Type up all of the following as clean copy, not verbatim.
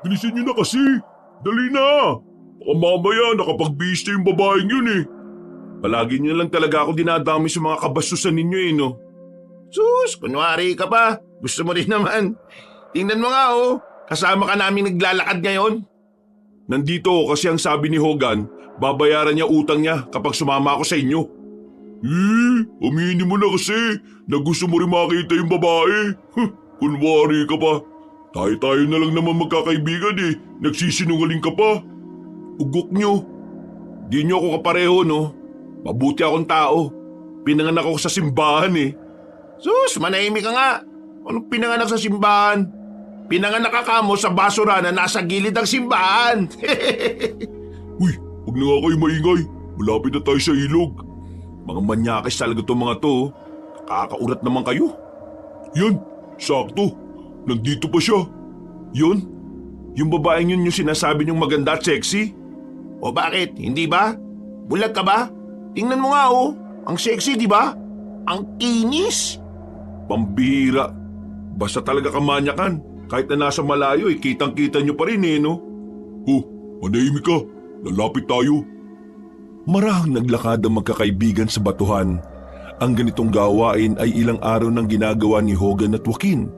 Bilisan niyo na kasi. Dali na. Baka mamaya nakapagbihis na yung babaeng yun eh. Palagi niyo lang talaga ako dinadami sa mga kabastusan ninyo eh, no? Sus, kunwari ka pa. Gusto mo rin naman. Tingnan mo nga oh, kasama ka namin naglalakad ngayon. Nandito ako kasi ang sabi ni Hogan, babayaran niya utang niya kapag sumama ako sa inyo. Aminin mo na kasi na gusto mo rin makita yung babae. Kunwari ka pa. Tayo-tayo na lang naman magkakaibigan eh. Nagsisinungaling ka pa. Ugok nyo. Di nyo ako kapareho no. Mabuti akong tao. Pinanganak ako sa simbahan eh. Sus, manahimik ka nga. Anong pinanganak sa simbahan? Pinanganak ka mo sa basura na nasa gilid ng simbahan. Uy, huwag na nga kayo maingay. Malapit na tayo sa ilog. Mga manyakis talaga itong mga to. Kakaurat naman kayo. Yan, sakto. Nandito pa siya. Yun? Yung babaeng yun yung sinasabi niyong maganda at sexy? O bakit? Hindi ba? Bulag ka ba? Tingnan mo nga oh. Ang sexy, di ba? Ang kinis. Pambihira. Basta talaga kamanyakan. Kahit na nasa malayo eh, kitang-kita nyo pa rin eh, no? Oh, manahimik ka. Lalapit tayo. Marahang naglakad ang magkakaibigan sa batuhan. Ang ganitong gawain ay ilang araw nang ginagawa ni Hogan at Joaquin.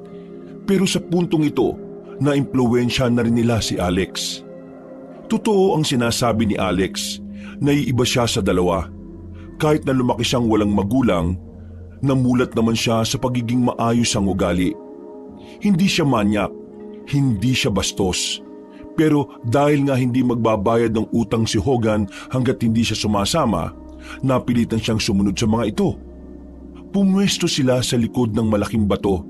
Pero sa puntong ito, naimpluwensya na rin nila si Alex. Totoo ang sinasabi ni Alex, naiiba siya sa dalawa. Kahit na lumaki siyang walang magulang, namulat naman siya sa pagiging maayos ang ugali. Hindi siya manyak, hindi siya bastos. Pero dahil nga hindi magbabayad ng utang si Hogan hanggat hindi siya sumasama, napilitan siyang sumunod sa mga ito. Pumwesto sila sa likod ng malaking bato.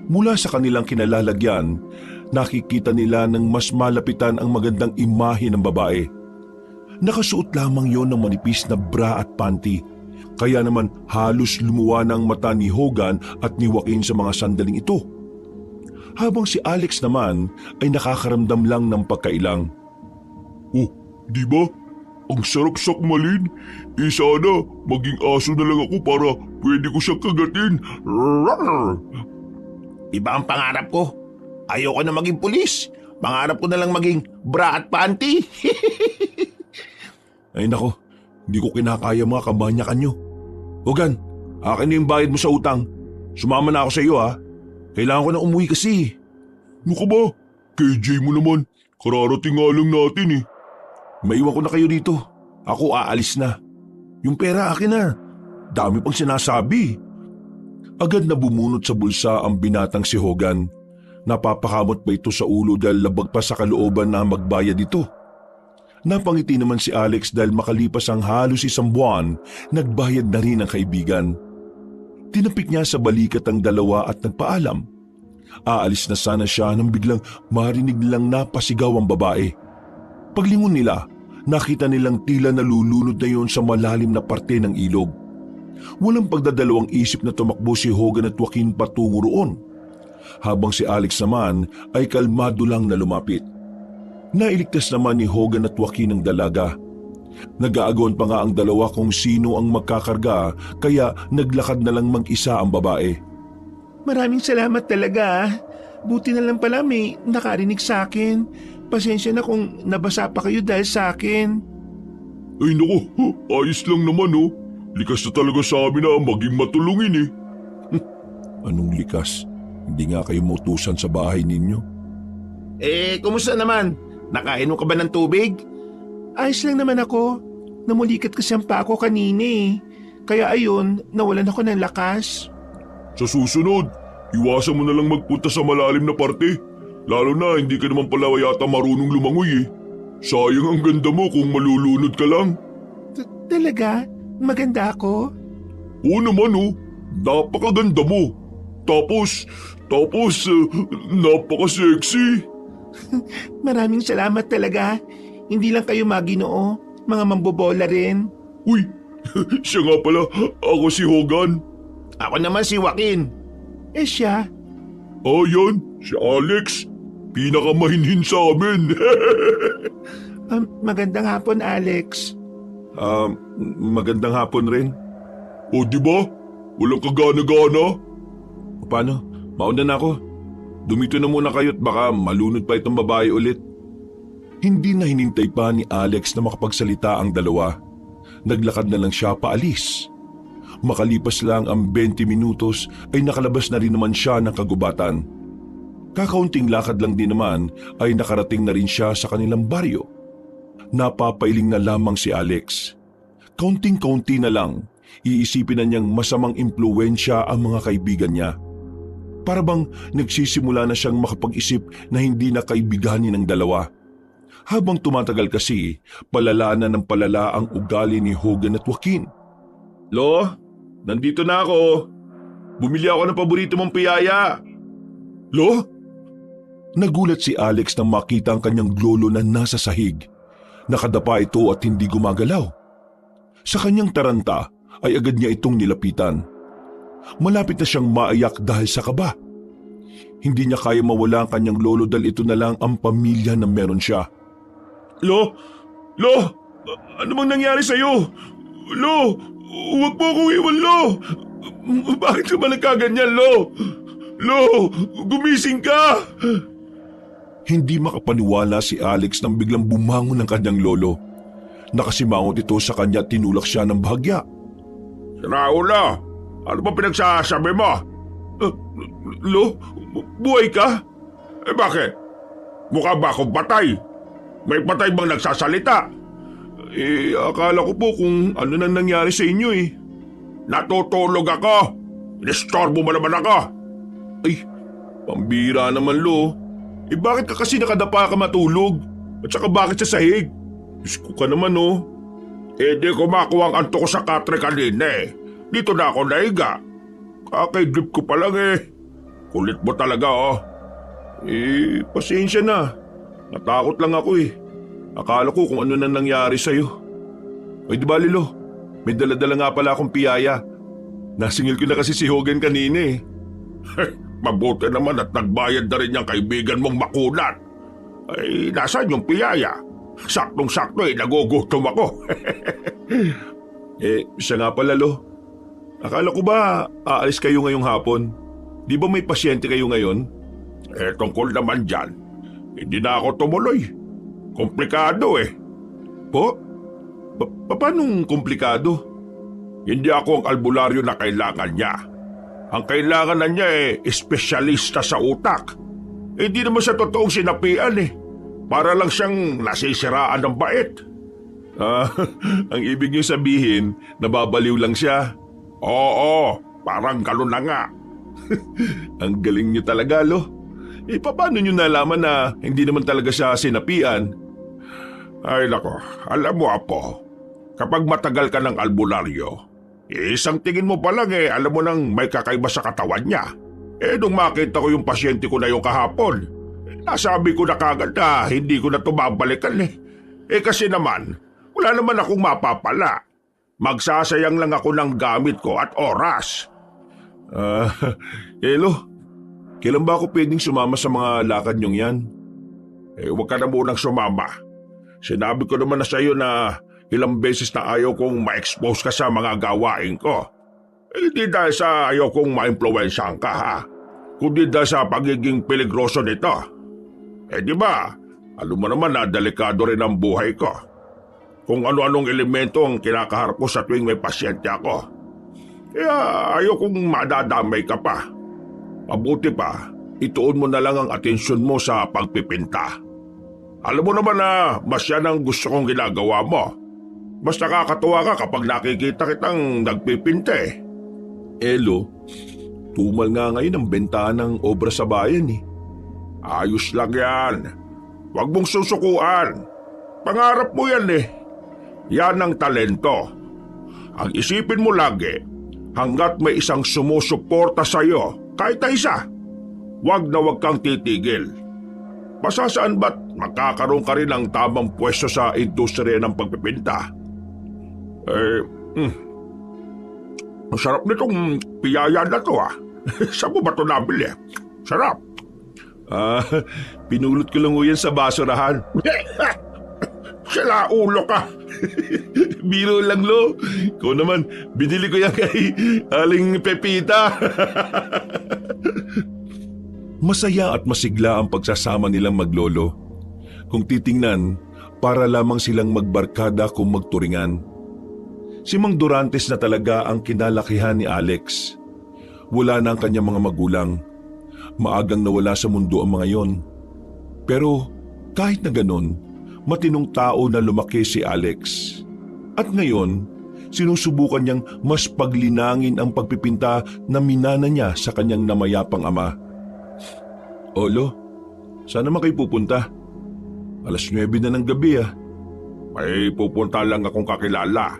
Mula sa kanilang kinalalagyan, nakikita nila ng mas malapitan ang magandang imahe ng babae. Nakasuot lamang yon ng manipis na bra at panty, kaya naman halos lumuwa na ang mata ni Hogan at ni Joaquin sa mga sandaling ito. Habang si Alex naman ay nakakaramdam lang ng pagkailang. Oh, di ba? Ang sarap sakmalin. Sana maging aso na lang ako para pwede ko siyang kagatin. Rawr! Iba ang pangarap ko. Ayoko na maging pulis. Pangarap ko na lang maging bra at panty. Ay nako, hindi ko kinakaya mga kabanyakan nyo. Hogan, akin na yung bayad mo sa utang. Sumama na ako sa iyo ha. Kailangan ko na umuwi kasi. Ano ka ba? KJ mo naman. Kararating nga lang natin eh. Maiwan ko na kayo dito. Ako aalis na. Yung pera akin na. Dami pang sinasabi. Agad na bumunot sa bulsa ang binatang si Hogan. Napapakamot pa ito sa ulo dahil labag pa sa kalooban na magbayad ito. Napangiti naman si Alex dahil makalipas ang halos isang buwan, nagbayad na rin ang kaibigan. Tinapik niya sa balikat ang dalawa at nagpaalam. Aalis na sana siya nang biglang marinig nilang napasigaw ang babae. Paglingon nila, nakita nilang tila nalulunod na yon sa malalim na parte ng ilog. Walang pagdadalawang isip na tumakbo si Hogan at Joaquin patungo roon. Habang si Alex naman ay kalmado lang na lumapit. Nailigtas naman ni Hogan at Joaquin ang dalaga. Nag-aagon pa nga ang dalawa kung sino ang magkakarga kaya naglakad na lang mag-isa ang babae. Maraming salamat talaga. Buti na lang pala may nakarinig sa akin. Pasensya na kung nabasa pa kayo dahil sa akin. Ay naku, ayos lang naman oh. Likas na talaga sa amin na maging matulungin eh. Anong likas? Hindi nga kayo mautusan sa bahay ninyo. Kumusta naman? Nakainom ka ba ng tubig? Ayos lang naman ako. Namulikat kasi ang pa ako kanina eh. Kaya ayun, nawalan ako ng lakas. Sa susunod, iwasan mo na lang magpunta sa malalim na parte. Lalo na hindi ka naman pala yata marunong lumangoy eh. Sayang ang ganda mo kung malulunod ka lang. Talaga? Maganda ako? Oo naman oh, napakaganda mo. Tapos, napaka-sexy. Maraming salamat talaga. Hindi lang kayo maginoo, mga mambobola rin. Uy, siya nga pala, ako si Hogan. Ako naman si Joaquin. Siya? Yan, si Alex. Pinakamahinhin sa amin. Magandang hapon, Alex. Magandang hapon rin. O di ba? Walang kagana-gana. Paano? Mauna na ako. Dumito na muna kayo't baka malunod pa itong babae ulit. Hindi na hinintay pa ni Alex na makapagsalita ang dalawa. Naglakad na lang siya paalis. Makalipas lang ang 20 minutos ay nakalabas na rin naman siya ng kagubatan. Kakaunting lakad lang din naman ay nakarating na rin siya sa kanilang baryo. Napapailing na lamang si Alex. Kaunting-kaunti na lang, iisipin na niyang masamang impluwensya ang mga kaibigan niya. Para bang nagsisimula na siyang makapag-isip na hindi na kaibiganin ng dalawa. Habang tumatagal kasi, palala na ng palala ang ugali ni Hogan at Joaquin. Lo, nandito na ako. Bumili ako ng paborito mong piyaya. Lo? Nagulat si Alex nang makita ang kanyang lolo na nasa sahig. Nakadapa ito at hindi gumagalaw. Sa kanyang taranta ay agad niya itong nilapitan. Malapit na siyang maiyak dahil sa kaba. Hindi niya kaya mawala ang kanyang lolo dahil ito na lang ang pamilya na meron siya. Lo, ano bang nangyari sa'yo? Lo, huwag mo akong iwan, Lo. Bakit ka ba nagkaganyan, Lo? Lo, gumising ka! Hindi makapaniwala si Alex nang biglang bumangon ng kanyang lolo. Nakasimangot ito sa kanya at tinulak siya ng bahagya. Raula, ano ba pinagsasabi mo? Lo, buhay ka? Bakit? Mukha ba akong patay? May patay bang nagsasalita? Akala ko po kung ano nang nangyari sa inyo eh. Natutulog ako. Inistorbo mo naman ako. Ay, pambira naman, Lo. Bakit ka kasi nakadapa ka matulog? At saka bakit sa sahig? Diyos ko ka naman, oh. Di ko makuha ang anto ko sa katre kanina eh. Dito na ako naiga. Kakaidlip ko pa lang eh. Kulit mo talaga, oh. Pasensya na. Natakot lang ako eh. Akala ko kung ano nang nangyari sa'yo. Ay, di ba, Lilo? May daladala nga pala akong piyaya. Nasingil ko na kasi si Hogan kanina eh. Mabuti naman at nagbayad na rin yung kaibigan mong makunat. Ay, nasaan yung piyaya? Saktong-sakto eh, nagugutom ako. Siya nga pala, Lo. Akala ko ba aalis kayo ngayong hapon? Di ba may pasyente kayo ngayon? Tungkol naman dyan, hindi na ako tumuloy. Komplikado eh. Po? Paanong komplikado? Hindi ako ang albularyo na kailangan niya. Ang kailangan na niya espesyalista sa utak. Hindi naman sa totoong sinapian eh. Para lang siyang nasisiraan ng bait. Ang ibig niyo sabihin, nababaliw lang siya? Oo, parang ganun na nga. Ang galing niyo talaga, Lo. Paano niyo nalaman na hindi naman talaga siya sinapian? Ay nako, alam mo Apo, kapag matagal ka ng albularyo, isang tingin mo pa lang alam mo nang may kakaiba sa katawan niya. Nung makita ko yung pasyente ko na yung kahapon, nasabi ko na kagad na hindi ko na ito babalikan eh. Kasi naman, wala naman akong mapapala. Magsasayang lang ako ng gamit ko at oras. Lo, kailan ba ako pwedeng sumama sa mga lakad niyong yan? Huwag ka na munang sumama. Sinabi ko naman na sa iyo na ilang beses na ayaw kong ma-expose ka sa mga gawain ko. Hindi dahil sa ayaw kong ma-impluwensyahan ka ha, kundi dahil sa pagiging peligroso nito. Di ba, alam mo naman na delikado rin ang buhay ko. Kung ano-anong elemento ang kinakaharap ko sa tuwing may pasyente ako. Kaya ayaw kong madadamay ka pa. Mabuti pa, ituon mo na lang ang atensyon mo sa pagpipinta. Alam mo naman na mas yan ang gusto kong ginagawa mo. Mas nakakatuwa ka kapag nakikita kitang nagpipinta eh. Lo, tumal nga ngayon ang bentahan ng obra sa bayan eh. Ayos lang yan. Huwag mong susukuan. Pangarap mo yan eh. Yan ang talento. Ang isipin mo lagi, hanggat may isang sumusuporta sa'yo, kahit na isa, huwag na huwag kang titigil. Masasaan ba't magkakaroon ka rin ng tamang pwesto sa industriya ng pagpipinta? Ang sarap nitong piyaya na to ah. Saan mo ba ito nabili? Sarap. Pinulot ko lang yan sa basurahan. Sila ulo ka. Biro lang, Lo. Ikaw naman, binili ko yan kay Aling Pepita. Masaya at masigla ang pagsasama nilang maglolo. Kung titingnan, para lamang silang magbarkada kung magturingan. Si Mang Durantes na talaga ang kinalakihan ni Alex. Wala na ang kanyang mga magulang. Maagang nawala sa mundo ang mga yon. Pero kahit na ganon, matinong tao na lumaki si Alex. At ngayon, sinusubukan niyang mas paglinangin ang pagpipinta na minana niya sa kanyang namayapang ama. Olo, saan naman kayo pupunta? 9:00 na ng gabi ah. May pupunta lang akong kakilala.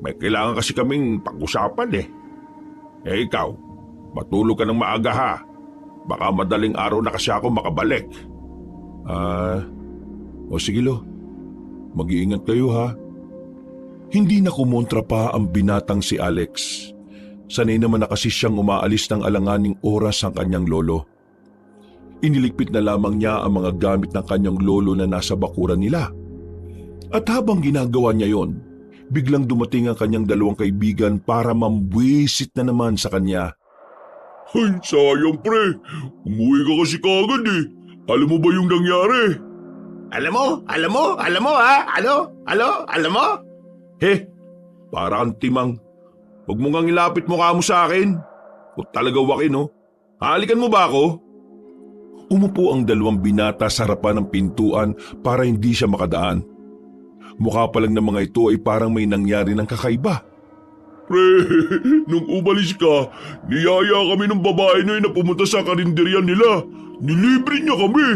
May kailangan kasi kaming pag-usapan eh. Eh ikaw, matulog ka ng maaga ha. Baka madaling araw na kasi ako makabalik. O sige lo, mag-iingat kayo ha. Hindi na kumontra pa ang binatang si Alex. Sanay naman na kasi siyang umaalis ng alanganing oras ang kanyang lolo. Iniligpit na lamang niya ang mga gamit ng kanyang lolo na nasa bakuran nila. At habang ginagawa niya yon, biglang dumating ang kanyang dalawang kaibigan para mambwisit na naman sa kanya. Ay, sayang pre. Umuwi ka kasi kagad eh. Alam mo ba yung nangyari? Alam mo ha? Alam mo? He, para kang timang. Huwag mo ngang ilapit mukha mo sa akin. Kung talaga wakin no. Halikan mo ba ako? Umupo ang dalawang binata sa harapan ng pintuan para hindi siya makadaan. Mukha pa lang ng mga ito ay parang may nangyari ng kakaiba. Pre, nung umalis ka, niyaya kami ng babae na yun na pumunta sa karinderya nila. Nilibre niya kami.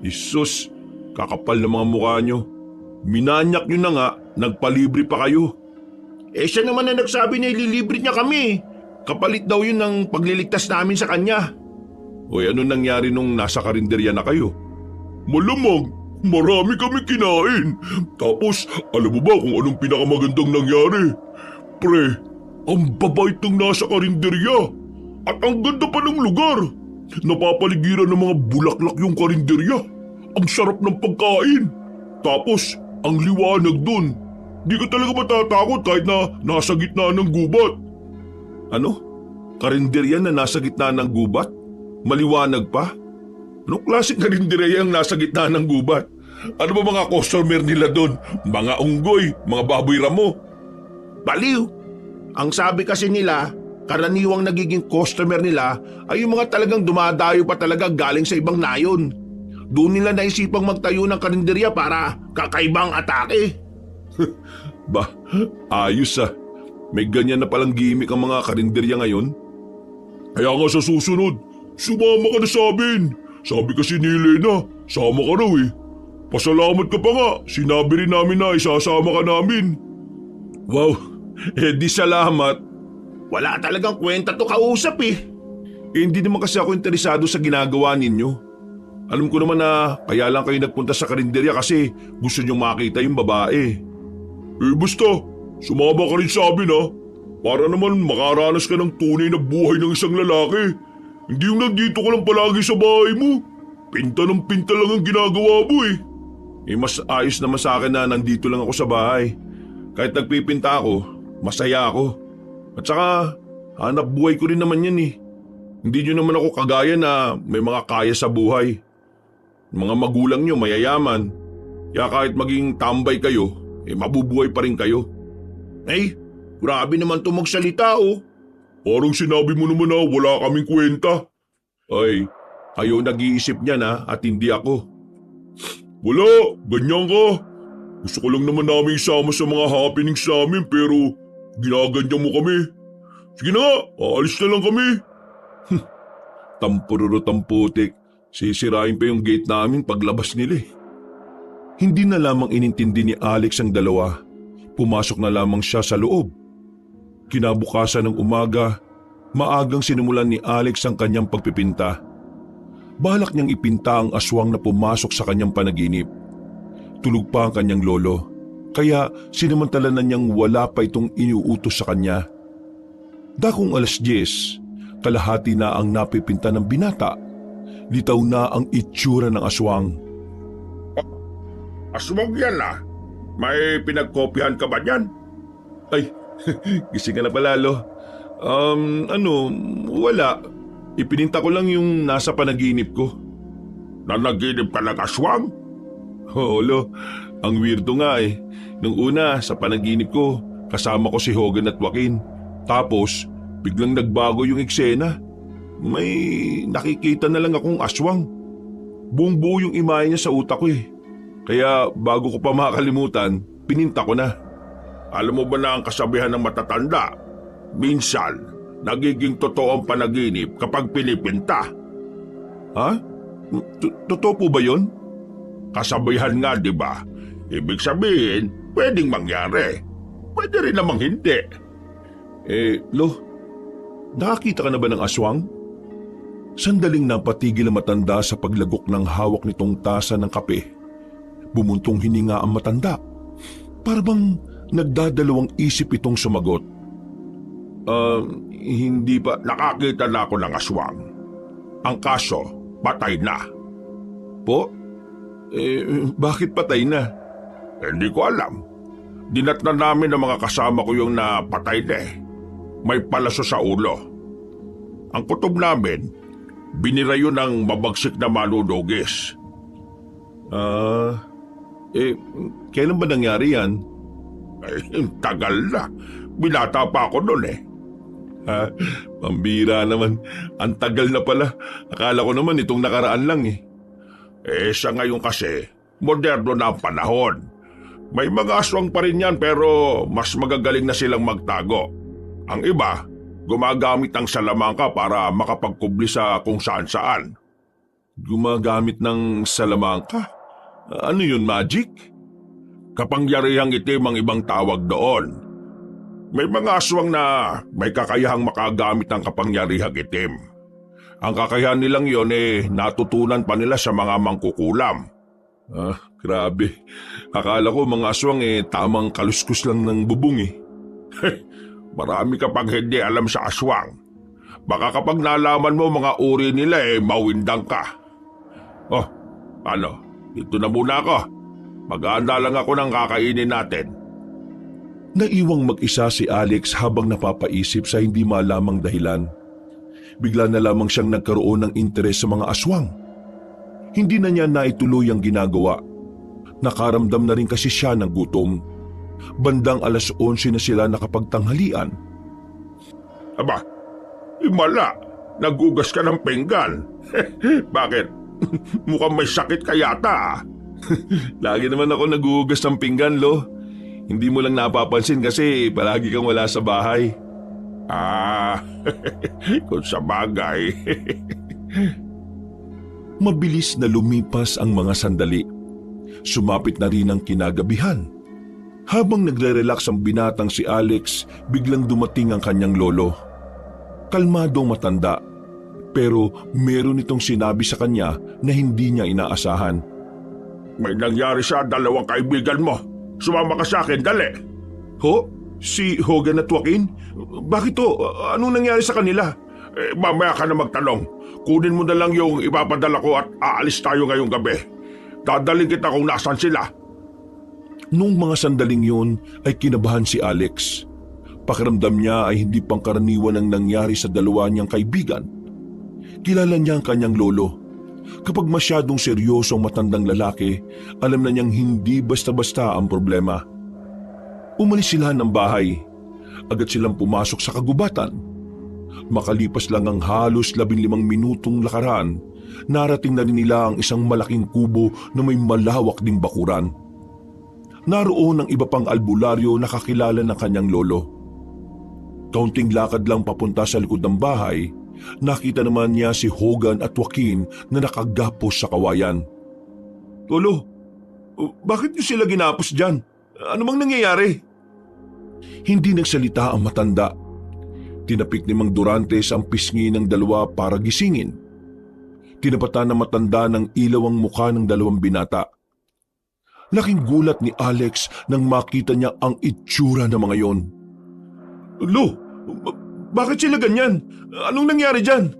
Isus, kakapal na mga mukha nyo. Minanyak nyo na nga, nagpalibre pa kayo. Siya naman na nagsabi na ililibre niya kami. Kapalit daw yun ng pagliligtas namin sa kanya. Hoy, ano nangyari nung nasa karinderya na kayo? Malamang, marami kami kinain. Tapos, alam mo ba kung anong pinakamagandang nangyari? Pre, ang babait ng nasa karinderya. At ang ganda pa ng lugar. Napapaligiran ng mga bulaklak yung karinderya. Ang sarap ng pagkain. Tapos, ang liwanag dun. Di ka talaga matatakot kahit na nasa gitna ng gubat. Ano? Karinderya na nasa gitna ng gubat? Maliwanag pa? Anong klaseng karinderya ang nasa gitna ng gubat? Ano ba mga customer nila doon? Mga unggoy, mga baboy ramo? Baliw! Ang sabi kasi nila, karaniwang nagiging customer nila ay yung mga talagang dumadayo pa talaga galing sa ibang nayon. Doon nila naisipang magtayo ng karinderya para kakaibang atake. Bah, ayos ah. May ganyan na palang gimmick ang mga karinderya ngayon. Kaya nga sa susunod, sumama ka na sa amin. Sabi kasi ni Elena, sama ka raw eh. Pasalamat ka pa nga, sinabi rin namin na isasama ka namin. Wow, di salamat. Wala talagang kwenta to kausap eh. Hindi naman kasi ako interesado sa ginagawa ninyo. Alam ko naman na kaya lang kayo nagpunta sa karinderya kasi gusto nyo makita yung babae. Basta, sumama ka rin sa amin ha. Para naman makaranas ka ng tunay na buhay ng isang lalaki. Hindi yung nandito ka lang palagi sa bahay mo. Pinta ng pinta lang ang ginagawa mo eh. Mas ayos naman sa akin na nandito lang ako sa bahay. Kahit nagpipinta ako, masaya ako. At saka, hanap buhay ko rin naman yan eh. Hindi nyo naman ako kagaya na may mga kaya sa buhay. Mga magulang nyo mayayaman. Kaya kahit maging tambay kayo, mabubuhay pa rin kayo. Grabe naman to magsalita oh. Parang sinabi mo naman na wala kaming kwenta. Ay, kayo nag-iisip niyan at hindi ako. Wala, ganyan ka. Gusto ko lang naman namin isama sa mga happenings namin pero ginaganyan mo kami. Sige na nga, aalis na lang kami. Tampururo tamputik, sisirain pa yung gate namin paglabas nila eh. Hindi na lamang inintindi ni Alex ang dalawa. Pumasok na lamang siya sa loob. Kinabukasan ng umaga, maagang sinimulan ni Alex ang kanyang pagpipinta. Balak niyang ipinta ang aswang na pumasok sa kanyang panaginip. Tulog pa ang kanyang lolo, kaya sinamantala na niyang wala pa itong iniuutos sa kanya. Dakong 10:00, kalahati na ang napipinta ng binata. Litaw na ang itsura ng aswang. Aswang yan ah. May pinagkopyahan ka ba niyan? Ay, gising ka na pala, lo. Wala. Ipininta ko lang yung nasa panaginip ko. Nanaginip ka ng aswang? Oo, Lo. Ang weirdo nga eh. Nung una, sa panaginip ko, kasama ko si Hogan at Joaquin. Tapos, biglang nagbago yung eksena. May nakikita na lang akong aswang. Buong buo yung imahe niya sa utak ko eh. Kaya bago ko pa makalimutan, pininta ko na. Alam mo ba na ang kasabihan ng matatanda? Minsan, nagiging totoo ang panaginip kapag pinipinta. Ha? Totoo po ba yun? Kasabihan nga, di ba? Ibig sabihin, pwedeng mangyari. Pwede rin namang hindi. Lo, nakakita ka na ba ng aswang? Sandaling napatigil ang matanda sa paglagok ng hawak nitong tasa ng kape. Bumuntong hininga ang matanda. Para bang nagdadalawang isip itong sumagot. Hindi pa. Nakakita na ako ng aswang. Ang kaso, patay na. Po? Bakit patay na? Hindi ko alam. Dinatnan namin ng mga kasama ko yung napatay na eh. May palaso sa ulo. Ang kutob namin, binira yun ng mabagsik na manunugis. Kailan ba nangyari yan? Tagal na. Binata pa ako noon eh. Pambira naman. Ang tagal na pala. Akala ko naman itong nakaraan lang eh. Sa ngayon kasi, moderno na ang panahon. May mga aswang pa rin yan pero mas magagaling na silang magtago. Ang iba, gumagamit ng salamangka para makapagkubli sa kung saan-saan. Gumagamit ng salamangka? Ano yun, magic? Kapangyarihang itim ang ibang tawag doon. May mga aswang na may kakayahang makagamit ng kapangyarihang itim. Ang kakayahan nilang yon natutunan pa nila sa mga mangkukulam. Grabe. Akala ko mga aswang tamang kaluskus lang ng bubong eh. Marami ka pang hindi alam sa aswang. Baka kapag nalaman mo mga uri nila mawindang ka. Oh, ano? Dito na muna ako. Mag-aanda lang ako ng kakainin natin. Naiwang mag-isa si Alex habang napapaisip sa hindi malamang dahilan. Bigla na lamang siyang nagkaroon ng interes sa mga aswang. Hindi na niya naituloy ang ginagawa. Nakaramdam na rin kasi siya ng gutom. Bandang 11:00 na sila nakapagtanghalian. Aba, himala, nagugas ka ng pinggan. Bakit? Mukhang may sakit ka yata. Lagi naman ako nagugas ng pinggan, Lo. Hindi mo lang napapansin kasi palagi kang wala sa bahay. Kung sa bagay. Mabilis na lumipas ang mga sandali. Sumapit na rin ang kinagabihan. Habang nagre-relax ang binatang si Alex, biglang dumating ang kanyang lolo. Kalmadong matanda, pero meron itong sinabi sa kanya na hindi niya inaasahan. May nangyari sa dalawang kaibigan mo. Sumama ka sa akin, dali. Ho? Si Hogan at Joaquin? Bakit to? Anong nangyari sa kanila? Mamaya ka na magtanong. Kunin mo na lang yung ipapadala ko at aalis tayo ngayong gabi. Dadaling kita kung nasan sila. Noong mga sandaling yun ay kinabahan si Alex. Pakiramdam niya ay hindi pangkaraniwan ang nangyari sa dalawa niyang kaibigan. Kilala niya ang kanyang lolo. Kapag masyadong seryoso ang matandang lalaki, alam na niyang hindi basta-basta ang problema. Umalis sila ng bahay. Agad silang pumasok sa kagubatan. Makalipas lang ang halos 15 minutong lakaran, narating na rin nila ang isang malaking kubo na may malawak ding bakuran. Naroon ang iba pang albularyo na kakilala ng kanyang lolo. Kaunting lakad lang papunta sa likod ng bahay, nakita naman niya si Hogan at Joaquin na nakagapos sa kawayan. Lolo, bakit niyo sila ginapos dyan? Ano mang nangyayari? Hindi nagsalita ang matanda. Tinapik ni Mang Durantes ang pisngi ng dalawa para gisingin. Tinapatan ng matanda ng ilaw ang mukha ng dalawang binata. Laking gulat ni Alex nang makita niya ang itsura ng mga yon. Lo, bakit sila ganyan? Anong nangyari dyan?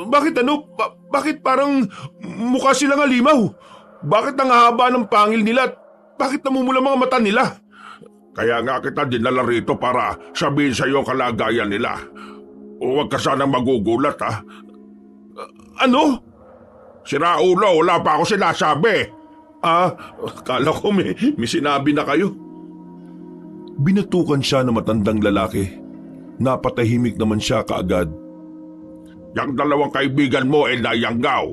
Bakit parang mukha silang alimaw? Bakit ang haba ng pangil nila at bakit namumula mga mata nila? Kaya nga kita dinala rito para sabihin sa iyo ang kalagayan nila. Huwag ka sanang magugulat ha. Ano? Sira ulo, wala pa ako sinasabi. Kala ko may sinabi na kayo. Binatukan siya ng matandang lalaki. Napatahimik naman siya kaagad. Yang dalawang kaibigan mo ay nayanggaw.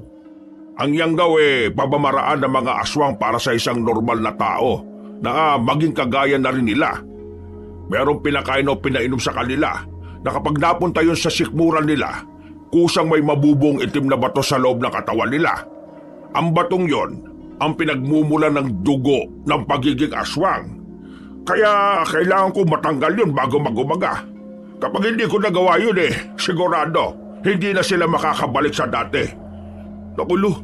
Ang yanggaw pabamaraan ng mga aswang para sa isang normal na tao na maging kagaya na rin nila. Merong pinakain o pinainom sa kanila na kapag napunta yun sa sikmuran nila, kusang may mabubong itim na bato sa loob ng katawan nila. Ang batong yon ang pinagmumulan ng dugo ng pagiging aswang. Kaya kailangan ko matanggal yun bago mag-umaga. Kapag hindi ko nagawa yun sigurado, hindi na sila makakabalik sa dati. Nakulo,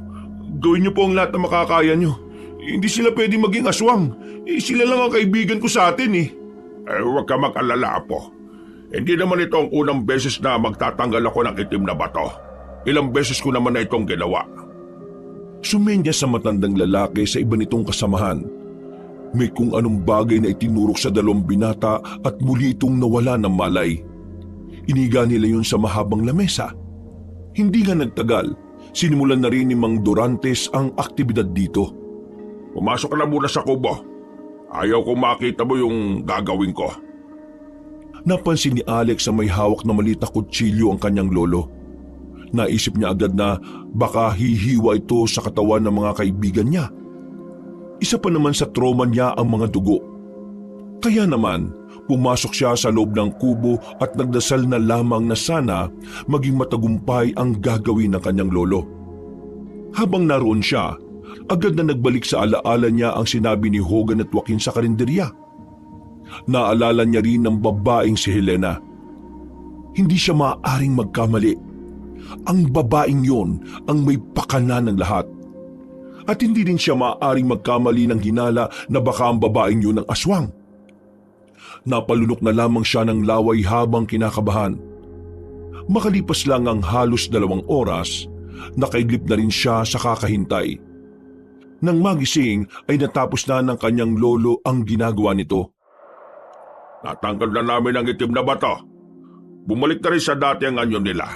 gawin niyo po ang lahat na makakaya niyo. Hindi sila pwedeng maging aswang. Sila lang ang kaibigan ko sa atin . Huwag ka mag-alala, Apo. Hindi naman ito ang unang beses na magtatanggal ako ng itim na bato. Ilang beses ko naman na itong ginawa. Sumenya sa matandang lalaki sa iba nitong kasamahan. May kung anong bagay na itinurok sa dalawang binata at muli itong nawala ng malay. Iniga nila yun sa mahabang lamesa. Hindi nga nagtagal, sinimulan na rin ni Mang Dorantes ang aktibidad dito. Pumasok ka na muna sa kubo. Ayaw kong makita mo yung gagawin ko. Napansin ni Alex na may hawak na maliit na kutsilyo ang kanyang lolo. Naisip niya agad na baka hihiwa ito sa katawan ng mga kaibigan niya. Isa pa naman sa trauma niya ang mga dugo. Kaya naman, pumasok siya sa loob ng kubo at nagdasal na lamang na sana maging matagumpay ang gagawin ng kanyang lolo. Habang naroon siya, agad na nagbalik sa alaala niya ang sinabi ni Hogan at Joaquin sa karinderya. Naalala niya rin ng babaeng si Helena. Hindi siya maaaring magkamali. Ang babaeng yon ang may pakana ng lahat. At hindi rin siya maaaring magkamali ng hinala na baka ang babaeng yun ang aswang. Napalunok na lamang siya ng laway habang kinakabahan. Makalipas lang ang halos 2 oras, nakaidlip na rin siya sa kakahintay. Nang magising ay natapos na ng kanyang lolo ang ginagawa nito. Natanggal na namin ang itim na bato. Bumalik na rin sa dati ang anyo nila.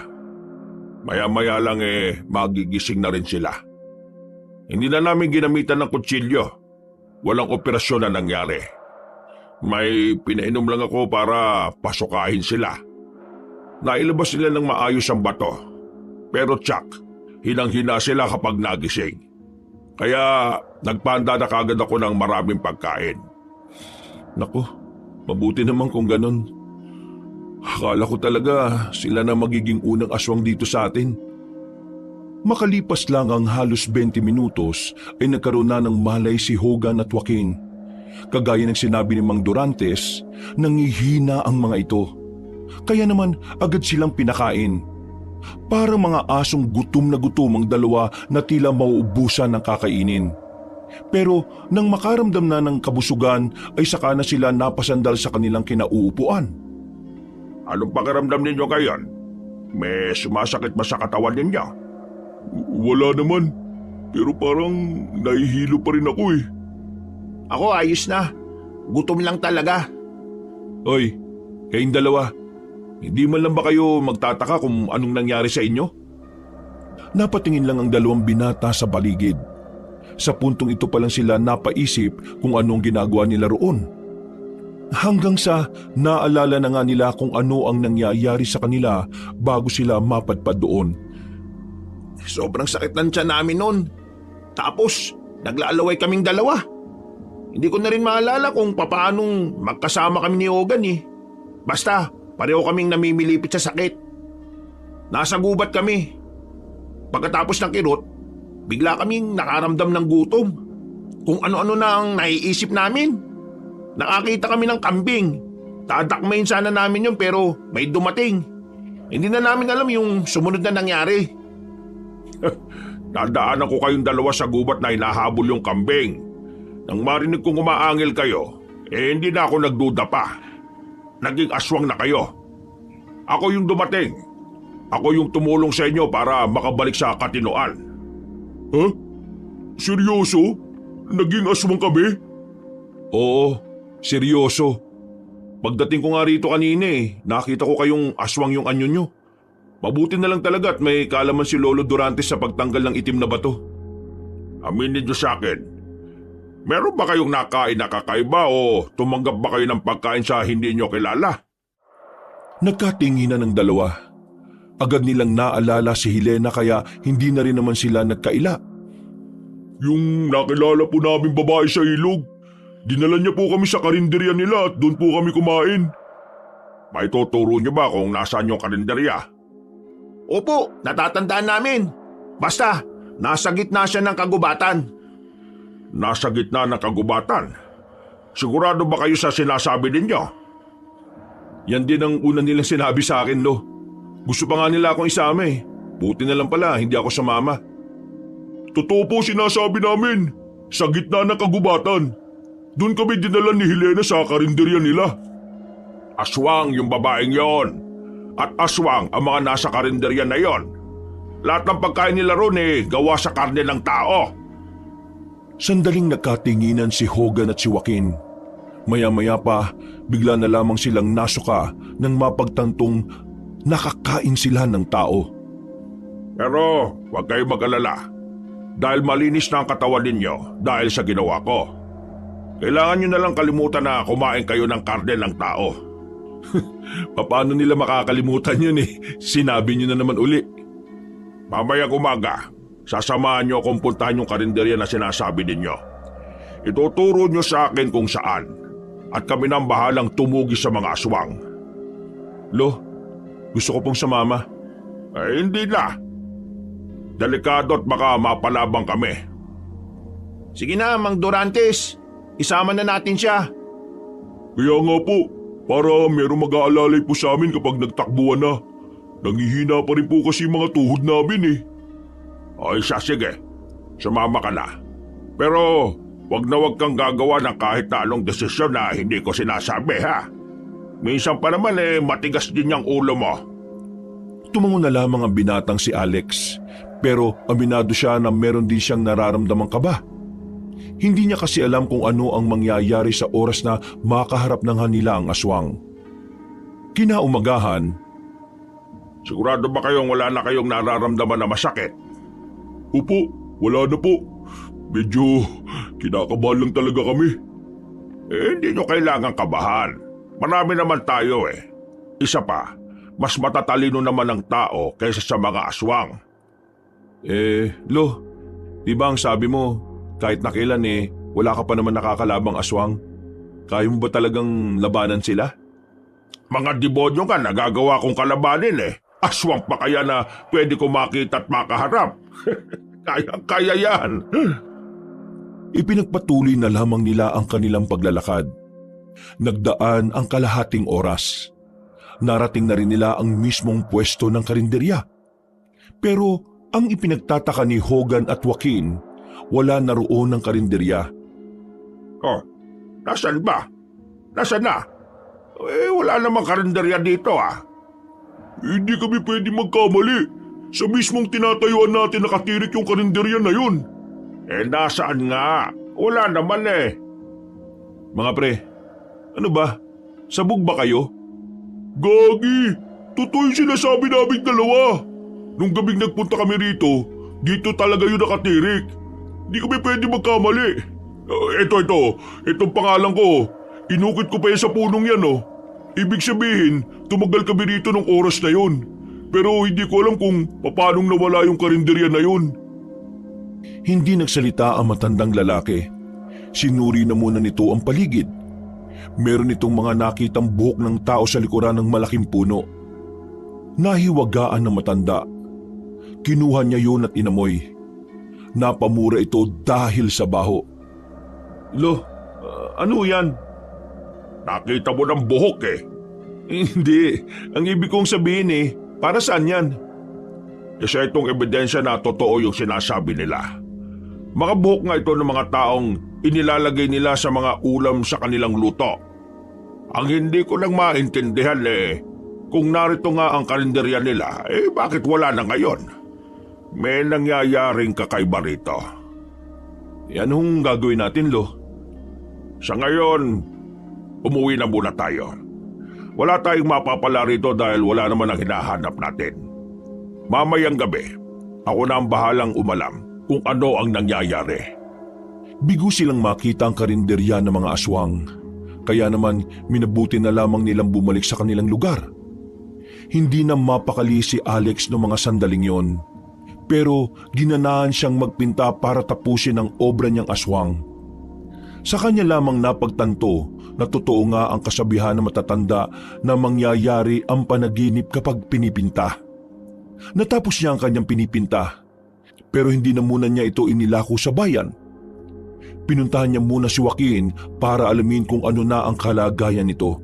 Maya-maya lang magigising na rin sila. Hindi na namin ginamitan ng kutsilyo. Walang operasyon na nangyari. May pinainom lang ako para pasukahin sila. Nailabas nila ng maayos ang bato. Pero tsak, hinang-hina sila kapag nagising. Kaya nagpanda na kagad ako ng maraming pagkain. Naku, mabuti naman kung ganun. Akala ko talaga sila na magiging unang aswang dito sa atin. Makalipas lang ang halos 20 minutos ay nagkaroon na ng malay si Hogan at Joaquin. Kagaya ng sinabi ni Mang Dorantes, nangihina ang mga ito. Kaya naman agad silang pinakain. Parang mga asong gutom na gutom ang dalawa na tila mauubusan ng kakainin. Pero nang makaramdam na ng kabusugan ay saka na sila napasandal sa kanilang kinauupuan. Anong pakiramdam ninyo ngayon? May sumasakit ba sa katawan ninyo? Wala naman, pero parang nahihilo pa rin ako . Ako ayos na. Gutom lang talaga. Hoy, kayong dalawa, hindi man lang ba kayo magtataka kung anong nangyari sa inyo? Napatingin lang ang 2 binata sa paligid. Sa puntong ito pa lang sila napaisip kung anong ginagawa nila roon. Hanggang sa naalala na nga nila kung ano ang nangyayari sa kanila bago sila mapadpad doon. Sobrang sakit ng tiyan namin noon. Tapos, naglalaway kaming 2. Hindi ko na rin maalala kung papaanong magkasama kami ni Hogan . Basta, pareho kaming namimilipit sa sakit. Nasa gubat kami. Pagkatapos ng kirot, bigla kaming nakaramdam ng gutom. Kung ano-ano na ang naiisip namin. Nakakita kami ng kambing. Dadakmayin sana namin yun pero may dumating. Hindi na namin alam yung sumunod na nangyari. Dadaanan ko kayong 2 sa gubat na hinahabol yung kambing. Nang marinig kong umaangil kayo, hindi na ako nagduda pa. Naging aswang na kayo. Ako yung dumating. Ako yung tumulong sa inyo para makabalik sa katinoan. Seryoso? Naging aswang kami? Oo, seryoso. Pagdating ko nga rito kanina nakita ko kayong aswang yung anyo nyo. Mabuti na lang talaga at may kaalaman si Lolo Durantes sa pagtanggal ng itim na bato. Aminin niyo sa akin, meron ba kayong nakain na kakaiba o tumanggap ba kayo ng pagkain sa hindi niyo kilala? Nagkatinginan ng dalawa. Agad nilang naalala si Helena kaya hindi na rin naman sila nagkaila. Yung nakilala po namin babae sa ilog, dinala niya po kami sa karinderya nila at doon po kami kumain. May tuturo niyo ba kung nasaan yung karinderya? Opo, natatandaan namin. Basta, nasa gitna siya ng kagubatan. Nasa gitna ng kagubatan? Sigurado ba kayo sa sinasabi ninyo? Yan din ang una nilang sinabi sa akin, Lo. Gusto pa nga nila akong isama eh. Buti na lang pala, hindi ako sumama. Totoo po sinasabi namin. Sa gitna ng kagubatan. Doon kami dinala ni Helena sa karinderya nila. Aswang yung babaeng yon. At aswang ang mga nasa karinderya na yon. Lahat ng pagkain nila ron gawa sa karne ng tao. Sandaling nagkatinginan si Hogan at si Joaquin. Maya-maya pa, bigla na lamang silang nasuka nang mapagtantong nakakain sila ng tao. Pero huwag kayong mag-alala. Dahil malinis na ang katawan ninyo dahil sa ginawa ko. Kailangan nyo na lang kalimutan na kumain kayo ng karne ng tao. Paano nila makakalimutan yun eh? Sinabi nyo na naman uli. Mamayang umaga, sasamahan nyo akong puntahan yung karinderya na sinasabi ninyo. Ituturo nyo sa akin kung saan at kami nang bahalang tumugi sa mga aswang. Lo, gusto ko pong sumama. Hindi na. Delikado at baka mapalabang kami. Sige na, Mang Durantes. Isama na natin siya. Kaya nga po, para merong mag-aalalay po sa amin kapag nagtakbuhan na. Nangihina pa rin po kasi mga tuhod namin eh. Ay siya, sige. Sumama ka na. Pero wag na wag kang gagawa ng kahit na anong desisyon na hindi ko sinasabi ha. Minsan pa naman matigas din yung ulo mo. Tumango na lamang ang binatang si Alex. Pero aminado siya na meron din siyang nararamdamang kaba. Hindi niya kasi alam kung ano ang mangyayari sa oras na makaharap ng nila ang aswang. Kinaumagahan. Sigurado ba kayong wala na kayong nararamdaman na masakit? Opo, wala na po. Medyo kinakabahan lang talaga kami. Hindi nyo kailangang kabahan. Marami naman tayo eh. Isa pa, mas matatalino naman ang tao kaysa sa mga aswang. Lo, di ba ang sabi mo, kahit nakilan wala ka pa naman nakakalabang aswang? Kaya mo ba talagang labanan sila? Mga demonyo ka nagagawa kong kalabanin eh. Aswang pa kaya na pwede ko makita at makaharap. Kaya yan. Ipinagpatuloy na lamang nila ang kanilang paglalakad. Nagdaan ang kalahating oras. Narating na rin nila ang mismong pwesto ng karinderya. Pero ang ipinagtataka ni Hogan at Joaquin, wala na roon ng karinderya. Oh, nasan ba? Nasaan na? Wala namang karinderya dito ah. Hindi kami pwede magkamali. Sa mismong tinatayuan natin nakatirik yung karinderya na yun. Nasaan nga? Wala naman eh. Mga pre, ano ba? Sabog ba kayo? Gagi! Totoo yung sinasabi naming dalawa. Nung gabing nagpunta kami rito, dito talaga yung nakatirik. Di kami pwede magkamali. Itong pangalan ko. Inukit ko pa yan sa punong yan oh. Ibig sabihin, tumagal kami rito nung oras na yun. Pero hindi ko alam kung paanong nawala yung karinderya na yun. Hindi nagsalita ang matandang lalaki. Sinuri na muna nito ang paligid. Meron itong mga nakitang buhok ng tao sa likuran ng malaking puno. Nahiwagaan ng matanda. Kinuha niya yun at inamoy. Napamura ito dahil sa baho. Lo, ano yan? Nakita mo ng buhok eh. Hindi. Ang ibig kong sabihin para saan yan? Kasi itong ebidensya na totoo yung sinasabi nila. Mga buhok nga ito ng mga taong inilalagay nila sa mga ulam sa kanilang luto. Ang hindi ko lang maintindihan kung narito nga ang karinderya nila, bakit wala na ngayon? May nangyayaring kakaiba rito. Anong gagawin natin, Lo? Sa ngayon, umuwi na muna tayo. Wala tayong mapapala rito dahil wala naman ang hinahanap natin. Mamayang gabi, ako na ang bahalang umalam kung ano ang nangyayari. Bigo silang makita ang karinderya ng mga aswang, kaya naman minabuti na lamang nilang bumalik sa kanilang lugar. Hindi na mapakali si Alex noong mga sandaling yon, pero ginanahan siyang magpinta para tapusin ang obra niyang aswang. Sa kanya lamang napagtanto na totoo nga ang kasabihan ng matatanda na mangyayari ang panaginip kapag pinipinta. Natapos niya ang kanyang pinipinta, pero hindi na muna niya ito inilako sa bayan. Pinuntahan niya muna si Joaquin para alamin kung ano na ang kalagayan nito.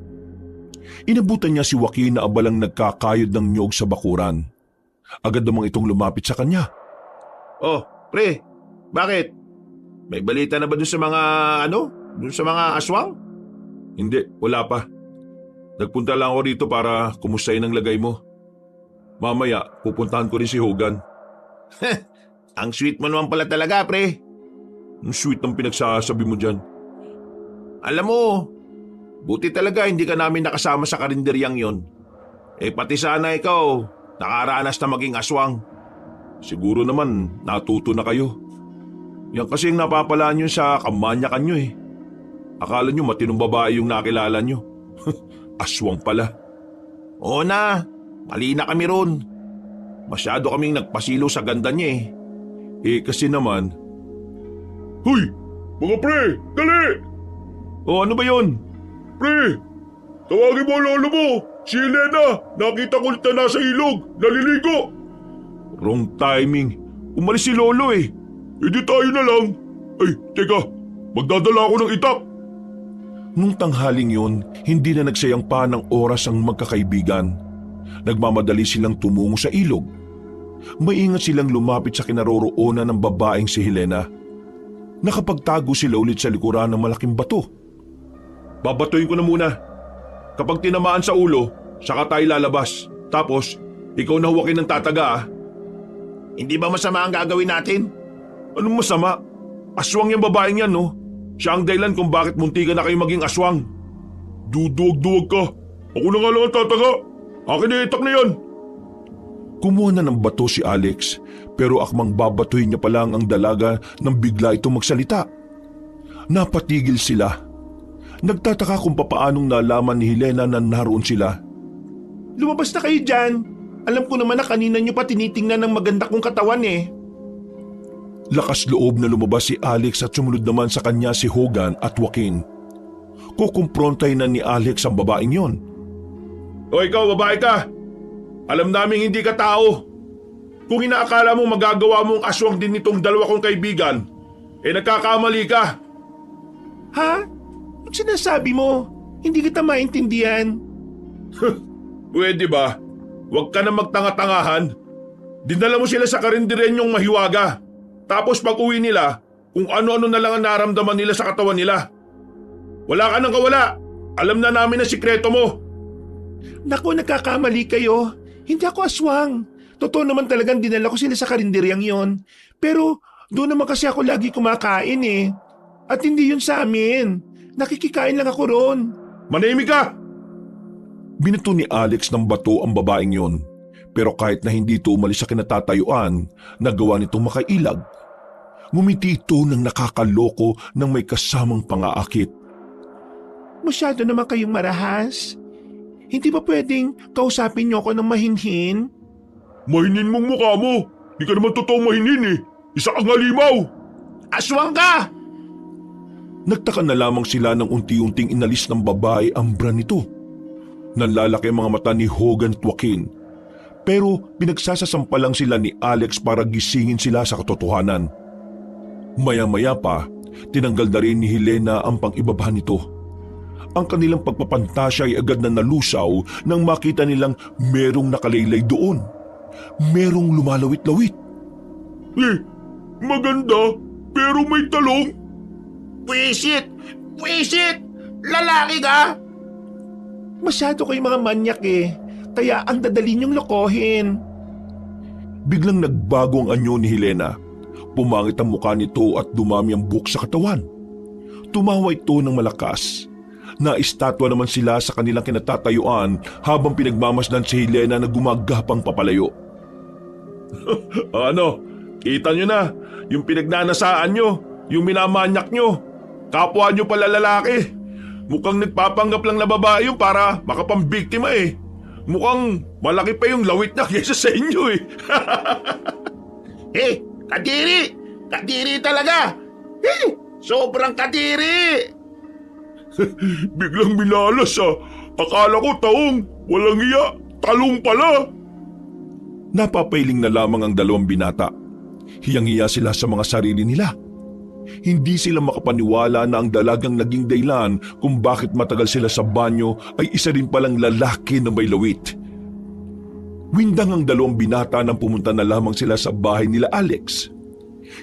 Inabutan niya si Joaquin na abalang nagkakayod ng niyog sa bakuran. Agad namang itong lumapit sa kanya. Oh, pre, bakit? May balita na ba dun sa mga dun sa mga aswang? Hindi, wala pa. Nagpunta lang ako rito para kumustahin ang lagay mo. Mamaya, pupuntahan ko rin si Hogan. Ang sweet mo naman pala talaga, pre. Ang sweet ng pinagsasabi mo dyan. Alam mo, buti talaga hindi ka namin nakasama sa karinderyang yon. Pati sana ikaw, nakaranas na maging aswang. Siguro naman, natuto na kayo. Yan kasi ang napapalaan nyo sa kamanyakan nyo eh. Akala nyo matinong babae yung nakilala nyo. Aswang pala. Oo na, mali na kami ron. Masyado kaming nagpasilo sa ganda niya eh. Kasi naman... Hoy! Mga pre! Dali! ano ba yon? Pre! Tawagin mo ang lolo mo! Si Elena! Nakita ko na nasa ilog! Naliligo! Wrong timing. Umalis si Lolo eh. Hindi tayo na lang. Ay, teka! Magdadala ako ng itak! Nung tanghaling yun, hindi na nagsayang pa ng oras ang magkakaibigan. Nagmamadali silang tumungo sa ilog. Maingat silang lumapit sa kinaroroonan ng babaeng si Helena. Nakapagtago sila ulit sa likuran ng malaking bato. Babatuin ko na muna. Kapag tinamaan sa ulo, saka tayo lalabas. Tapos, ikaw na huwakin ng tataga ah. Hindi ba masama ang gagawin natin? Anong masama? Aswang yung babaeng yan, no? Siya ang dahilan kung bakit muntikan na kayo maging aswang. Duduwag-duwag ka. Ako na nga lang ang tataga. Akin na itak na yan. Kumuha na ng bato si Alex, pero akmang babatuhin niya pa lang ang dalaga nang bigla itong magsalita. Napatigil sila. Nagtataka kung papaanong nalaman ni Helena na naroon sila. Lumabas na kayo dyan. Alam ko naman na kanina nyo pa tinitingnan ng maganda kong katawan eh. Lakas loob na lumabas si Alex at sumunod naman sa kanya si Hogan at Joaquin. Kukumprontay na ni Alex ang babaeng yon. O ikaw, babae ka. Alam naming hindi ka tao. Kung inaakala mo magagawa mong aswang din nitong dalawa kong kaibigan, nagkakamali ka. Ha? Anong sinasabi mo? Hindi kita maintindihan. Pwede ba? Huwag ka na magtanga-tangahan. Dinala mo sila sa karinderyang mahiwaga. Tapos pag uwi nila, kung ano-ano na lang ang naramdaman nila sa katawan nila. Wala ka nang kawala. Alam na namin ang sikreto mo. Naku, nagkakamali kayo. Hindi ako aswang. Totoo naman talagang dinala ko sila sa karinderyang yon. Pero doon naman kasi ako lagi kumakain eh. At hindi yun sa amin. Nakikikain lang ako ron. Manahimik ka! Binato ni Alex ng bato ang babaeng yon. Pero kahit na hindi ito umalis sa kinatatayuan, nagawa nitong makailag. Ngumiti ito ng nakakaloko ng may kasamang pangaakit. Masyado naman kayong marahas. Hindi ba pwedeng kausapin niyo ako ng mahinhin? Mahinin mong mukha mo. Di ka naman totoong mahinin eh. Isa kang halimaw. Aswang ka! Nagtaka na lamang sila nang unti-unting inalis ng babae ang bra nito. Nanlalaki ang mga mata ni Hogan at Joaquin. Pero pinagsasasampalang sila ni Alex para gisingin sila sa katotohanan. Maya-maya pa, tinanggal na rin ni Helena ang pang-ibaba nito. Ang kanilang pagpapantasya ay agad na nalusaw nang makita nilang merong nakalaylay doon. Merong lumalawit-lawit. Maganda, pero may talong. Pwisit! Pwisit! Lalaki ka! Masyado kayong mga manyak eh. Kaya ang dadali niyong lokohin. Biglang nagbago ang anyo ni Helena. Pumangit ang mukha nito at dumami ang buhok sa katawan. Tumawa ito ng malakas. Naistatwa naman sila sa kanilang kinatatayuan habang pinagmamasdan si Helena na gumagapang papalayo. Ano, kita nyo na, yung pinagnanasaan nyo, yung minamanyak nyo, kapwa nyo pala lalaki. Mukhang nagpapanggap lang na babae yun para makapambiktima eh. Mukhang malaki pa yung lawit niya kaysa sa inyo eh. Kadiri! Kadiri talaga! Sobrang kadiri! Biglang minalas ah. Akala ko taong, walang iya, talong pala. Napapailing na lamang ang dalawang binata. Hiyang-hiya sila sa mga sarili nila. Hindi sila makapaniwala na ang dalagang naging dahilan kung bakit matagal sila sa banyo ay isa rin palang lalaki na may lawit. Windang ang dalawang binata nang pumunta na lamang sila sa bahay nila Alex.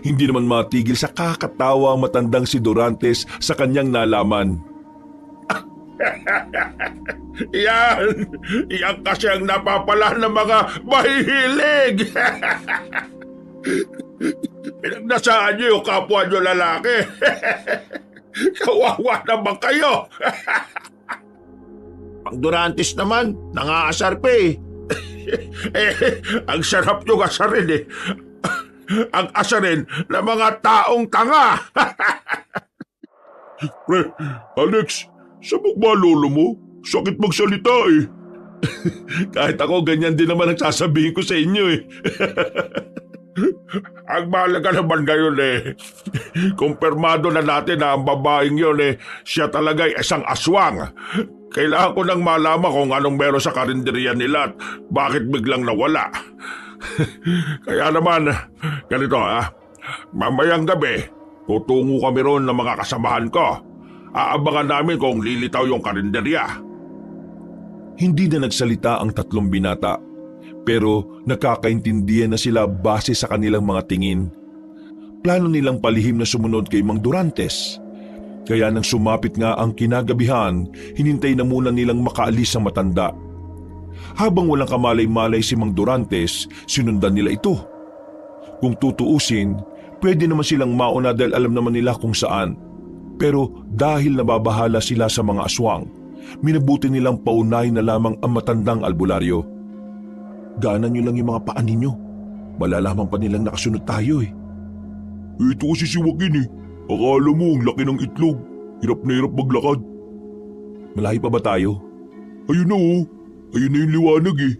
Hindi naman matigil sa kakatawa ang matandang si Durantes sa kanyang nalaman. Yan kasi ang napapala ng mga mahihilig. Pinagnasaan niyo yung kapwa niyo lalaki. Kawawa naman kayo. Ang Durantes naman, nangaasar pa eh. Ang sarap yung asarin eh. Ang asarin ng mga taong tanga. Pre, Alex, sabog ba lolo mo? Sakit magsalita eh. Kahit ako, ganyan din naman ang sasabihin ko sa inyo eh. Ang mahalaga naman ngayon eh, kumpirmado na natin na ang babaeng yun eh, siya talaga ay isang aswang. Kailangan ko nang malaman kung anong meron sa karinderya nila at bakit biglang nawala. Kaya naman, ganito mamayang gabi, tutungo kami ron ng mga kasamahan ko. Aabangan namin kung lilitaw yung karinderya. Hindi na nagsalita ang tatlong binata, pero nakakaintindihan na sila base sa kanilang mga tingin. Plano nilang palihim na sumunod kay Mang Durantes. Kaya nang sumapit nga ang kinagabihan, hinintay na muna nilang makaalis ang matanda. Habang walang kamalay-malay si Mang Durantes, sinundan nila ito. Kung tutuusin, pwede naman silang mauna dahil alam naman nila kung saan. Pero dahil nababahala sila sa mga aswang, minabuti nilang paunahin na lamang ang matandang albularyo. Gaanan nyo lang yung mga paan ninyo. Malalaman pa nilang nakasunod tayo eh. Ito kasi si Joaquin eh. Akala mo ang laki ng itlog. Hirap na hirap maglakad. Malayo pa ba tayo? Ayun na oh. Ayun na yung liwanag eh.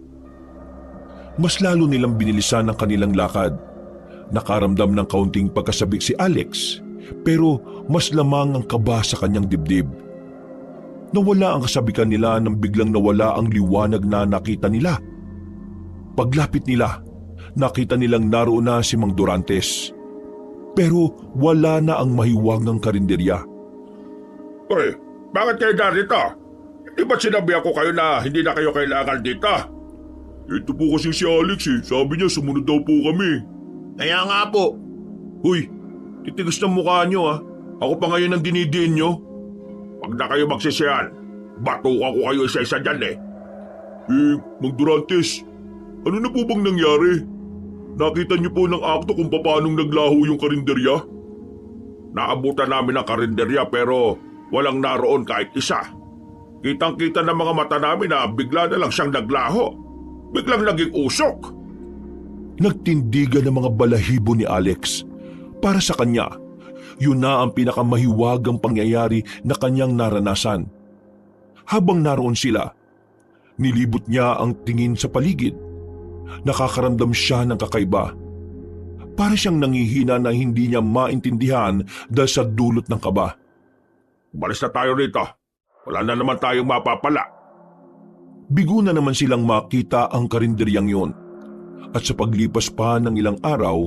Mas lalo nilang binilisan ang kanilang lakad. Nakaramdam ng kaunting pagkasabik si Alex, pero mas lamang ang kaba sa kanyang dibdib. Nawala ang kasabikan nila nang biglang nawala ang liwanag na nakita nila. Paglapit nila, nakita nilang naroon na si Mang Durantes. Pero wala na ang mahiwagang karinderya. Uy, bakit kayo narito? Di ba sinabi ako kayo na hindi na kayo kailangan dito? Ito po kasi si Alex eh. Sabi niya sumunod daw po kami. Kaya nga po. Huy, titigas ng mukha niyo ah. Ako pa ngayon ang dinidiin niyo. Pag na kayo magsisiyan, batukan ko kayo isa-isa dyan eh. Mang Durantes, ano na po bang nangyari? Nakita niyo po ng akto kung paanong naglaho yung karinderya? Naabutan namin ang karinderya pero walang naroon kahit isa. Kitang-kita ng mga mata namin na bigla na lang siyang naglaho. Biglang naging usok. Nagtindigan ng mga balahibo ni Alex. Para sa kanya, yun na ang pinakamahiwagang pangyayari na kanyang naranasan. Habang naroon sila, nilibot niya ang tingin sa paligid. Nakakaramdam siya ng kakaiba. Para siyang nangihina na hindi niya maintindihan dahil sa dulot ng kaba. Umalis na tayo rito. Wala na naman tayong mapapala. Bigo na naman silang makita ang karinderyang yon. At sa paglipas pa ng ilang araw,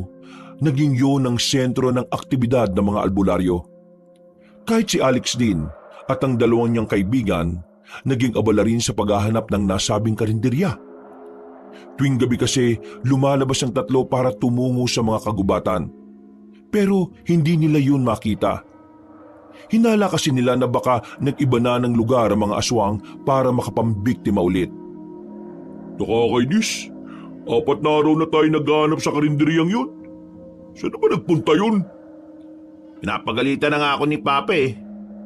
naging yon ang sentro ng aktibidad ng mga albularyo. Kahit si Alex din at ang dalawang niyang kaibigan, naging abala rin sa paghahanap ng nasabing karinderya. Tuwing gabi kasi lumalabas ang tatlo para tumungo sa mga kagubatan. Pero hindi nila yun makita. Hinala kasi nila na baka nag-iba na ng lugar ang mga aswang para makapambiktima ulit. Nakakainis. 4 na araw na tayo naghahanap sa karinderyang yun. Saan na ba nagpunta yun? Pinapagalitan na nga ako ni Papa eh.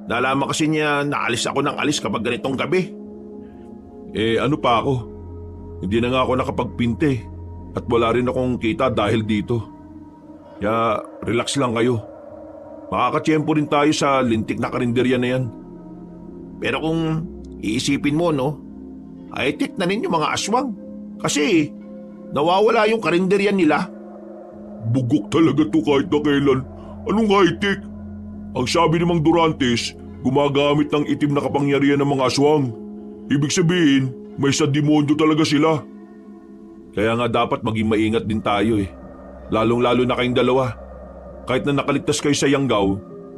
Nalaman kasi niya naalis ako ng alis kapag ganitong gabi. Ano pa ako? Hindi na nga ako nakapagpinte. At wala rin akong kita dahil dito. Kaya relax lang kayo. Makakatsyempo rin tayo sa lintik na karinderya na yan. Pero kung iisipin mo, no, high-tech na rin yung mga aswang. Kasi nawawala yung karinderya nila. Bugok talaga to kahit na kailan. Anong high-tech? Ang sabi ni Mang Durantes, gumagamit ng itim na kapangyarihan ng mga aswang. Ibig sabihin, may sa demonyo talaga sila. Kaya nga dapat maging maingat din tayo eh. Lalong-lalo na kayong dalawa. Kahit na nakaligtas kayo sa Yanggaw,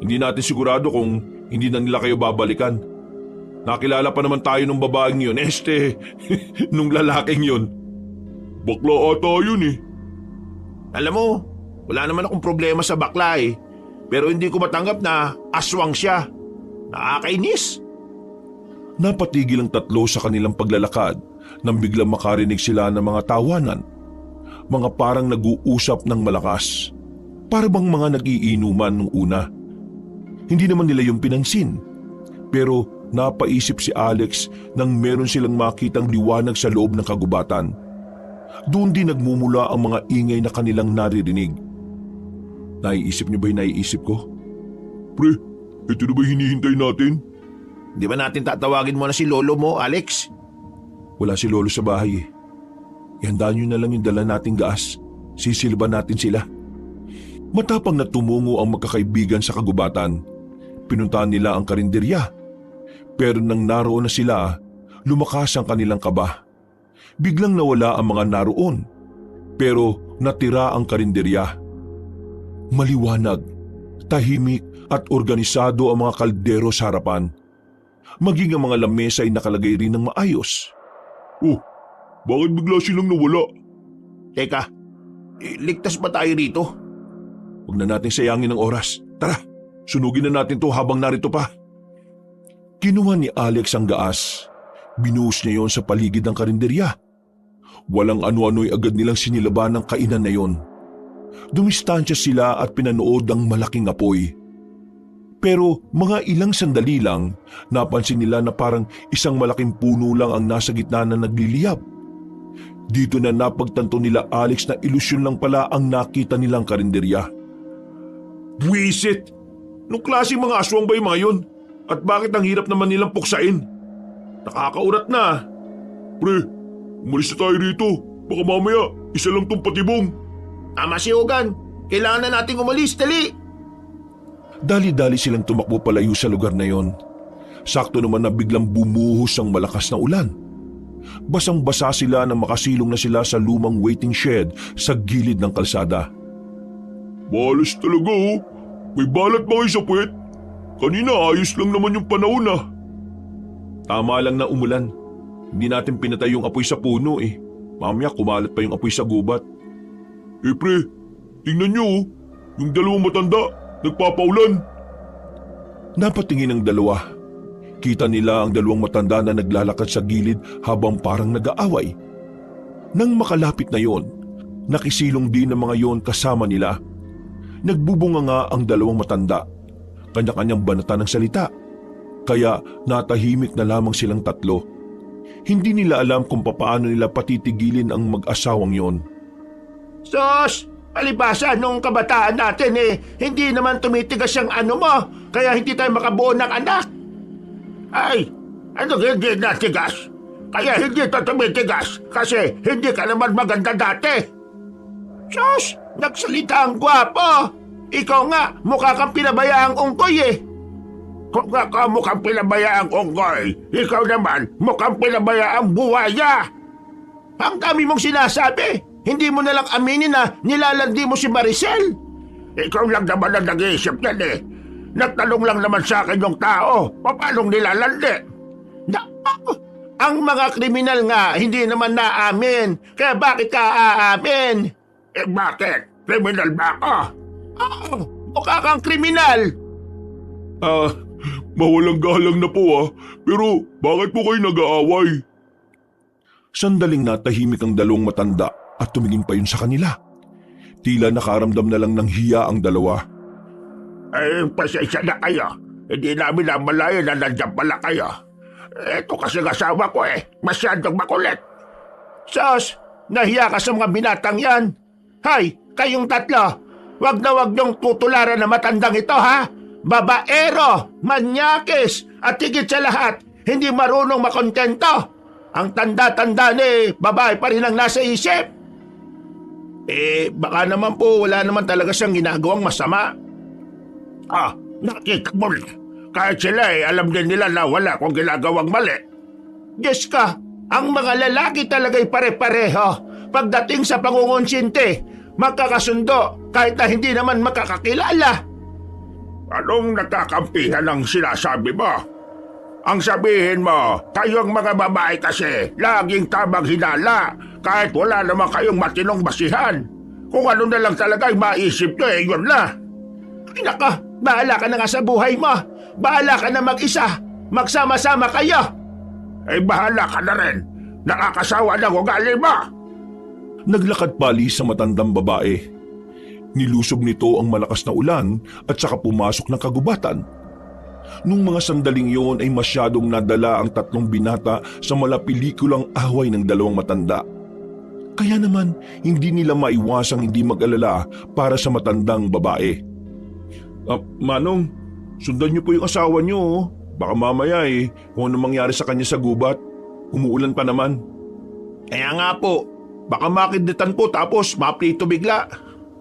hindi natin sigurado kung hindi na nila kayo babalikan. Nakilala pa naman tayo nung babaeng yun, nung lalaking yun. Bakla ata yun eh. Alam mo, wala naman akong problema sa bakla eh. Pero hindi ko matanggap na aswang siya. Nakakainis. Napatigil ang tatlo sa kanilang paglalakad nang biglang makarinig sila ng mga tawanan. Mga parang nag-uusap ng malakas. Para bang mga nag-iinuman nung una. Hindi naman nila yung pinansin. Pero napaisip si Alex nang meron silang makitang liwanag sa loob ng kagubatan. Doon din nagmumula ang mga ingay na kanilang naririnig. Naiisip niyo ba yung naiisip ko? Pre, ito na ba hinihintay natin? Di ba natin tatawagin mo na si lolo mo, Alex? Wala si lolo sa bahay eh. Ihandaan niyo na lang yung dala nating gaas. Sisilban natin sila. Matapang na tumungo ang magkakaibigan sa kagubatan. Pinuntahan nila ang karinderya. Pero nang naroon na sila, lumakas ang kanilang kaba. Biglang nawala ang mga naroon. Pero natira ang karinderya. Maliwanag, tahimik at organisado ang mga kaldero sa harapan. Maging ang mga lamesa ay nakalagay rin ng maayos. Oh, bakit bigla silang nawala? Teka, ligtas ba tayo rito? Huwag na natin sayangin ang oras. Tara, sunugin na natin to habang narito pa. Kinuha ni Alex ang gaas. Binuhos niya yon sa paligid ng karinderya. Walang ano-ano'y agad nilang sinilaban ng kainan na yon. Dumistansya sila at pinanood ang malaking apoy. Pero mga ilang sandali lang, napansin nila na parang isang malaking puno lang ang nasa gitna na nagliliyab. Dito na napagtanto nila Alex na ilusyon lang pala ang nakita nilang karinderya. Buwisit! Nung klase mga aswang ba yung mga yun? At bakit ang hirap naman nilang puksain? Nakakaurat na. Pre, umalis na tayo rito. Baka mamaya, isa lang tong patibong. Tama si Hogan. Kailangan na nating umalis, dali! Dali-dali silang tumakbo palayo sa lugar na yon. Sakto naman na biglang bumuhos ang malakas na ulan. Basang-basa sila nang makasilong na sila sa lumang waiting shed sa gilid ng kalsada. Balas talaga oh. May balat ba kayo sa puwet? Kanina ayos lang naman yung panahon ah. Tama lang na umulan. Hindi natin pinatay yung apoy sa puno eh. Mamaya kumalat pa yung apoy sa gubat. Pre, tingnan nyo oh. Yung dalawang matanda, nagpapaulan. Napatingin ang dalawa. Kita nila ang dalawang matanda na naglalakad sa gilid habang parang nag-aaway. Nang makalapit na yon, nakisilong din ang mga yon kasama nila. Nagbubunga nga ang dalawang matanda. Kanya-kanyang banata ng salita. Kaya natahimik na lamang silang tatlo. Hindi nila alam kung papaano nila patitigilin ang mag-asawang yon. Sos! Palibasa nung kabataan natin hindi naman tumitigas ang ano mo, kaya hindi tayo makabuo ng anak. Ay, ano hindi natigas? Kaya hindi ito tumitigas kasi hindi ka naman maganda dati. Sos! Nagsalita ang gwapo! Ikaw nga, mukha kang pinabayaang unggoy eh. Kung nga mukhang pinabayaang unggoy, ikaw naman mukhang pinabayaang buwaya. Ang dami mong sinasabi. Hindi mo nalang aminin na nilalandi mo si Maricel. Ikaw lang naman ang nag-iisip yan eh. Nagtanong lang naman sa akin yung tao, paano nilalandi? Ang mga kriminal nga hindi naman naamin. Kaya bakit ka aamin? Bakit? Kriminal ba ako? Oo, mukha kang kriminal. Mawalang galang na po pero bakit po kayo nag-aaway? Sandaling natahimik ang dalawang matanda at tumingin pa yun sa kanila. Tila nakaramdam na lang ng hiya ang dalawa. Pasensya na kayo. Hindi namin namalayan na nandiyan pala kayo. Ito kasi asawa ko masyadong makulit. Sos, Nahiya ka sa mga binatang yan. Hay, kayong tatlo, wag na wag niyong tutularan na matandang ito ha. Babaero, manyakis, at higit sa lahat, hindi marunong makontento. Ang tanda-tanda ni babae pa rin ang nasa isip. Baka naman po wala naman talaga siyang ginagawang masama. Nakita mo, kahit sila alam din nila na wala kong ginagawang mali. Diyos ka, ang mga lalaki talaga'y pare-pareho. Pagdating sa pangungonsinti, magkakasundo kahit na hindi naman makakakilala. Anong nakakampihan ang sinasabi mo? Ang sabihin mo, kayong mga babae kasi laging tamang hinala kahit wala naman kayong matinong basihan. Kung ano na lang talaga ay maisip nyo yun na. Ay naka, bahala ka na nga sa buhay mo. Bahala ka na mag-isa. Magsama-sama kayo. Bahala ka na rin. Nakakasawa ng ugali mo. Naglakad pali sa matandang babae. Nilusob nito ang malakas na ulan at saka pumasok ng kagubatan. Nung mga sandaling yon ay masyadong nadala ang tatlong binata sa malapelikulang away ng dalawang matanda. Kaya naman hindi nila maiwasang hindi mag-alala para sa matandang babae. Manong, sundan niyo po yung asawa niyo. Oh. Baka mamaya kung ano mangyari sa kanya sa gubat. Umuulan pa naman. Kaya nga po, baka makiditan po tapos maplito bigla.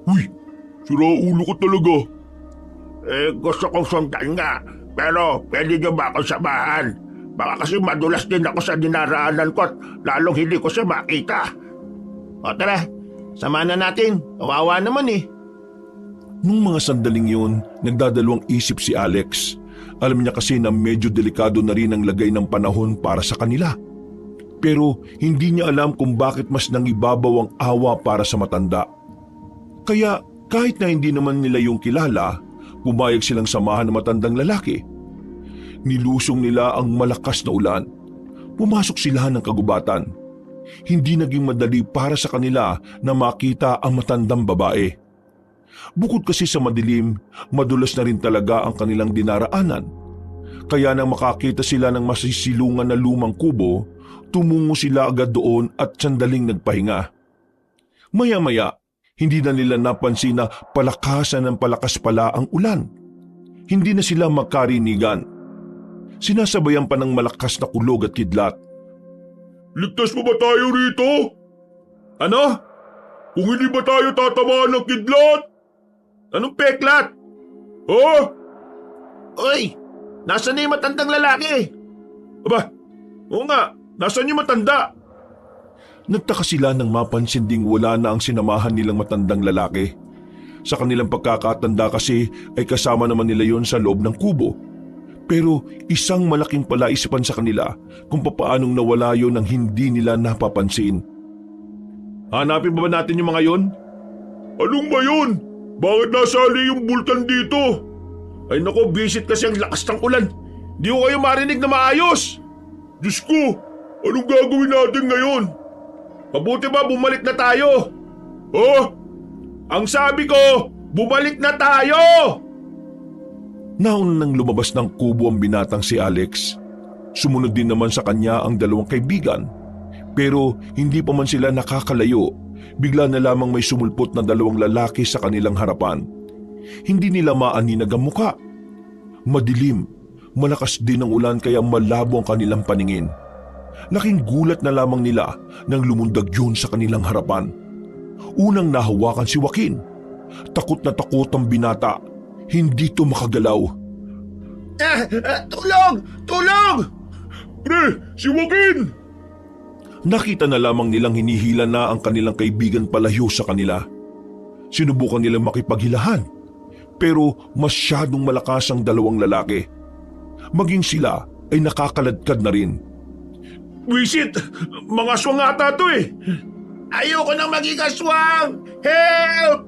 Uy, sira ulo ko talaga. Gusto kong sundan nga. Pero pwede nyo ba akong samahan? Baka kasi madulas din ako sa dinaraanan ko at lalong hindi ko siya makita. O tara, samahan na natin. Kawawa naman Nung mga sandaling yun, nagdadalawang isip si Alex. Alam niya kasi na medyo delikado na rin ang lagay ng panahon para sa kanila. Pero hindi niya alam kung bakit mas nangibabaw ang awa para sa matanda. Kaya kahit na hindi naman nila yung kilala, pumayag silang samahan ng matandang lalaki. Nilusong nila ang malakas na ulan. Pumasok sila ng kagubatan. Hindi naging madali para sa kanila na makita ang matandang babae. Bukod kasi sa madilim, madulas na rin talaga ang kanilang dinaraanan. Kaya nang makakita sila ng masisilungan na lumang kubo, tumungo sila agad doon at sandaling nagpahinga. Maya-maya, hindi na nila napansin na palakasan ng palakas pala ang ulan. Hindi na sila magkarinigan. Sinasabayan pa ng malakas na kulog at kidlat. Ligtas pa ba tayo rito? Ano? Kung hindi ba tayo tatamaan ng kidlat? Anong peklat? Uy, nasaan na yung matandang lalaki? Aba, oo nga, nasaan yung matanda? Nagtaka sila nang mapansin ding wala na ang sinamahan nilang matandang lalaki. Sa kanilang pagkakatanda kasi ay kasama naman nila yon sa loob ng kubo. Pero isang malaking palaisipan sa kanila kung papaanong nawala yon nang hindi nila napapansin. Hanapin ba natin yung mga yon? Anong ba yun? Bakit nasali yung bulkan dito? Ay nako, bisit kasi ang lakas ng ulan. Di ko kayo marinig na maayos. Diyos ko, anong gagawin natin ngayon? Mabuti ba bumalik na tayo? Ang sabi ko, bumalik na tayo! Nauna nang lumabas ng kubo ang binatang si Alex. Sumunod din naman sa kanya ang dalawang kaibigan. Pero hindi pa man sila nakakalayo, bigla na lamang may sumulpot na dalawang lalaki sa kanilang harapan. Hindi nila maaninag ang muka. Madilim, malakas din ang ulan kaya malabo ang kanilang paningin. Laking gulat na lamang nila nang lumundag yun sa kanilang harapan. Unang nahawakan si Joaquin. Takot na takot ang binata. Hindi to makagalaw. Tulong! Tulong! Pre, si Joaquin! Nakita na lamang nilang hinihila na ang kanilang kaibigan palayo sa kanila. Sinubukan nilang makipaghilahan. Pero masyadong malakas ang dalawang lalaki. Maging sila ay nakakaladkad na rin. Wisit! Mga aswang ata to Ayoko nang maging aswang! Help!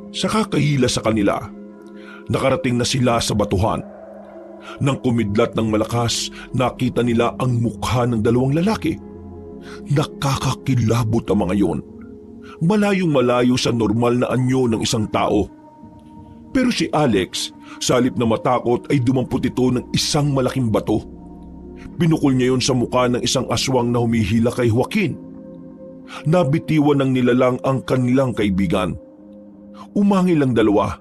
Sa kakahila sa kanila, nakarating na sila sa batuhan. Nang kumidlat ng malakas, nakita nila ang mukha ng dalawang lalaki. Nakakakilabot ang mga yon. Malayong malayo sa normal na anyo ng isang tao. Pero si Alex, sa halip na matakot ay dumampot ito ng isang malaking bato. Pinukol niya yon sa mukha ng isang aswang na humihila kay Joaquin. Nabitiwan ng nilalang ang kanilang kaibigan. Umangil ang dalawa.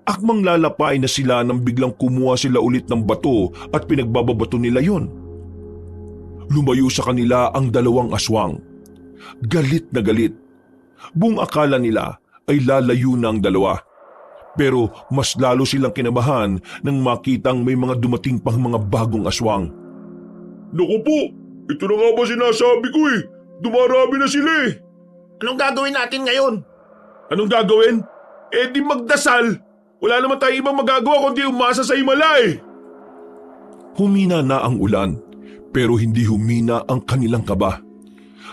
Akmang lalapay na sila nang biglang kumuha sila ulit ng bato at pinagbababato nila yon. Lumayo sa kanila ang dalawang aswang. Galit na galit. Buong akala nila ay lalayo na ang dalawa. Pero mas lalo silang kinabahan nang makitang may mga dumating pang mga bagong aswang. Naku po, ito na nga ba sinasabi ko eh. Dumarami na sila eh. Anong gagawin natin ngayon? Anong gagawin? Eh di magdasal. Wala naman tayo ibang magagawa kundi umasa sa Himala eh. Humina na ang ulan, pero hindi humina ang kanilang kaba.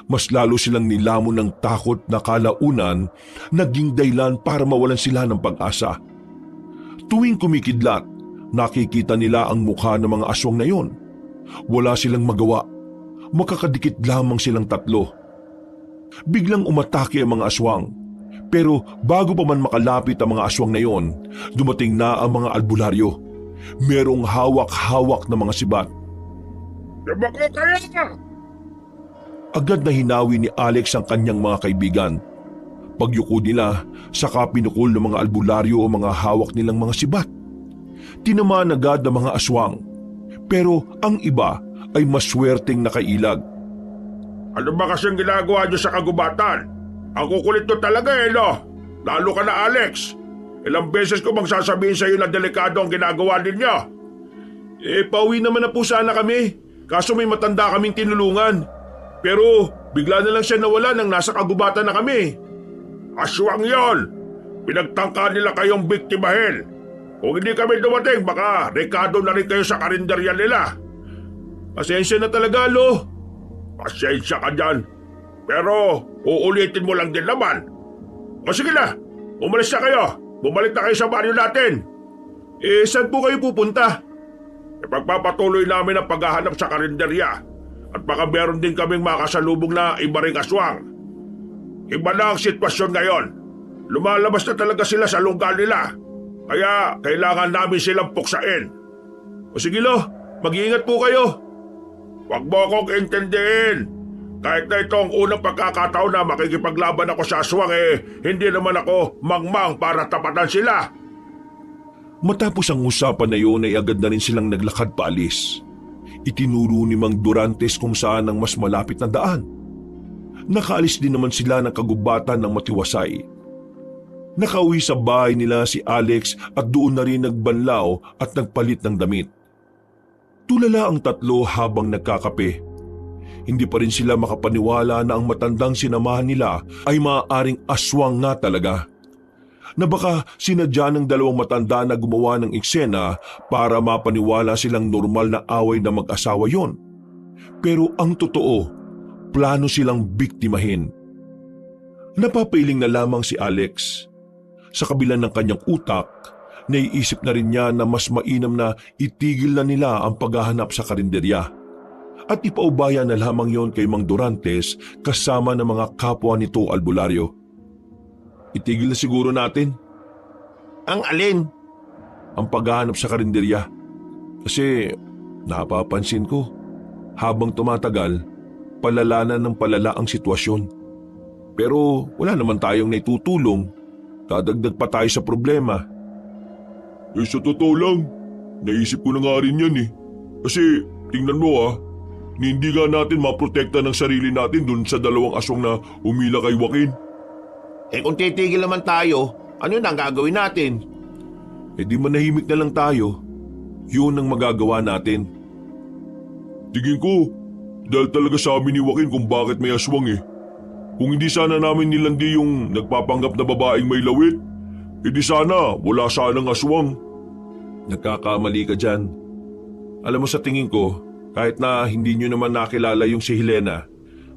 Mas lalo silang nilamon ng takot na kalaunan, naging dahilan para mawalan sila ng pag-asa. Tuwing kumikidlat, nakikita nila ang mukha ng mga aswang na yon. Wala silang magawa. Makakadikit lamang silang tatlo. Biglang umatake ang mga aswang. Pero bago pa man makalapit ang mga aswang na yon, dumating na ang mga albularyo. Merong hawak-hawak na mga sibat. Diba ko kaya? Agad na hinawi ni Alex ang kanyang mga kaibigan. Pagyuko nila, saka pinukol ng mga albularyo ang mga hawak nilang mga sibat. Tinamaan agad ang mga aswang. Pero ang iba ay maswerteng nakailag. Ano ba kasing ginagawa niyo sa kagubatan? Ang kukulit to talaga eh, no? Lalo ka na, Alex. Ilang beses ko bang sasabihin sa iyo na delikado ang ginagawa ninyo? Eh, pauwi naman na po sana kami. Kaso may matanda kaming tinulungan. Pero bigla na lang siya nawala nang nasa kagubatan na kami. Aswang yon. Pinagtangka nila kayong biktimahin. Kung hindi kami dumating, baka rekado na rin kayo sa karinderya nila. Pasensya na talaga, Lo. Pasensya ka dyan. Pero uulitin mo lang din naman. O sige na, umalis na kayo. Bumalik na kayo sa baryo natin. Eh, saan po kayo pupunta? Ipagpapatuloy namin ang paghahanap sa karinderya. At baka meron din kaming makasalubong na iba ring aswang. Iba na ang sitwasyon ngayon. Lumalabas na talaga sila sa lungga nila. Kaya kailangan namin silang puksain. O sige, Lo. Mag-iingat po kayo. Huwag mo akong intindihin. Kahit na ito ang unang pagkakataon na makikipaglaban ako sa aswang hindi naman ako mangmang para tapatan sila. Matapos ang usapan na yun ay agad na rin silang naglakad paalis. Itinuro ni Mang Durantes kung saan ang mas malapit na daan. Nakaalis din naman sila ng kagubatan ng matiwasay. Nakauwi sa bahay nila si Alex at doon na rin nagbanlaw at nagpalit ng damit. Tulala ang tatlo habang nagkakape. Hindi pa rin sila makapaniwala na ang matandang sinamahan nila ay maaaring aswang nga talaga. Na baka sinadya ng dalawang matanda na gumawa ng eksena para mapaniwala silang normal na away na mag-asawa yon. Pero ang totoo, plano silang biktimahin. Napapailing na lamang si Alex. Sa kabila ng kanyang utak, naiisip na rin niya na mas mainam na itigil na nila ang paghahanap sa karinderya. At ipaubaya na lamang yon kay Mang Durantes kasama ng mga kapwa nito albularyo. Itigil na siguro natin. Ang alin? Ang paghahanap sa karinderya. Kasi napapansin ko, habang tumatagal, palala na ng palala ang sitwasyon. Pero wala naman tayong naitutulong. Dadagdag pa tayo sa problema. Eh sa totoo lang, naisip ko na nga rin yan eh. Kasi tingnan mo hindi nga natin maprotekta ng sarili natin dun sa dalawang aswang na umila kay Joaquin. Eh kung titigil naman tayo, ano na ang gagawin natin? Eh di manahimik na lang tayo. Yun ang magagawa natin. Tingin ko, dahil talaga sa amin ni Joaquin kung bakit may aswang eh. Kung hindi sana namin nilandi yung nagpapanggap na babaeng may lawit, di sana wala sanang aswang. Nagkakamali ka dyan. Alam mo sa tingin ko, kahit na hindi nyo naman nakilala yung si Helena,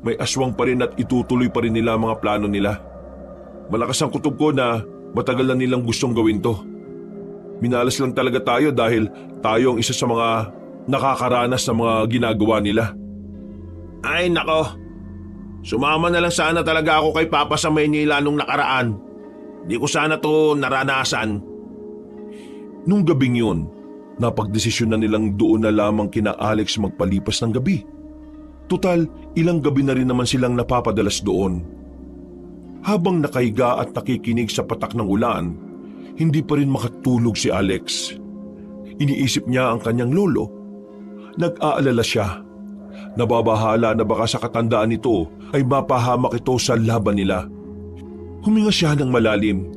may aswang pa rin at itutuloy pa rin nila ang mga plano nila. Malakas ang kutob ko na matagal na nilang gustong gawin to. Minalas lang talaga tayo dahil tayo ang isa sa mga nakakaranas ng mga ginagawa nila. Ay nako, sumama na lang sana talaga ako kay Papa sa Maynila nung nakaraan. Di ko sana to naranasan. Nung gabing yun, napagdesisyon na nilang doon na lamang kina Alex magpalipas ng gabi. Tutal, ilang gabi na rin naman silang napapadalas doon. Habang nakahiga at nakikinig sa patak ng ulan, hindi pa rin makatulog si Alex. Iniisip niya ang kanyang lolo. Nag-aalala siya. Nababahala na baka sa katandaan nito ay mapahamak ito sa laban nila. Huminga siya ng malalim.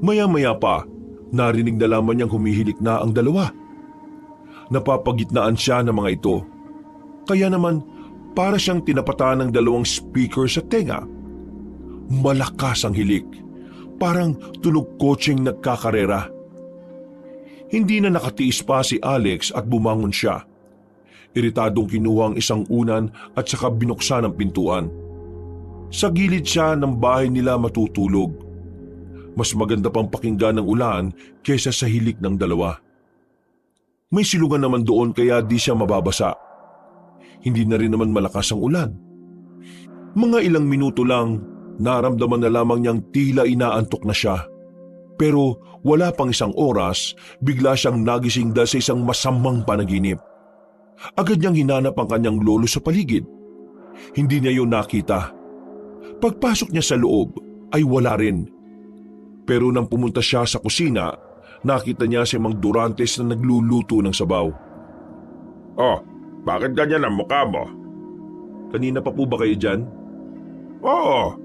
Maya-maya pa, narinig na lamang niyang humihilik na ang dalawa. Napapagitnaan siya ng mga ito. Kaya naman, para siyang tinapatan ng dalawang speaker sa tenga. Malakas ang hilik, parang tunog kotseng nagkakarera. Hindi na nakatiis pa si Alex at bumangon siya. Iritadong kinuha ang isang unan at saka binuksan ang pintuan. Sa gilid siya ng bahay nila matutulog. Mas maganda pang pakinggan ng ulan kaysa sa hilik ng dalawa. May silungan naman doon kaya di siya mababasa. Hindi na rin naman malakas ang ulan. Mga ilang minuto lang, naramdaman na lamang niyang tila inaantok na siya. Pero wala pang isang oras, bigla siyang nagising dahil sa isang masamang panaginip. Agad niyang hinanap ang kanyang lolo sa paligid. Hindi niya yun nakita. Pagpasok niya sa loob, ay wala rin. Pero nang pumunta siya sa kusina, nakita niya si Mang Durantes na nagluluto ng sabaw. Oh, bakit ganyan ang mukha mo? Kanina pa po ba kayo dyan? Oo,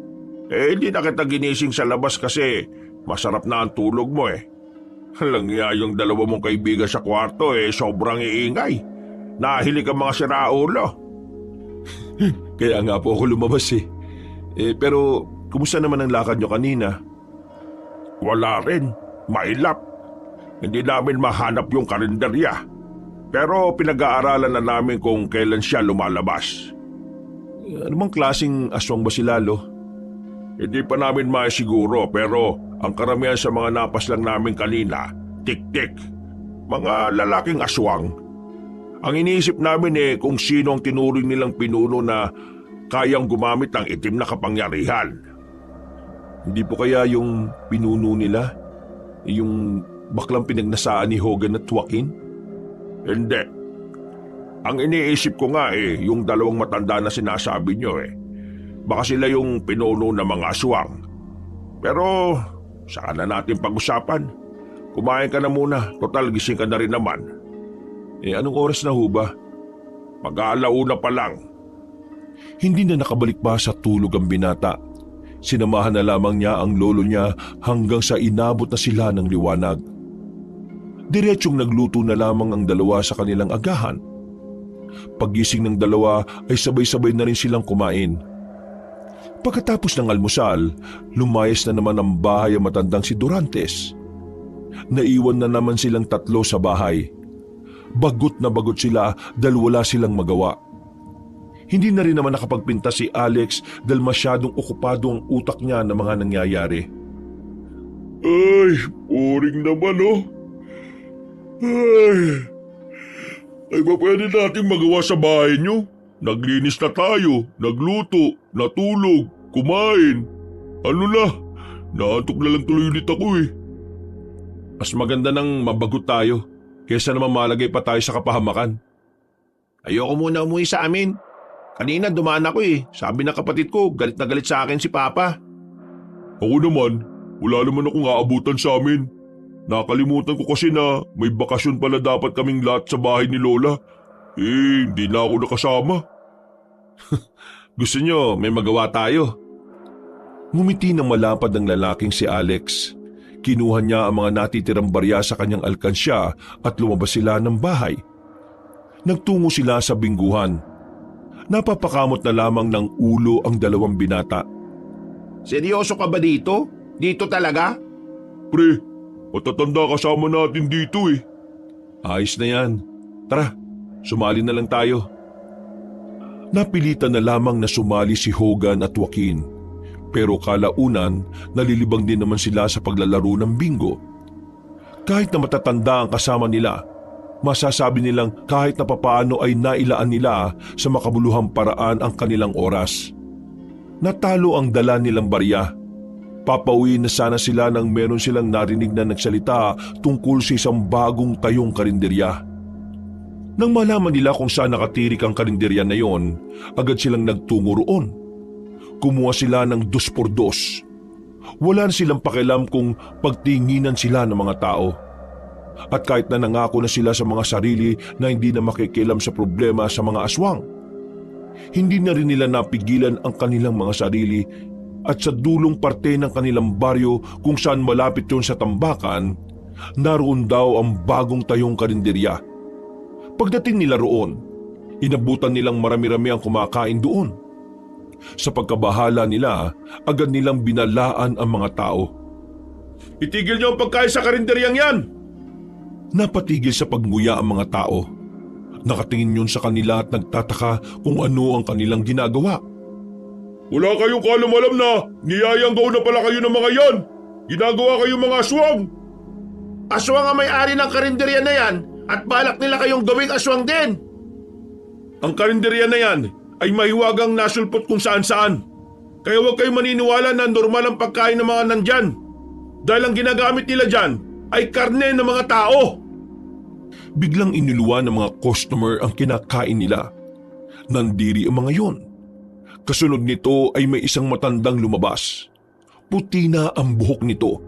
hindi na kita ginising sa labas kasi masarap na ang tulog mo eh. Langya yung dalawa mong kaibigan sa kwarto sobrang iingay. Nahilig ang mga siraulo. Kaya nga po ako lumabas eh. Pero kumusta naman ang lakad nyo kanina? Wala rin, mailap. Hindi namin mahanap yung karinderya. Pero pinag-aaralan na namin kung kailan siya lumalabas. Ano bang klaseng aswang ba si Lalo? Hindi pa namin maisiguro pero ang karamihan sa mga napaslang namin kanina, tik-tik. Mga lalaking aswang. Ang iniisip namin kung sino ang tinuring nilang pinuno na kayang gumamit ng itim na kapangyarihan. Hindi po kaya yung pinuno nila? Yung baklang pinagnasaan ni Hogan at Joaquin? Hindi. Ang iniisip ko nga yung dalawang matanda na sinasabi nyo Baka sila yung pinuno ng mga aswang. Pero saka na natin pag-usapan. Kumain ka na muna, total gising ka na rin naman. Anong oras na ho ba? Mag-aalauna pa lang. Hindi na nakabalik pa sa tulog ang binata. Sinamahan na lamang niya ang lolo niya hanggang sa inabot na sila ng liwanag. Diretsyong nagluto na lamang ang dalawa sa kanilang agahan. Paggising ng dalawa ay sabay-sabay na rin silang kumain. Pagkatapos ng almusal, lumayas na naman ang bahay ang matandang si Durantes. Naiwan na naman silang tatlo sa bahay. Bagot na bagot sila dahil wala silang magawa. Hindi na rin naman nakapagpinta si Alex dahil masyadong okupado ang utak niya ng mga nangyayari. Ay, boring naman Ay ba pwede natin magawa sa bahay nyo? Naglinis na tayo, nagluto, natulog, kumain. Ano na, naantok na lang tuloy ulit ako Mas maganda nang mabagot tayo kaysa naman malagay pa tayo sa kapahamakan. Ayoko muna umuwi sa amin. Kanina dumaan ako Sabi ng kapatid ko, galit na galit sa akin si Papa. Ako naman, wala naman akong aabutan sa amin. Nakalimutan ko kasi na may bakasyon pala dapat kaming lahat sa bahay ni Lola. Hindi na ako nakasama. Gusto nyo may magawa tayo? Ngumiti ng malapad ng lalaking si Alex. Kinuha niya ang mga natitirang barya sa kanyang alkansya at lumabas sila ng bahay. Nagtungo sila sa bingguhan. Napapakamot na lamang ng ulo ang dalawang binata. Seryoso ka ba dito? Dito talaga? Pre, matatanda kasama natin dito Ayos na yan. Tara, sumali na lang tayo. Napilitan na lamang na sumali si Hogan at Joaquin. Pero kalaunan, nalilibang din naman sila sa paglalaro ng bingo. Kahit na matatanda ang kasama nila, masasabi nilang kahit na papaano ay nailaan nila sa makabuluhang paraan ang kanilang oras. Natalo ang dala nilang barya. Papauwi na sana sila nang meron silang narinig na nagsalita tungkol sa isang bagong tayong karinderya. Nang malaman nila kung saan nakatirik ang karinderya na yon, agad silang nagtungo roon. Kumuha sila ng 2x2. Wala na silang pakialam kung pagtinginan sila ng mga tao. At kahit na nangako na sila sa mga sarili na hindi na makikialam sa problema sa mga aswang, hindi na rin nila napigilan ang kanilang mga sarili at sa dulong parte ng kanilang baryo kung saan malapit yon sa tambakan, naroon daw ang bagong tayong karinderya. Pagdating nila roon, inabutan nilang marami-rami ang kumakain doon. Sa pagkabahala nila, agad nilang binalaan ang mga tao. Itigil niyo ang pagkain sa karinderyang yan! Napatigil sa pagnguya ang mga tao. Nakatingin yun sa kanila at nagtataka kung ano ang kanilang ginagawa. Wala kayong kaalam-alam na niyayanggaw na pala kayo ng mga yan! Ginagawa kayong mga aswang! Aswang ang may-ari ng karinderya na yan at balak nila kayong gawing aswang din. Ang karinderya na yan ay mahiwagang nasulpot kung saan-saan. Kaya huwag kayong maniniwala na normal ang pagkain ng mga nandyan. Dahil ang ginagamit nila dyan ay karne ng mga tao. Biglang iniluwa ng mga customer ang kinakain nila. Nandiri ang mga yon. Kasunod nito ay may isang matandang lumabas. Puti na ang buhok nito.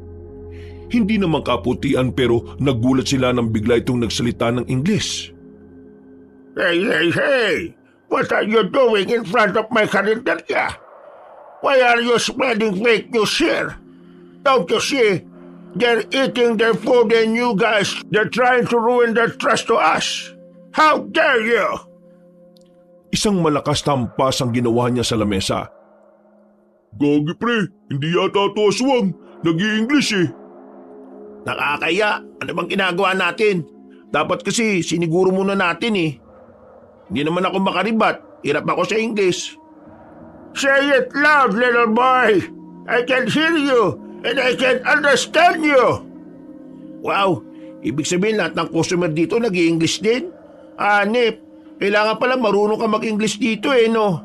Hindi naman kaputian pero nagulat sila nang bigla itong nagsalita ng Ingles. Hey, hey, hey! What are you doing in front of my karinderya? Why are you spreading fake news here? Don't you see? They're eating their food and you guys, they're trying to ruin their trust to us. How dare you? Isang malakas na hampas ang ginawa niya sa lamesa. Gagi pre, hindi yata ito aswang. Nag-i-English eh. Nakakaya. Ano bang ginagawa natin? Dapat kasi siniguro muna natin eh. Hindi naman ako makaribat. Hirap ako sa English. Say it loud, little boy. I can hear you and I can understand you. Wow, ibig sabihin lahat ng customer dito nag-i-English din? Nip, kailangan pala marunong ka mag-English dito eh, no?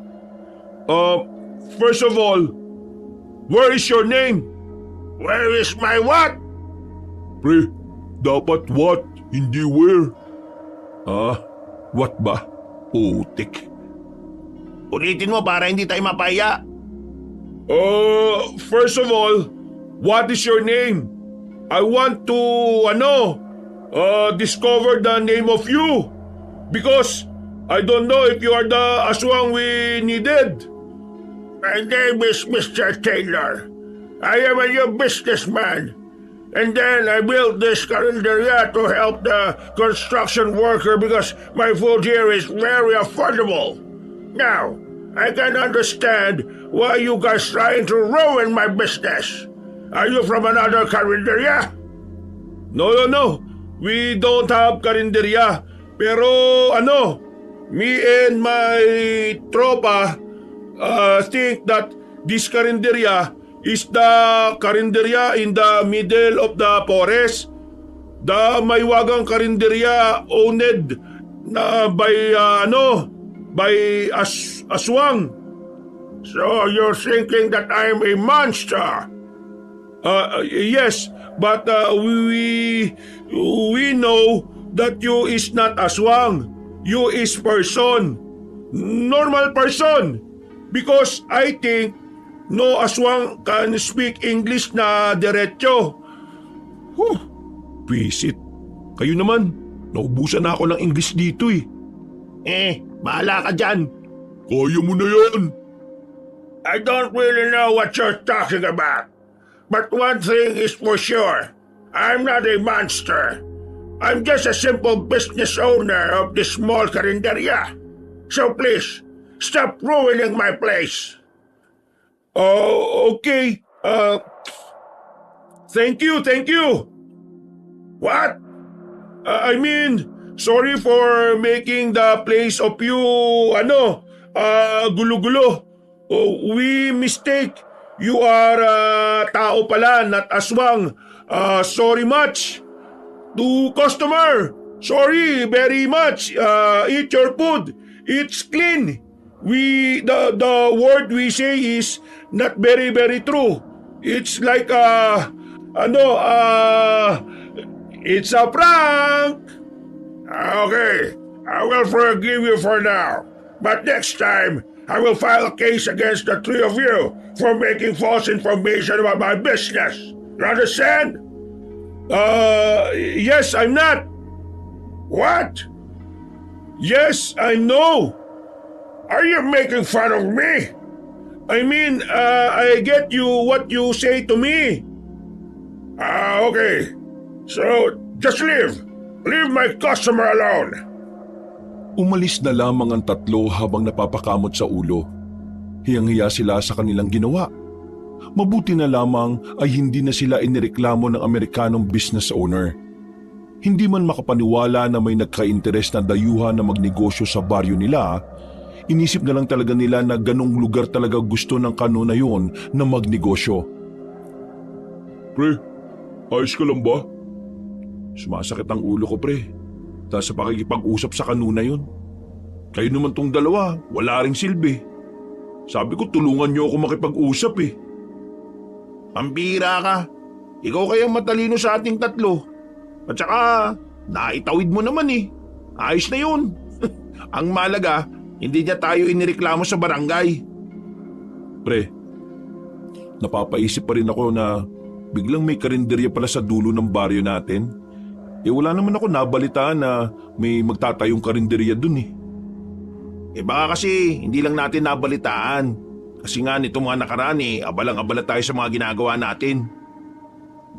First of all, where is your name? Where is my what? Pre, dapat what, hindi where. What ba? Putik. Ulitin mo para hindi tayo mapaya. First of all, what is your name? I want to, discover the name of you. Because I don't know if you are the aswang we needed. My name is Mr. Taylor. I am a new businessman. And then I built this carinderia to help the construction worker because my food here is very affordable. Now, I can understand why you guys trying to ruin my business. Are you from another carinderia? No. We don't have karinderya. Pero me and my tropa think that this karinderya is the karinderya in the middle of the forest. The maywagang karinderya owned na by aswang. So you're thinking that I'm a monster? Yes, but we know that you is not aswang. You is person. Normal person. Because I think no aswang can speak English na diretso. Visit. Kayo naman, naubusan na ako ng English dito eh. Bahala ka dyan. Kaya mo na yan. I don't really know what you're talking about. But one thing is for sure. I'm not a monster. I'm just a simple business owner of this small carinderia. So please, stop ruining my place. Okay. Thank you. What? I mean, sorry for making the place of you, gulo-gulo. We mistake. You are tao pala, not aswang. Sorry much. To customer, sorry very much. Eat your food. It's clean. The word we say is not very true. It's like it's a prank. Okay, I will forgive you for now. But next time, I will file a case against the three of you for making false information about my business. You understand? Yes, I'm not. What? Yes, I know. Are you making fun of me? I mean, I get you what you say to me. Okay. So, just leave. Leave my customer alone. Umalis na lamang ang tatlo habang napapakamot sa ulo. Hiyang-hiya sila sa kanilang ginawa. Mabuti na lamang ay hindi na sila inireklamo ng Amerikanong business owner. Hindi man makapaniwala na may nagka-interes na dayuhan na magnegosyo sa baryo nila, inisip na lang talaga nila na ganong lugar talaga gusto ng kanuna yon na magnegosyo. Pre, ayos ka lang ba? Sumasakit ang ulo ko, pre. Dahil sa pakikipag-usap sa kanuna yon. Kayo naman tong dalawa, wala ring silbi. Sabi ko tulungan niyo ako makipag-usap eh. Pambira ka. Ikaw kayang matalino sa ating tatlo. At saka, naitawid mo naman eh. Ayos na yun. Ang malaga, hindi niya tayo inireklamo sa barangay. Pre, napapaisip pa rin ako na biglang may karinderya pala sa dulo ng baryo natin. Wala naman ako nabalitaan na may magtatayong karinderya dun eh. Baka kasi hindi lang natin nabalitaan. Kasi nga nito mga nakaraan abalang-abala tayo sa mga ginagawa natin.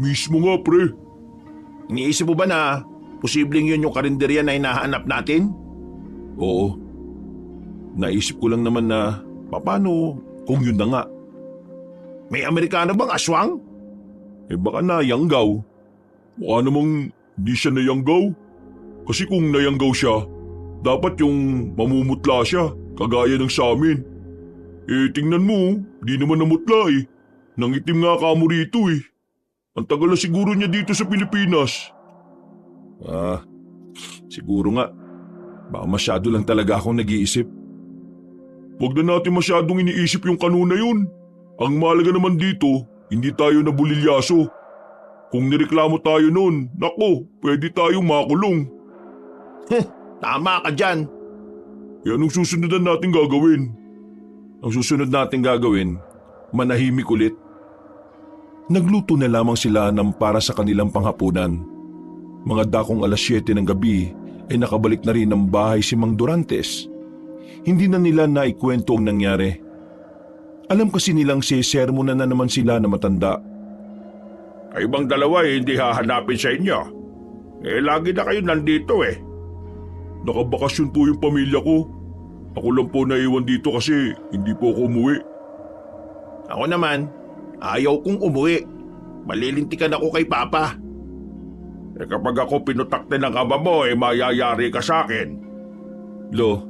Mismo nga, pre. Iniisip mo ba na posibleng yun yung karinderya na hinahanap natin? Oo. Naisip ko lang naman na paano kung yun na nga. May Amerikano bang aswang? Baka nayanggaw. Baka namang di siya nayanggaw. Kasi kung nayanggaw siya, dapat yung mamumutla siya, kagaya ng sa amin. Tingnan mo, di naman namutla eh. Nangitim nga kamo rito eh. Ang tagal na siguro niya dito sa Pilipinas. Siguro nga. Baka masyado lang talaga akong nag-iisip. Huwag na natin masyadong iniisip yung kanuna yun. Ang mahalaga naman dito, hindi tayo nabulilyaso. Kung nireklamo tayo noon, nako, pwede tayong makulong. Tama ka dyan. Anong susunod na natin gagawin? Ang susunod natin gagawin, manahimik ulit. Nagluto na lamang sila ng para sa kanilang panghapunan. Mga dakong 7:00 ng gabi ay nakabalik na rin ng bahay si Mang Durantes. Hindi na nila naikwento ang nangyari. Alam kasi nilang sisermonan na naman sila na matanda. Ay ibang dalawa hindi hahanapin sa inyo. Lagi na kayo nandito eh. Nakabakasyon po yung pamilya ko. Ako lang po naiwan dito kasi hindi po ako umuwi. Ako naman, ayaw kong umuwi. Malilintikan ako kay Papa. Kapag ako pinutakte ng ama mo, mayayari ka sa akin. Lo,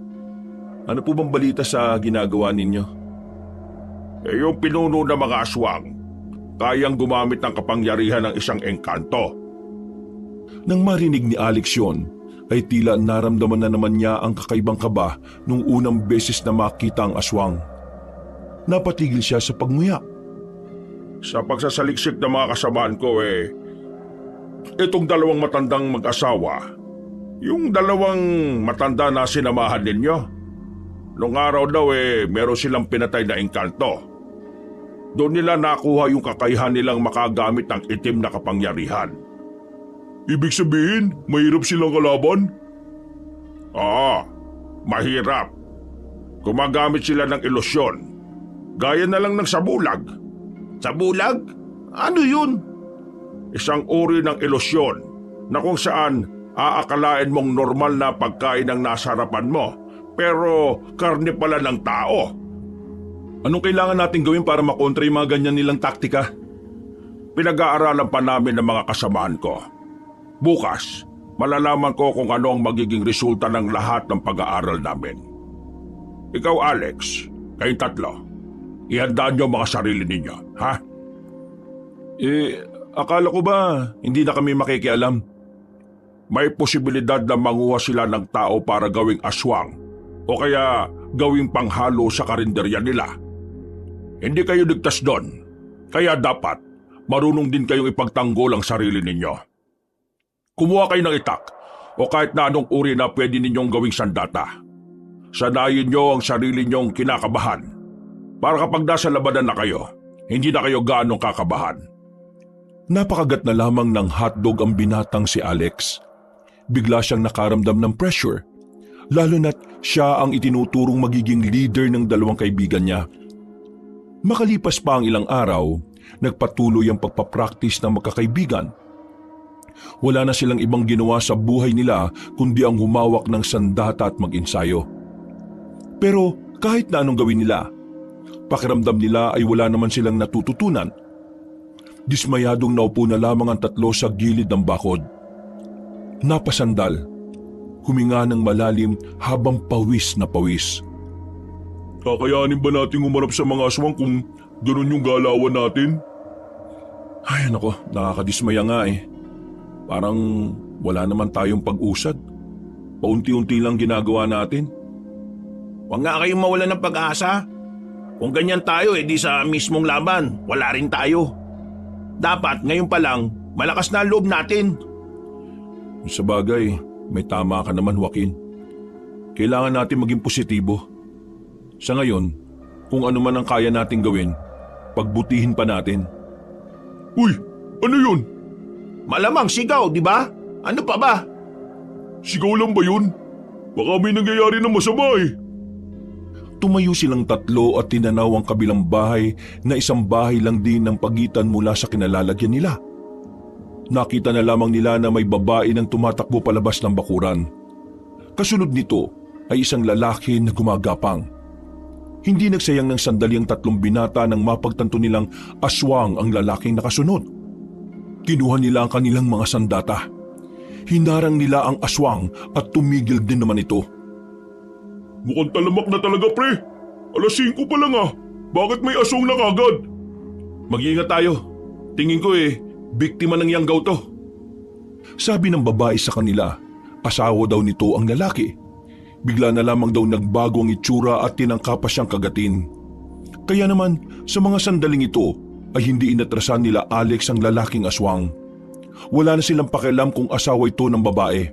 ano po bang balita sa ginagawa ninyo? Yung pinuno ng mga aswang, kayang gumamit ng kapangyarihan ng isang engkanto. Nang marinig ni Alex yun, ay tila naramdaman na naman niya ang kakaibang kaba nung unang beses na makita ang aswang. Napatigil siya sa pagmuya. Sa pagsasaliksik ng mga kasamaan ko itong dalawang matandang mag-asawa, yung dalawang matanda na sinamahan ninyo, nung araw daw meron silang pinatay na engkanto. Doon nila nakuha yung kakayahan nilang makagamit ng itim na kapangyarihan. Ibig sabihin, mahirap silang kalaban? Oo, mahirap. Gumagamit sila ng ilusyon. Gaya na lang ng sabulag. Sabulag? Ano yun? Isang uri ng ilusyon na kung saan aakalain mong normal na pagkain ang nasa harapan mo, pero karne pala ng tao. Anong kailangan natin gawin para makontra yung mga ganyan nilang taktika? Pinag-aaralan pa namin ng mga kasamaan ko. Bukas, malalaman ko kung ano ang magiging resulta ng lahat ng pag-aaral namin. Ikaw, Alex, kayong tatlo, ihanda niyo mga sarili ninyo, ha? Akala ko ba hindi na kami makikialam? May posibilidad na manguha sila ng tao para gawing aswang o kaya gawing panghalo sa karinderya nila. Hindi kayo ligtas doon, kaya dapat marunong din kayong ipagtanggol ang sarili ninyo. Kumuha kayo ng itak, o kahit na anong uri na pwede ninyong gawing sandata. Sanayin nyo ang sarili nyong kinakabahan para kapag nasa labanan na kayo, hindi na kayo gaanong kakabahan. Napakagat na lamang ng hotdog ang binatang si Alex. Bigla siyang nakaramdam ng pressure, lalo na't siya ang itinuturong magiging leader ng dalawang kaibigan niya. Makalipas pa ang ilang araw, nagpatuloy ang pagpapractice ng magkakaibigan. Wala na silang ibang ginawa sa buhay nila kundi ang humawak ng sandata at mag-ensayo. Pero kahit na anong gawin nila, pakiramdam nila ay wala naman silang natututunan. Dismayadong naupo na lamang ang tatlo sa gilid ng bakod. Napasandal, huminga ng malalim habang pawis na pawis. Kakayanin ba natin umarap sa mga aswang kung ganun yung galawan natin? Ay nako, nakakadismaya nga eh. Parang wala naman tayong pag-usad. Paunti-unti lang ginagawa natin. Huwag nga kayong mawalan ng pag-asa. Kung ganyan tayo di sa mismong laban, wala rin tayo. Dapat ngayon pa lang, malakas na ang loob natin. Sa bagay, may tama ka naman, Joaquin. Kailangan natin maging positibo. Sa ngayon, kung ano man ang kaya nating gawin, pagbutihin pa natin. Uy, ano yun? Malamang sigaw, di ba? Ano pa ba? Sigaw lang ba yun? Baka may nangyayari na masama eh. Tumayo silang tatlo at tinanaw ang kabilang bahay na isang bahay lang din ng pagitan mula sa kinalalagyan nila. Nakita na lamang nila na may babae nang tumatakbo palabas ng bakuran. Kasunod nito ay isang lalaki na gumagapang. Hindi nagsayang ng sandali ang tatlong binata nang mapagtanto nilang aswang ang lalaking nakasunod. Kinuha nila ang kanilang mga sandata. Hinarang nila ang aswang at tumigil din naman ito. Mukhang talamak na talaga, pre. 5:00 pa lang ah. Bakit may aswang na kagad? Mag-iingat tayo. Tingin ko biktima ng yanggaw to. Sabi ng babae sa kanila, asawa daw nito ang lalaki. Bigla na lamang daw nagbago ang itsura at tinangka pa siyang kagatin. Kaya naman sa mga sandaling ito ay hindi inatrasan nila Alex ang lalaking aswang. Wala na silang pakialam kung asawa ito ng babae.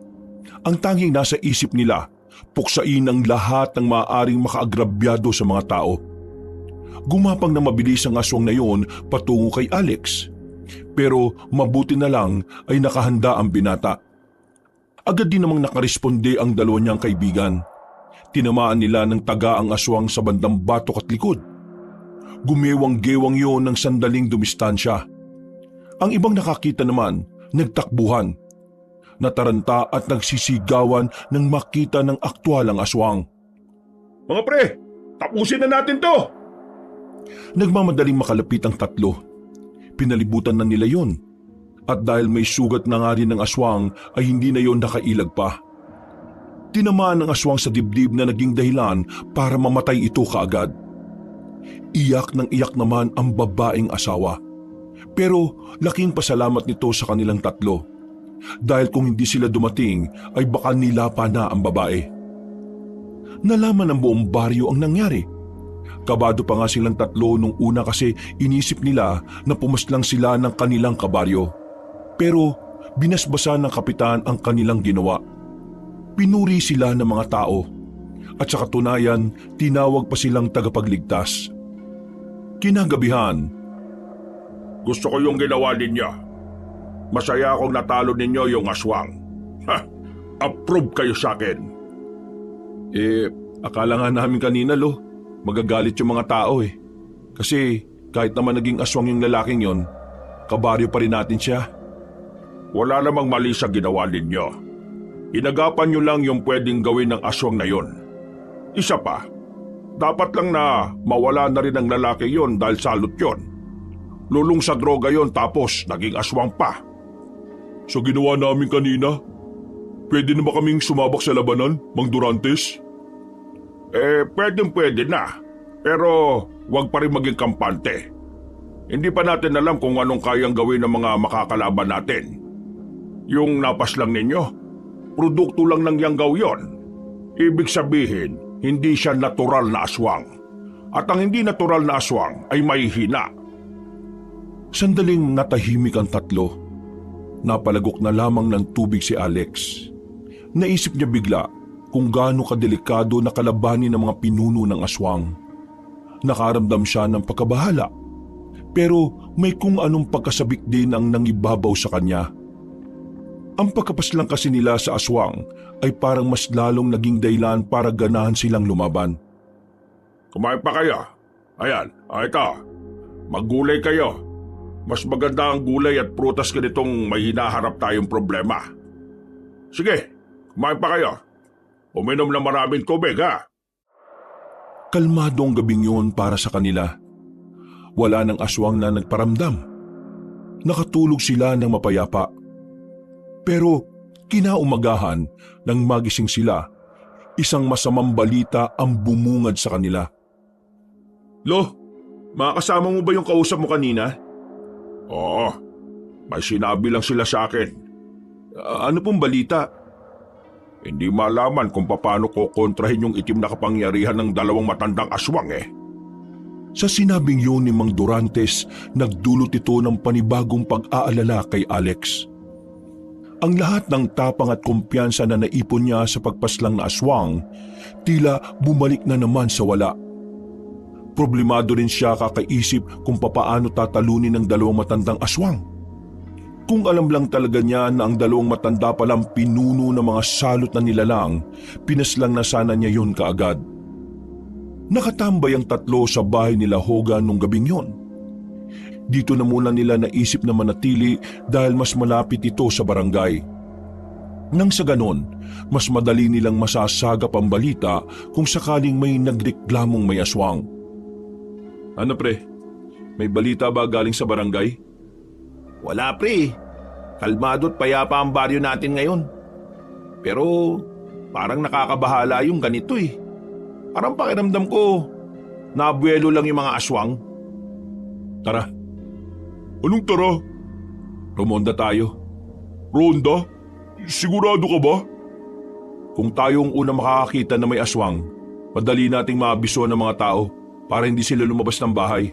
Ang tanging nasa isip nila, puksain ang lahat ng maaaring makaagrabyado sa mga tao. Gumapang na mabilis ang aswang na yon patungo kay Alex. Pero mabuti na lang ay nakahanda ang binata. Agad din namang nakaresponde ang dalawa niyang kaibigan. Tinamaan nila ng taga ang aswang sa bandang batok at likod. Gumewang-gewang yon ng sandaling dumistansya. Ang ibang nakakita naman, nagtakbuhan. Nataranta at nagsisigawan nang makita ng aktwal ang aswang. Mga pre, tapusin na natin to! Nagmamadaling makalapit ang tatlo. Pinalibutan na nila yon. At dahil may sugat na nga rin ng aswang ay hindi na yon nakailag pa. Tinamaan ng aswang sa dibdib na naging dahilan para mamatay ito kaagad. Iyak ng iyak naman ang babaeng asawa. Pero laking pasalamat nito sa kanilang tatlo. Dahil kung hindi sila dumating ay baka nilapa na ang babae. Nalaman ng buong baryo ang nangyari. Kabado pa nga silang tatlo nung una kasi inisip nila na pumaslang sila ng kanilang kabaryo. Pero binasbasan ng kapitan ang kanilang ginawa. Pinuri sila ng mga tao at sa katunayan tinawag pa silang tagapagligtas. Kinagabihan, Gusto ko yung ginawa ninyo. Masaya akong natalo ninyo yung aswang. Ha! Approve kayo sa akin. akala nga namin kanina magagalit yung mga tao eh. Kasi kahit naman naging aswang yung lalaking yon, kabaryo pa rin natin siya. Wala namang mali sa ginawa ninyo. Inagapan nyo lang yung pwedeng gawin ng aswang na yon. Isa pa, dapat lang na mawala na rin ang lalaki yon dahil salot yon. Lulong sa droga yon tapos naging aswang pa. Sa ginawa namin kanina, pwede na ba kaming sumabak sa labanan, Mang Durantes? Pwede na. Pero wag pa rin maging kampante. Hindi pa natin alam kung anong kayang gawin ng mga makakalaban natin. Yung napas lang ninyo, produkto lang ng yanggaw yon. Ibig sabihin, hindi siya natural na aswang. At ang hindi natural na aswang ay may hina. Sandaling natahimik ang tatlo. Napalagok na lamang ng tubig si Alex. Naisip niya bigla kung gaano kadelikado na kalabanin ng mga pinuno ng aswang. Nakaramdam siya ng pagkabahala, pero may kung anong pagkasabik din ang nangibabaw sa kanya. Ang pagkapaslang kasi nila sa aswang ay parang mas lalong naging dahilan para ganahan silang lumaban. Kumain pa kayo. Ayan, ito. Maggulay kayo. Mas maganda ang gulay at prutas ganitong may hinaharap tayong problema. Sige, kumain pa kayo. Uminom ng maraming tubig, ha? Kalmado ang gabing yun para sa kanila. Wala ng aswang na nagparamdam. Nakatulog sila ng mapayapa. Pero kinaumagahan nang magising sila, isang masamang balita ang bumungad sa kanila. Lo, makakasama mo ba yung kausap mo kanina? Oo, may sinabi lang sila sa akin. Ano pong balita? Hindi malaman kung paano ko kontrahin yung itim na kapangyarihan ng dalawang matandang aswang eh. Sa sinabing yun ni Mang Durantes, nagdulot ito ng panibagong pag-aalala kay Alex. Ang lahat ng tapang at kumpiyansa na naipon niya sa pagpaslang na aswang, tila bumalik na naman sa wala. Problemado rin siya kakaisip kung papaano tatalunin ng dalawang matandang aswang. Kung alam lang talaga niya na ang dalawang matanda palang pinuno ng mga salot na nilalang, pinaslang na sana niya yun kaagad. Nakatambay ang tatlo sa bahay nila Hogan nung gabing yon. Dito na muna nila naisip na manatili dahil mas malapit ito sa barangay. Nang sa ganon, mas madali nilang masasagap ang balita kung sakaling may nagreklamong may aswang. Ano pre, may balita ba galing sa barangay? Wala pre, kalmado at payapa ang baryo natin ngayon. Pero parang nakakabahala yung ganito eh. Parang pakiramdam ko, nabuelo lang yung mga aswang. Tara, Anong tara? rumonda tayo. Ronda? Sigurado ka ba? Kung tayo ang una makakakita na may aswang, madali nating maabiso ng mga tao para hindi sila lumabas ng bahay.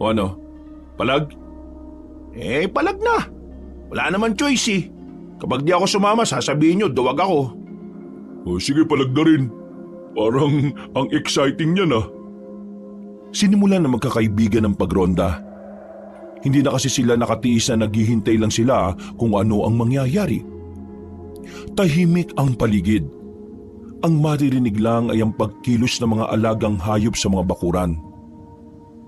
O ano, palag? Palag na. Wala naman choice eh. Kapag di ako sumama, sasabihin nyo, duwag ako. Sige, palag na rin. Parang ang exciting niya na. Sinimulan na magkakaibigan ng pagronda. Hindi na kasi sila nakatiis na naghihintay lang sila kung ano ang mangyayari. Tahimik ang paligid. Ang maririnig lang ay ang pagkilos ng mga alagang hayop sa mga bakuran.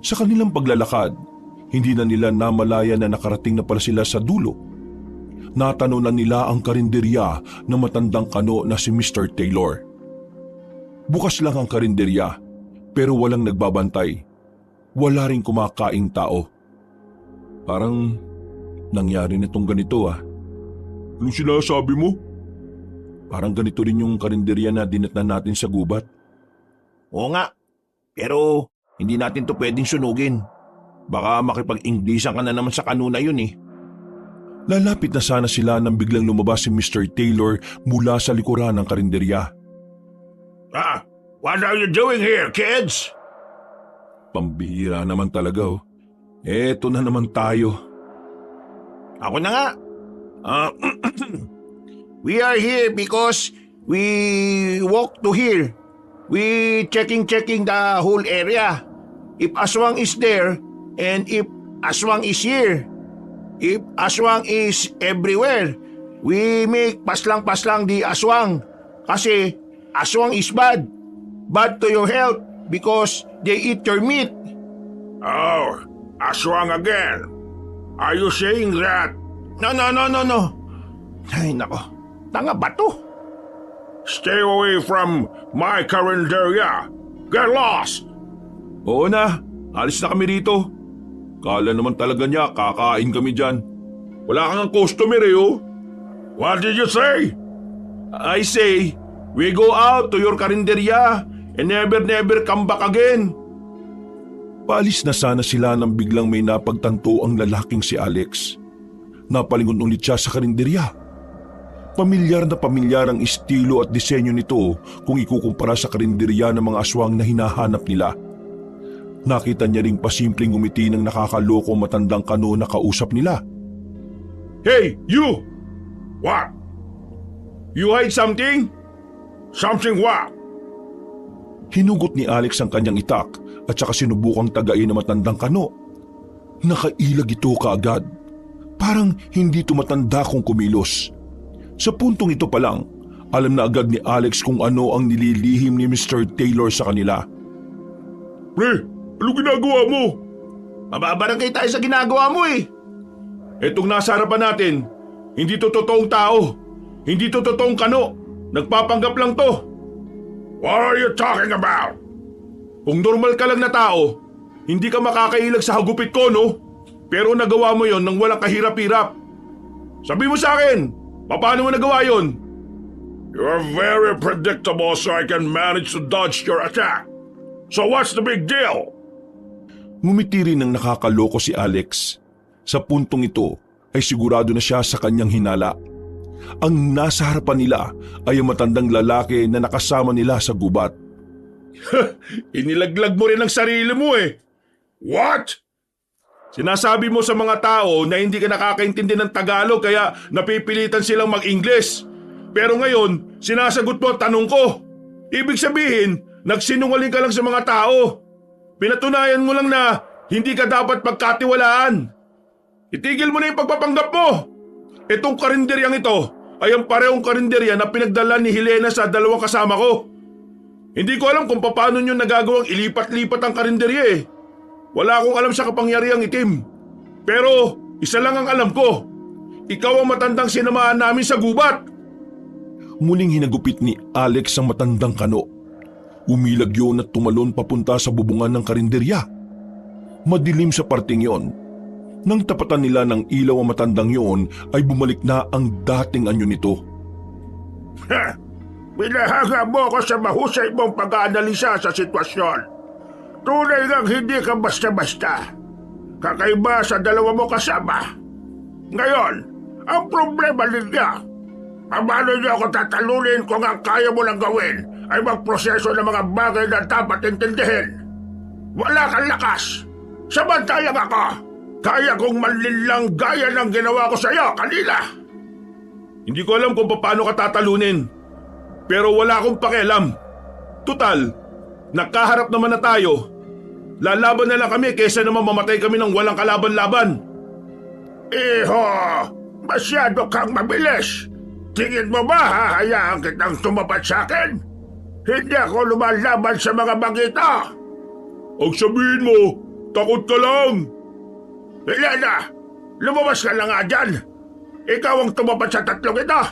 Sa kanilang paglalakad, hindi na nila namalaya na nakarating na pala sila sa dulo. Natanaw na nila ang karinderya ng matandang kano na si Mr. Taylor. Bukas lang ang karinderya, pero walang nagbabantay. Wala ring kumakaing tao. Parang nangyari nitong ganito ah. Anong sinasabi mo? Parang ganito rin yung karinderya na dinatnan natin sa gubat. Oo nga, pero hindi natin to pwedeng sunugin. Baka makipag-Inglesan ka na naman sa kanuna yun eh. Lalapit na sana sila nang biglang lumabas si Mr. Taylor mula sa likuran ng karinderya. What are you doing here, kids? Pambihira naman talaga oh. Eto na naman tayo. Ako na nga. We are here because we walk to here. We checking the whole area. If aswang is there and if aswang is here. If aswang is everywhere, we make paslang-paslang di aswang. Kasi aswang is bad. Bad to your health because they eat your meat. Oh, aswang again. Are you saying that? No. Ay, nako. Tanga ba to? Stay away from my carinderia. Get lost! Oo na, alis na kami rito. Kala naman talaga niya kakain kami dyan. Wala kang customer eh oh. What did you say? I say, we go out to your karinderya and never come back again. Paalis na sana sila nang biglang may napagtanto ang lalaking si Alex. Napalingon ulit siya sa karinderya. Pamilyar na pamilyar ang estilo at disenyo nito kung ikukumpara sa karinderya ng mga aswang na hinahanap nila. Nakita niya ring pasimpleng ngumiti ng nakakaloko matandang kano na kausap nila. Hey, you! What? You hide something? Something what? Hinugot ni Alex ang kanyang itak at saka sinubukang tagain ng matandang kano. Nakailag ito kaagad. Parang hindi tumatanda kung kumilos. Sa puntong ito pa lang, alam na agad ni Alex kung ano ang nililihim ni Mr. Taylor sa kanila. Pre, ano ginagawa mo? Mababarangay tayo sa ginagawa mo eh. Etong nasa harapan natin, hindi to totoong tao. Hindi to totoong kano. Nagpapanggap lang to. What are you talking about? Kung normal ka lang na tao, hindi ka makakailag sa hagupit ko, no? Pero nagawa mo yon nang walang kahirap-hirap. Sabi mo sa akin, paano mo nagawa yon? You're very predictable so I can manage to dodge your attack. So what's the big deal? Ngumiti rin ng nakakaloko si Alex. Sa puntong ito ay sigurado na siya sa kanyang hinala. Ang nasa harapan nila ay ang matandang lalaki na nakasama nila sa gubat. Inilaglag mo rin ang sarili mo eh. What? Sinasabi mo sa mga tao na hindi ka nakakaintindi ng Tagalog kaya napipilitan silang mag-Ingles. Pero ngayon, sinasagot mo ang tanong ko. Ibig sabihin, nagsinungaling ka lang sa mga tao. Pinatunayan mo lang na hindi ka dapat pagkatiwalaan. Itigil mo na yung pagpapanggap mo. Itong karinderyang ito ay ang parehong karinderya na pinagdala ni Helena sa dalawang kasama ko. Hindi ko alam kung paano nyo nagagawang ilipat-lipat ang karinderya eh. Wala akong alam sa kapangyarihang itim. Pero isa lang ang alam ko. Ikaw ang matandang sinamahan namin sa gubat. Muling hinagupit ni Alex ang matandang kano. Umilag yun at tumalon papunta sa bubungan ng karinderya. Madilim sa parting yon. Nang tapatan nila ng ilaw ang matandang yon ay bumalik na ang dating anyo nito. Ha! Pinahanga mo ako sa mahusay mong pag-aanalisa sa sitwasyon. Tunay ngang hindi ka basta-basta. Kakaiba sa dalawa mo kasama. Ngayon, ang problema ninyo, paano niyo ako tatalunin kung ang kaya mo lang gawin ay magproseso ng mga bagay na dapat intindihin? Wala kang lakas. Samantalang ako, kaya kong manlinlang gaya ng ginawa ko sa iyo kanina. Hindi ko alam kung paano ka tatalunin. Pero wala akong pakialam. Tutal, nakaharap naman na tayo. Lalaban na lang kami kaysa naman mamatay kami ng walang kalaban-laban. Iho, masyado kang mabilis. Tingin mo ba hahayaan kitang tumapat sa akin? Hindi ako lumalaban sa mga bagita. Ang sabihin mo, takot ka lang. Helena, lumabas ka na nga dyan. Ikaw ang tumapat sa tatlong ito.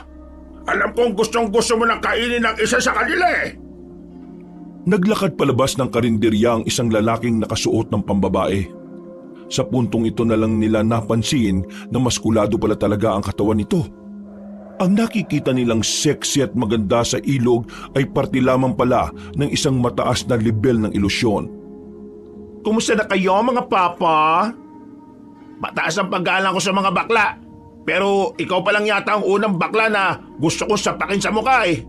Alam kong gustong-gusto mo nang kainin ang isa sa kanila eh. Naglakad palabas ng karinderya ang isang lalaking nakasuot ng pambabae. Sa puntong ito na lang nila napansin na maskulado pala talaga ang katawan nito. Ang nakikita nilang sexy at maganda sa ilog ay parte lamang pala ng isang mataas na level ng ilusyon. Kumusta na kayo mga papa? Mataas ang pag-aalang ko sa mga bakla. Pero ikaw pa lang yata ang unang bakla na gusto kong sapakin sa mukha eh.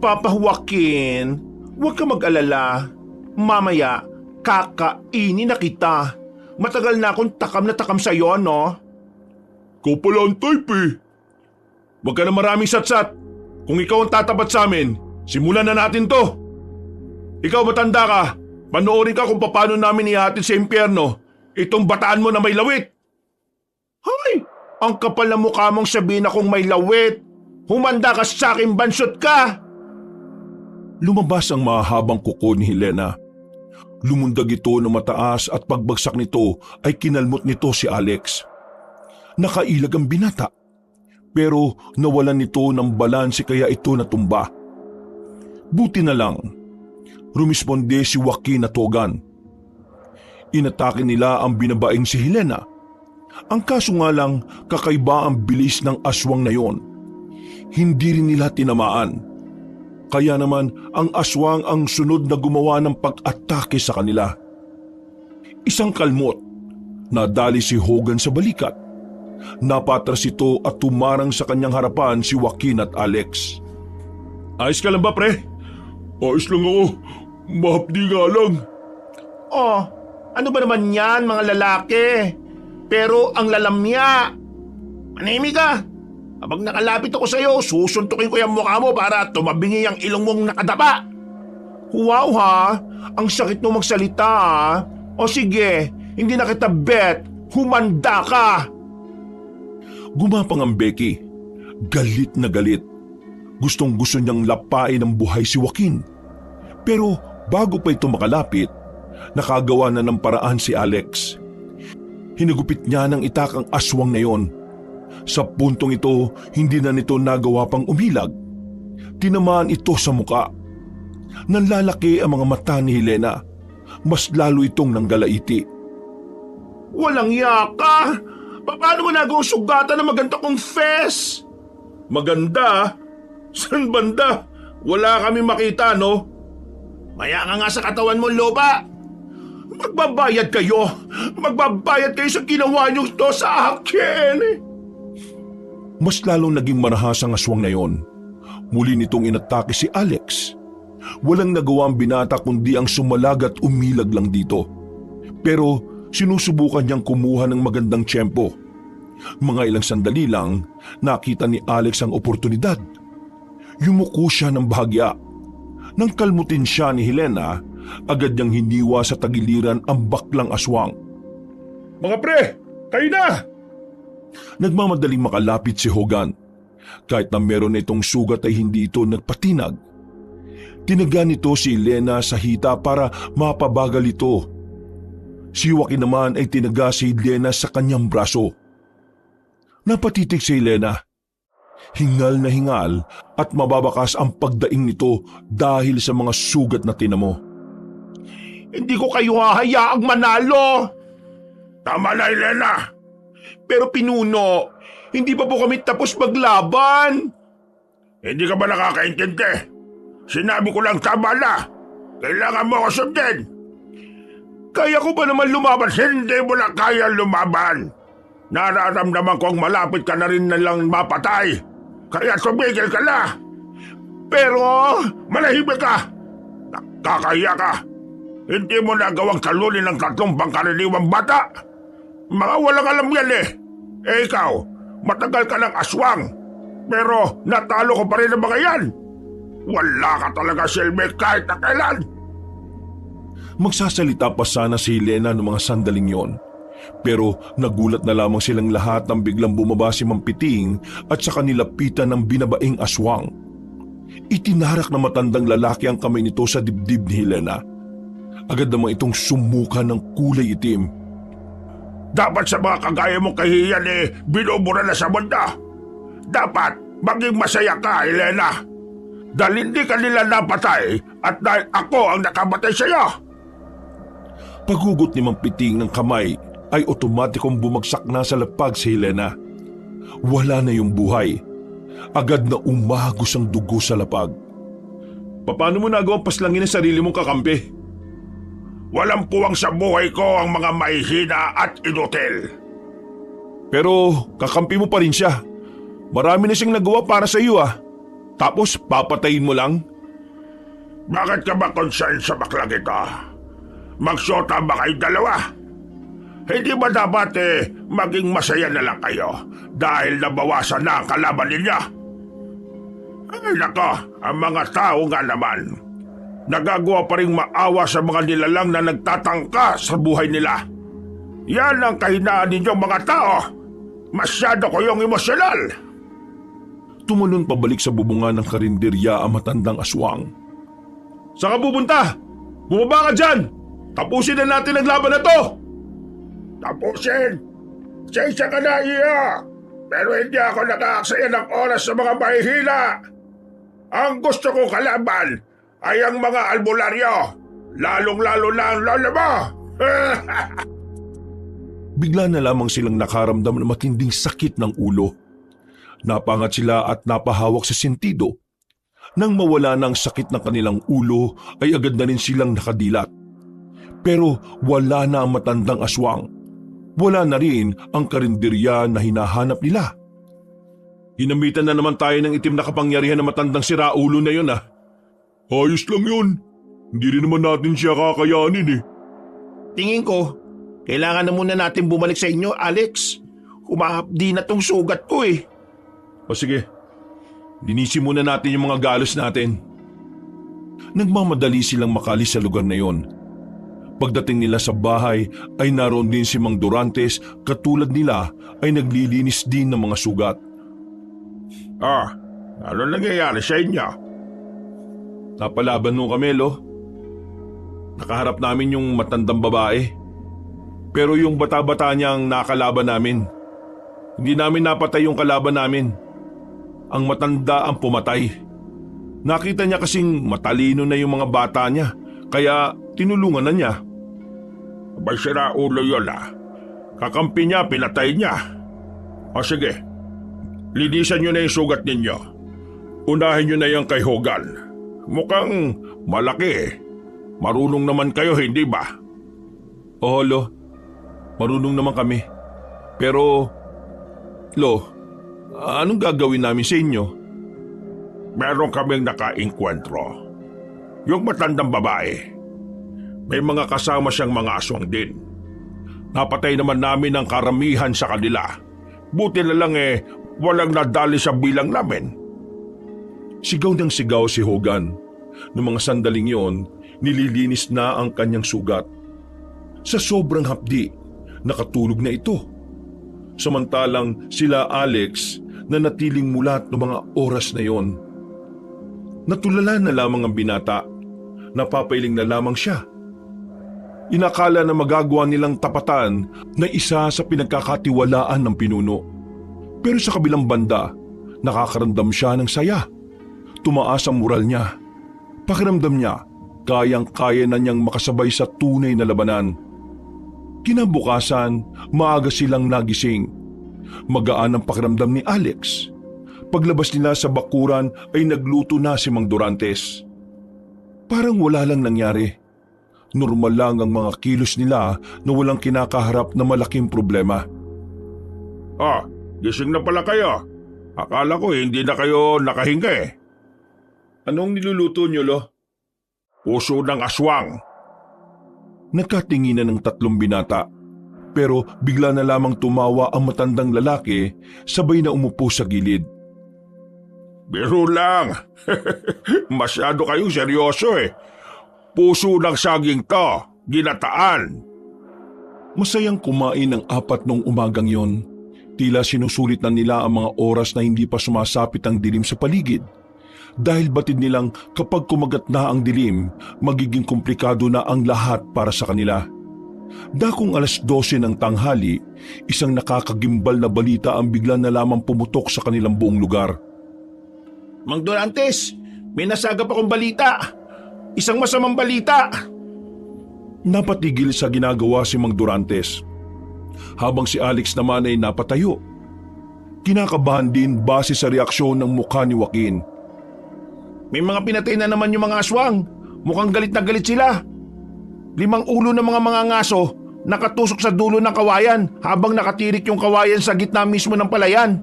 Papa Joaquin, huwag ka mag-alala. Mamaya, kakainin na kita. Matagal na akong takam na takam sa iyo, no? Ikaw pala ang type eh. Huwag ka na maraming satsat. Kung ikaw ang tatapat sa amin, simulan na natin to. Ikaw matanda ka, panoorin ka kung paano namin ihatid sa impyerno itong bataan mo na may lawit. Hoy! Ang kapal na mukha mong sabihin akong may lawit. Humanda ka sa aking bansot ka. Lumabas ang mahabang kuko ni Helena. Lumundag ito ng mataas at pagbagsak nito ay kinalmot nito si Alex. Nakailag ang binata. Pero nawalan nito ng balanse kaya ito natumba. Buti na lang, rumisponde si Joaquin at Togan. Inatake nila ang binabaeng si Helena. Ang kaso nga lang, kakaiba ang bilis ng aswang na yon. Hindi rin nila tinamaan. Kaya naman ang aswang ang sunod na gumawa ng pag-atake sa kanila. Isang kalmot, nadali si Hogan sa balikat. Napatras ito at tumarang sa kanyang harapan si Joaquin at Alex. Ayos ka lang ba, pre? Ayos lang ako. Mahapdi nga lang. Oh, ano ba naman yan mga lalaki? Pero ang lalamya. Manahimik ka. Kapag nakalapit ako sa'yo, susuntukin ko yung mukha mo para tumabingi ang ilong mong nakadapa. Wow ha, ang sakit mo magsalita ha. O sige, hindi na kita bet, humanda ka. Gumapang ang Becky. Galit na galit. Gustong gusto niyang lapain ng buhay si Joaquin. Pero bago pa ito makalapit, nakagawa na ng paraan si Alex. Hinagupit niya ng itakang aswang na yon. Sa puntong ito, hindi na nito nagawa pang umilag. Tinamaan ito sa muka. Nanlalaki ang mga mata ni Helena. Mas lalo itong nanggalaiti. Walang yaka! Paano mo nagawang sugatan na maganda kong fes? Maganda? San banda? Wala kami makita, no? Maya ka nga sa katawan mo, loba! Magbabayad kayo! Magbabayad kayo sa ginawa niyo to sa akin! Mas lalong naging marahas ang aswang na yon. Muli nitong inatake si Alex. Walang nagawa ang binata kundi ang sumalag at umilag lang dito. Pero sinusubukan niyang kumuha ng magandang tiyempo. Mga ilang sandali lang, nakita ni Alex ang oportunidad. Yumuko siya ng bahagya. Nang kalmutin siya ni Helena, agad niyang hiniwa sa tagiliran ang baklang aswang. Mga pre, kayo na! Nagmamadaling makalapit si Hogan. Kahit na meron na itong sugat ay hindi ito nagpatinag. Tinaga nito si Helena sa hita para mapabagal ito. Si Joaquin naman ay tinaga si Helena sa kanyang braso. Napatitig si Helena. Hingal na hingal at mababakas ang pagdaing nito dahil sa mga sugat na tinamo. Hindi ko kayo hahayaang manalo! Tama na, Helena! Pero Pinuno, hindi pa po kami tapos maglaban! Hindi ka ba nakakaintindi? Sinabi ko lang tama na! Kailangan mo ako sundin! Kaya ko ba naman lumaban? Hindi mo na kaya lumaban! Nararamdaman kong malapit ka na rin nalang mapatay! Kaya tumigil ka na! Pero... Malahimik ka! Nakakahiya ka! Hindi mo nagawang talunin ng 3 pangkaraniwang bata! Mga walang alam yan eh! Eh ikaw, matagal ka ng aswang! Pero natalo ko pa rin ang mga yan! Wala ka talaga silbi kahit na kailan! Magsasalita pa sana si Helena ng mga sandaling yon. Pero nagulat na lamang silang lahat nang biglang bumaba si Mampiting at sa kanilapitan ng binabaing aswang. Itinarak na matandang lalaki ang kamay nito sa dibdib ni Helena. Agad namang itong sumuka ng kulay itim. Dapat sa mga kagaya mong kahiyan eh, binubura na sa mundo. Dapat maging masaya ka, Helena. Dahil hindi ka nila napatay at dahil ako ang nakamatay sa iyo. Paghugot ni Mampiting ng kamay ay otomatikong bumagsak na sa lapag si Helena. Wala na yung buhay. Agad na umagos ang dugo sa lapag. Paano mo nagawang paslangin ang sarili mong kakampi? Walang puwang sa buhay ko ang mga mahihina at inutil. Pero kakampi mo pa rin siya. Marami na siyang nagawa para sa iyo ah. Tapos papatayin mo lang? Bakit ka ba concerned sa baklang ito? Magsyota ba kayo dalawa? Hindi ba dapat maging masaya na lang kayo dahil nabawasan na ang kalaban ninyo? Ay nako, ang mga tao nga naman. Nagagawa pa rin maawa sa mga nilalang na nagtatangka sa buhay nila. Yan ang kahinaan ninyong mga tao. Masyado kayong emosyonal. Tumalon pabalik sa bubungan ng karinderya ang matandang aswang. Saan ka pupunta? Bumaba ka dyan! Tapusin na natin ang laban na to! Tapusin! Sensya ka na, iya! Pero hindi ako nakaaksaya ng oras sa mga mahihila! Ang gusto kong kalaban ay ang mga albularyo! Lalong-lalo na ang lolo mo! Bigla na lamang silang nakaramdam ng matinding sakit ng ulo. Napangat sila at napahawak sa sentido. Nang mawala na ang sakit ng kanilang ulo ay agad na rin silang nakadilat. Pero wala na ang matandang aswang. Wala na rin ang karinderya na hinahanap nila. Hinamitan na naman tayo ng itim na kapangyarihan ng matandang siraulo na yun ah. Ayos lang yun. Hindi rin naman natin siya kakayanin eh. Tingin ko, kailangan na muna natin bumalik sa inyo, Alex. Humahapdi na tong sugat ko eh. O sige, linisin muna natin yung mga galos natin. Nagmamadali silang makalis sa lugar na yon. Pagdating nila sa bahay ay naroon din si Mang Durantes, katulad nila ay naglilinis din ng mga sugat. Ano nangyayari sa inyo? Napalaban nung kami, Lo. Nakaharap namin yung matandang babae. Pero yung bata-bata niya ang nakalaban namin. Hindi namin napatay yung kalaban namin. Ang matanda ang pumatay. Nakita niya kasing matalino na yung mga bata niya, kaya tinulungan na niya. Abay sira ulo yun Kakampi niya, pinatay niya. O sige, linisan niyo na yung sugat ninyo. Unahin niyo na yung kay Hogan. Mukhang malaki Marunong naman kayo, hindi ba? Oo, Lo. Marunong naman kami. Pero, Lo, anong gagawin namin sa inyo? Meron kaming nakainkwentro. Yung matandang babae. May mga kasama siyang mga aswang din. Napatay naman namin ang karamihan sa kanila. Buti na lang walang nadali sa bilang namin. Sigaw ng sigaw si Hogan. Noong mga sandaling yon, nililinis na ang kanyang sugat. Sa sobrang hapdi, nakatulog na ito. Samantalang sila Alex na natiling mulat ng mga oras na yon. Natulala na lamang ang binata. Napapailing na lamang siya. Inakala na magagawa nilang tapatan na isa sa pinagkakatiwalaan ng pinuno. Pero sa kabilang banda, nakakaramdam siya ng saya. Tumaas ang moral niya. Pakiramdam niya, kayang-kaya na niyang makasabay sa tunay na labanan. Kinabukasan, maaga silang nagising. Magaan ang pakiramdam ni Alex. Paglabas nila sa bakuran ay nagluto na si Mang Durantes. Parang wala lang nangyari. Normal lang ang mga kilos nila na walang kinakaharap na malaking problema. Gising na pala kayo. Akala ko hindi na kayo nakahinga Anong niluluto niyo, Lo? Puso ng aswang. Nagkatinginan ng tatlong binata. Pero bigla na lamang tumawa ang matandang lalaki, sabay na umupo sa gilid. Biro lang. Masyado kayong seryoso Puso ng saging to, ginataan. Masayang kumain ng apat nung umagang yon. Tila sinusulit na nila ang mga oras na hindi pa sumasapit ang dilim sa paligid. Dahil batid nilang kapag kumagat na ang dilim, magiging komplikado na ang lahat para sa kanila. Dakong 12:00 ng tanghali, isang nakakagimbal na balita ang bigla na lamang pumutok sa kanilang buong lugar. Mang Durantes, may nasagap akong balita. Isang masamang balita. Napatigil sa ginagawa si Mang Durantes. Habang si Alex naman ay napatayo. Kinakabahan din base sa reaksyon ng mukha ni Joaquin. May mga pinatay na naman yung mga aswang. Mukhang galit na galit sila. 5 ulo ng mga ngaso nakatusok sa dulo ng kawayan habang nakatirik yung kawayan sa gitna mismo ng palayan.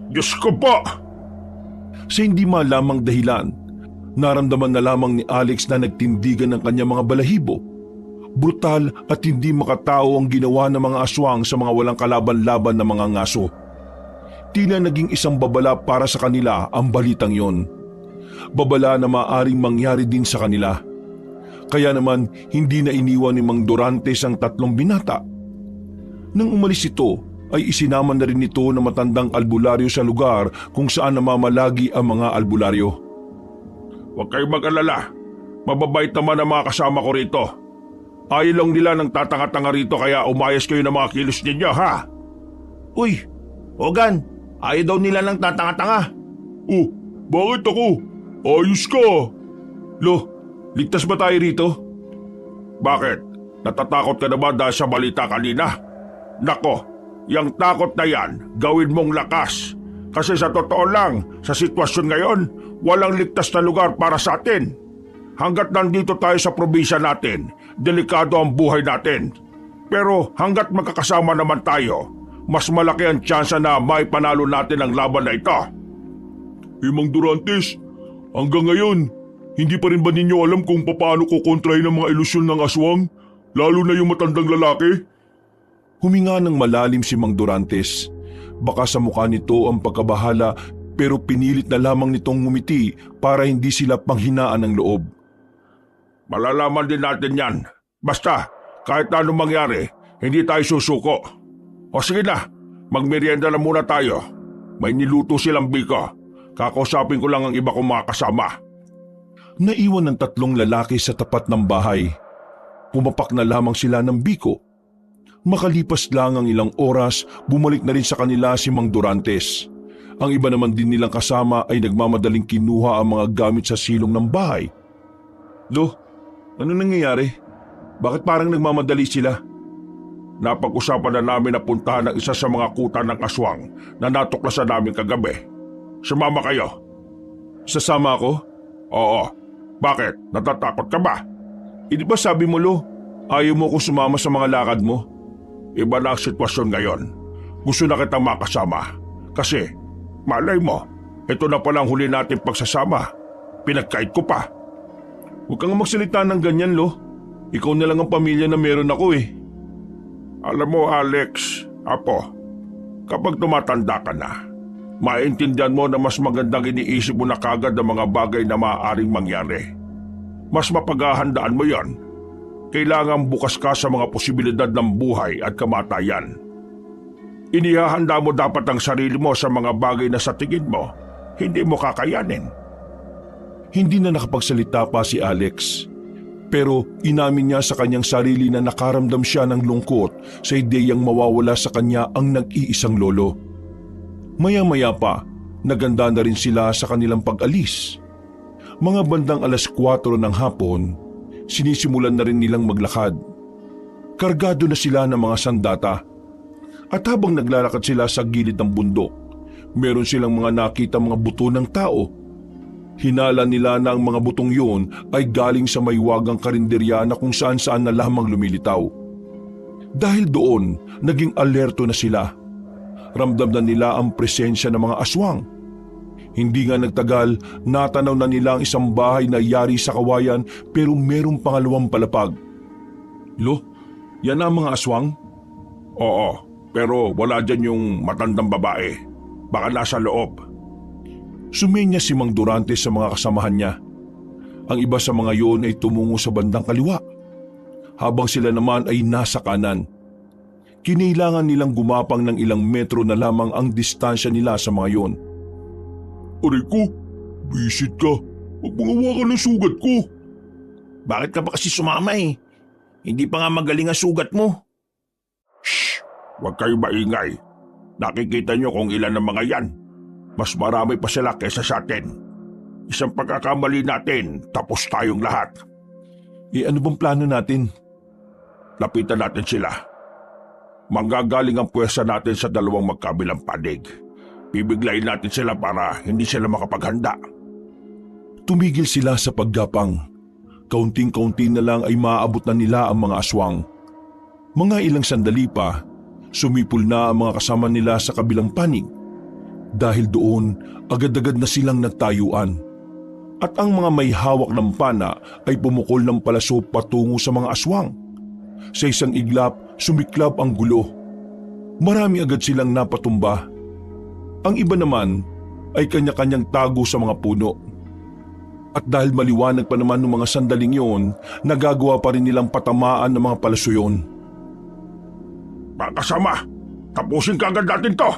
Diyos ko po! Sa hindi malamang dahilan, naramdaman na lamang ni Alex na nagtindigan ng kanyang mga balahibo. Brutal at hindi makatao ang ginawa ng mga aswang sa mga walang kalaban-laban na mga ngaso. Tila naging isang babala para sa kanila ang balitang yon. Babala na maaring mangyari din sa kanila. Kaya naman hindi na iniwan ni Mang Durantes ang 3 binata. Nang umalis ito, ay isinama na rin ito ng matandang albularyo sa lugar kung saan namamalagi ang mga albularyo. Huwag kayong mag-alala. Mababait naman ang mga kasama ko rito. Ayaw lang nila ng tatanga-tanga rito kaya umayos kayo ng mga kilos ninyo, ha? Uy, Hogan, ayaw daw nila ng tatanga-tanga. Oh, bakit ako? Ayos ka. Lo, ligtas ba tayo rito? Bakit? Natatakot ka na ba dahil sa balita kanina? Nako, yung takot na yan, gawin mong lakas. Kasi sa totoo lang, sa sitwasyon ngayon, walang ligtas na lugar para sa atin. Hanggat nandito tayo sa probinsya natin, delikado ang buhay natin. Pero hanggat magkakasama naman tayo, mas malaki ang tsansa na may panalo natin ang laban na ito. Mang Durantes, hanggang ngayon, hindi pa rin ba ninyo alam kung paano kukontrahin ang mga ilusyon ng aswang, lalo na yung matandang lalaki? Huminga ng malalim si Mang Durantes. Baka sa mukha nito ang pagkabahala pero pinilit na lamang nitong ngumiti para hindi sila panghinaan ng loob. Malalaman din natin yan. Basta, kahit na anong mangyari, hindi tayo susuko. O sige na, magmerienda na muna tayo. May niluto silang biko. Kakausapin ko lang ang iba kong mga kasama. Naiwan ng 3 lalaki sa tapat ng bahay. Pumapak na lamang sila ng biko. Makalipas lang ang ilang oras, bumalik na rin sa kanila si Mang Durantes. Ang iba naman din nilang kasama ay nagmamadaling kinuha ang mga gamit sa silong ng bahay. Lo, ano nangyayari? Bakit parang nagmamadali sila? Napag-usapan na namin na puntahan ang isa sa mga kuta ng aswang na natuklasan namin kagabi. Sumama kayo. Sasama ako? Oo. Bakit? Natatakot ka ba? Di ba sabi mo, Lo, ayaw mo kong sumama sa mga lakad mo? Iba na ang sitwasyon ngayon. Gusto na kitang makasama. Kasi, malay mo, ito na palang huli natin pagsasama. Pinagkait ko pa. Huwag kang magsalita ng ganyan, Lo. Ikaw na lang ang pamilya na meron ako eh. Alam mo, Alex, Apo, kapag tumatanda ka na, maintindihan mo na mas magandang iniisip mo na kagad ang mga bagay na maaaring mangyari. Mas mapaghahandaan mo yon. Kailangan bukas ka sa mga posibilidad ng buhay at kamatayan. Inihahanda mo dapat ang sarili mo sa mga bagay na sa tingin mo, hindi mo kakayanin. Hindi na nakapagsalita pa si Alex. Pero inamin niya sa kanyang sarili na nakaramdam siya ng lungkot sa ideyang mawawala sa kanya ang nag-iisang lolo. Maya-maya pa, naganda na rin sila sa kanilang pag-alis. Mga bandang 4:00 ng hapon, sinisimulan na rin nilang maglakad. Kargado na sila ng mga sandata. At habang naglalakad sila sa gilid ng bundok, meron silang mga nakita mga buto ng tao. Hinala nila na ang mga butong yun ay galing sa maywagang karinderya na kung saan-saan na lamang lumilitaw. Dahil doon, naging alerto na sila. Ramdam na nila ang presensya ng mga aswang. Hindi nga nagtagal, natanaw na nila ang isang bahay na yari sa kawayan pero merong pangalawang palapag. Lo, yan ang mga aswang? Oo, pero wala dyan yung matandang babae. Baka nasa loob. Sumenya si Mang Durantes sa mga kasamahan niya. Ang iba sa mga yon ay tumungo sa bandang kaliwa, habang sila naman ay nasa kanan. Kinailangan nilang gumapang ng ilang metro na lamang ang distansya nila sa mga yon. Aray ko, bisit ka. Huwag mong hawakan ng sugat ko. Bakit ka pa kasi sumama eh? Hindi pa nga magaling ang sugat mo. Shh! Huwag kayo maingay. Nakikita niyo kung ilan ang mga yan. Mas marami pa sila kaysa sa atin. Isang pagkakamali natin, tapos tayong lahat. Ano bang plano natin? Lapitan natin sila. Manggagaling ang puwersa natin sa dalawang magkabilang panig. Bibiglayin natin sila para hindi sila makapaghanda. Tumigil sila sa paggapang. Kaunting-kaunti na lang ay maaabot na nila ang mga aswang. Mga ilang sandali pa, sumipol na ang mga kasama nila sa kabilang panig. Dahil doon, agad-agad na silang nagtayuan. At ang mga may hawak ng pana ay pumukol ng palaso patungo sa mga aswang. Sa isang iglap, sumiklab ang gulo. Marami agad silang napatumba. Ang iba naman ay kanya-kanyang tago sa mga puno. At dahil maliwanag pa naman ng mga sandaling yon, nagagawa pa rin nilang patamaan ng mga palaso yon. Mga kasama, tapusin ka agad natin to!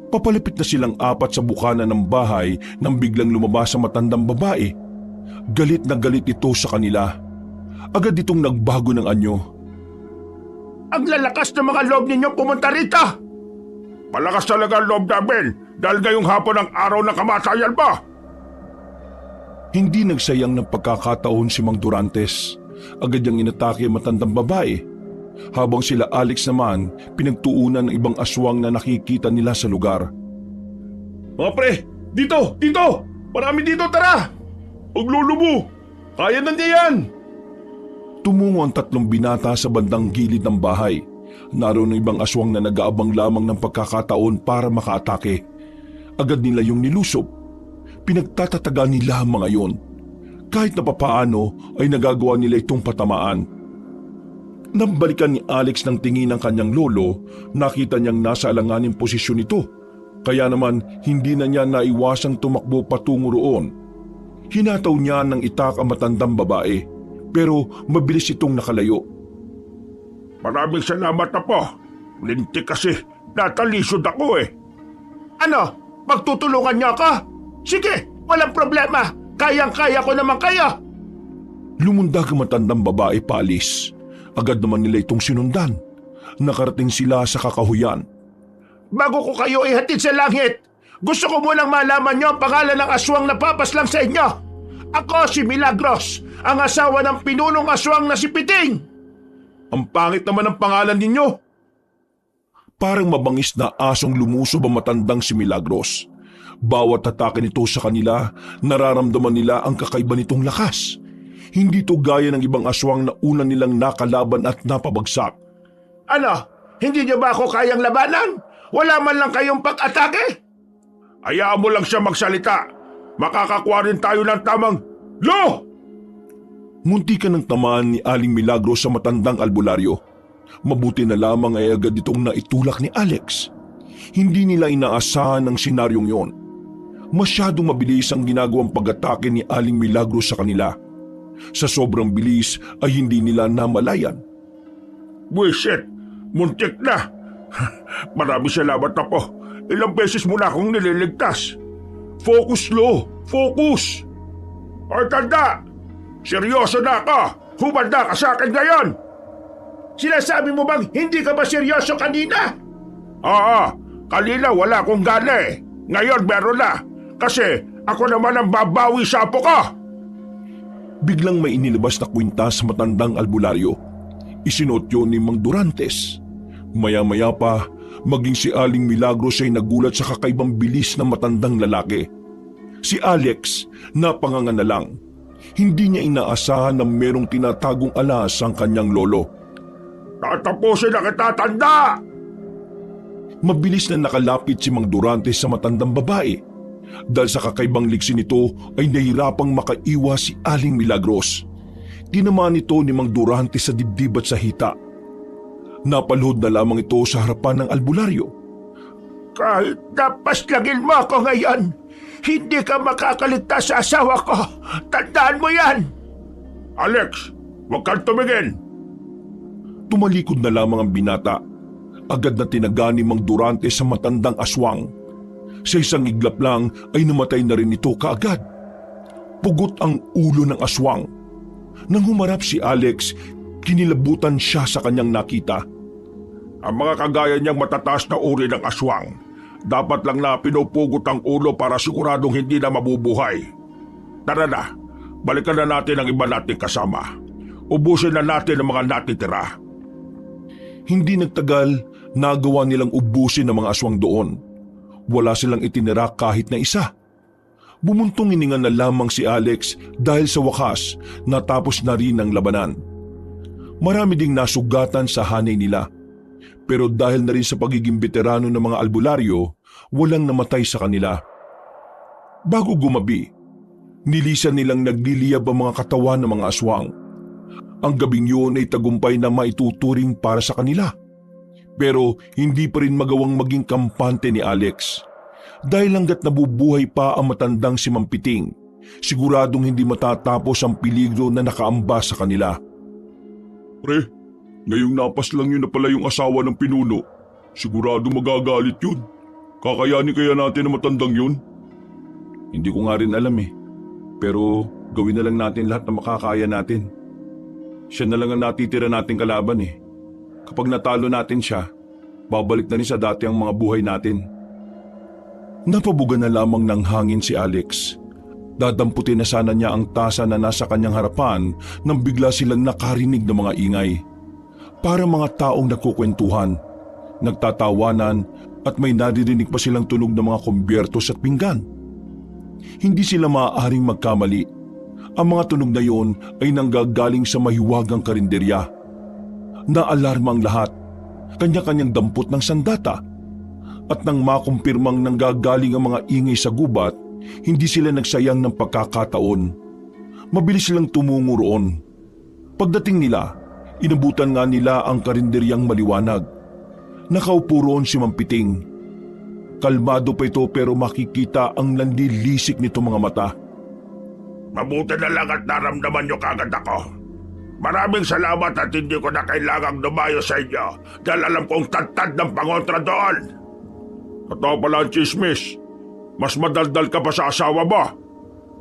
Papalapit na silang 4 sa bukana ng bahay nang biglang lumabas ang matandang babae. Galit na galit ito sa kanila. Agad itong nagbago ng anyo. Ang lalakas ng mga loob ninyo pumunta rito! Malakas talaga ang loob namin dahil ngayong hapon ang araw ng kamatayan ba? Hindi nagsayang ng pagkakataon si Mang Durantes. Agad niyang inatake ang matandang babae. Habang sila Alex naman, pinagtuunan ng ibang aswang na nakikita nila sa lugar. Mga pre, dito! Dito! Marami dito, tara! Huwag lulubo! Kaya nandiyan! Tumungo ang 3 binata sa bandang gilid ng bahay. Naroon ng ibang aswang na nag-aabang lamang ng pagkakataon para makaatake. Agad nila yung nilusob. Pinagtatataga nila ang mga yon. Kahit na papaano ay nagagawa nila itong patamaan. Nang balikan ni Alex ng tingin ng kanyang lolo, nakita niyang nasa alanganing posisyon ito. Kaya naman hindi na niya naiwasang tumakbo patungo roon. Hinataw niya ng itak ang matandang babae, pero mabilis itong nakalayo. Maraming salamat na po. Lintik kasi natalisod ako eh. Ano? Magtutulungan niyo ako? Sige, walang problema. Kayang-kaya ko naman kayo. Lumundag ang matandang babae paalis. Agad naman nila itong sinundan. Nakarating sila sa kakahuyan. Bago ko kayo ihatid sa langit, gusto ko munang malaman niyo ang pangalan ng aswang na papaslang sa inyo. Ako si Milagros, ang asawa ng pinunong aswang na si Piting. Ang pangit naman ang pangalan ninyo. Parang mabangis na asong lumusob ang matandang si Milagros. Bawat atake nito sa kanila, nararamdaman nila ang kakaiba nitong lakas. Hindi to gaya ng ibang aswang na una nilang nakalaban at napabagsak. Ano? Hindi niyo ba ako kayang labanan? Wala man lang kayong pag-atake? Hayaan mo lang siya magsalita. Makakakuha rin tayo ng tamang lo! Munti ka ng tamaan ni Aling Milagros sa matandang albularyo. Mabuti na lamang ay agad itong naitulak ni Alex. Hindi nila inaasahan ang senaryong yon. Masyadong mabilis ang ginagawang pag-atake ni Aling Milagros sa kanila. Sa sobrang bilis ay hindi nila namalayan. Buisit, muntik na. Maraming salamat na po. Ilang beses mo na akong nililigtas. Focus, Lo. Focus. Ay, tanda. Seryoso na ako. Humanda ka sa akin ngayon. Sinasabi mo bang hindi ka ba seryoso kanina? Oo, kanina wala akong gana eh. Ngayon meron na. Kasi ako naman ang babawi sa apo ko. Biglang may inilabas na kwinta sa matandang albularyo. Isinuot yun ni Mang Durantes. Maya-maya pa, maging si Aling Milagros ay nagulat sa kakaibang bilis ng matandang lalaki. Si Alex, napanganga na lang. Hindi niya inaasahan na merong tinatagong alas ang kanyang lolo. Tatapusin na kita, tanda! Mabilis na nakalapit si Mang Durantes sa matandang babae. Dahil sa kakaibang ligsi nito ay nahirapang makaiwas si Aling Milagros. Tinamaan ito ni Mang Durantes sa dibdib at sa hita. Napalhod na lamang ito sa harapan ng albularyo. Kahit napaslagin mo ako ngayon, hindi ka makakaligtas sa asawa ko. Tandaan mo yan! Alex, huwag kang tumingin. Tumalikod na lamang ang binata. Agad na tinaga ni Mang Durantes sa matandang aswang. Sa isang iglap lang ay namatay na rin ito kaagad. Pugot ang ulo ng aswang. Nang humarap si Alex, kinilabutan siya sa kanyang nakita. Ang mga kagaya niyang matataas na uri ng aswang, dapat lang na pinupugot ang ulo para siguradong hindi na mabubuhay. Tara na, balikan na natin ang iba nating kasama. Ubusin na natin ang mga natitira. Hindi nagtagal, nagawa nilang ubusin ang mga aswang doon. Wala silang itinira kahit na isa. Bumuntong hininga na lamang si Alex dahil sa wakas natapos na rin ang labanan. Marami ding nasugatan sa hanay nila. Pero dahil na rin sa pagiging veterano ng mga albularyo, walang namatay sa kanila. Bago gumabi, nilisan nilang nagliliyab ang mga katawan ng mga aswang. Ang gabing yun ay tagumpay na maituturing para sa kanila. Pero hindi pa rin magawang maging kampante ni Alex. Dahil hanggat nabubuhay pa ang matandang si Mampiting, siguradong hindi matatapos ang peligro na nakaamba sa kanila. Pre, ngayong napas lang yun na pala yung asawa ng pinuno. Sigurado magagalit yun. Kakayanin kaya natin ang matandang yun? Hindi ko nga rin alam eh. Pero gawin na lang natin lahat na makakaya natin. Siya na lang ang natitira nating kalaban eh. Kapag natalo natin siya, babalik na rin sa dati ang mga buhay natin. Napabuga na lamang ng hangin si Alex. Dadamputin na sana niya ang tasa na nasa kanyang harapan nang bigla silang nakarinig ng mga ingay. Para mga taong nagkukwentuhan, nagtatawanan at may naririnig pa silang tunog ng mga kumbyertos at pinggan. Hindi sila maaaring magkamali. Ang mga tunog na yon ay nanggagaling sa mahiwagang karinderya. Naalarma ang lahat, kanya-kanyang dampot ng sandata. At nang makumpirmang nanggagaling ang mga ingay sa gubat, hindi sila nagsayang ng pagkakataon. Mabilis silang tumungo roon. Pagdating nila, inabutan nga nila ang karinderyang maliwanag. Nakaupo roon si Mampiting. Kalmado pa ito pero makikita ang nanlilisik nito mga mata. Mabuti na lang at naramdaman niyo kagad ako. Maraming salamat at hindi ko na kailangang dumayo sa inyo dahil alam kong tad ng pangontra doon. Totoo pala ang chismis. Mas madaldal ka pa sa asawa mo.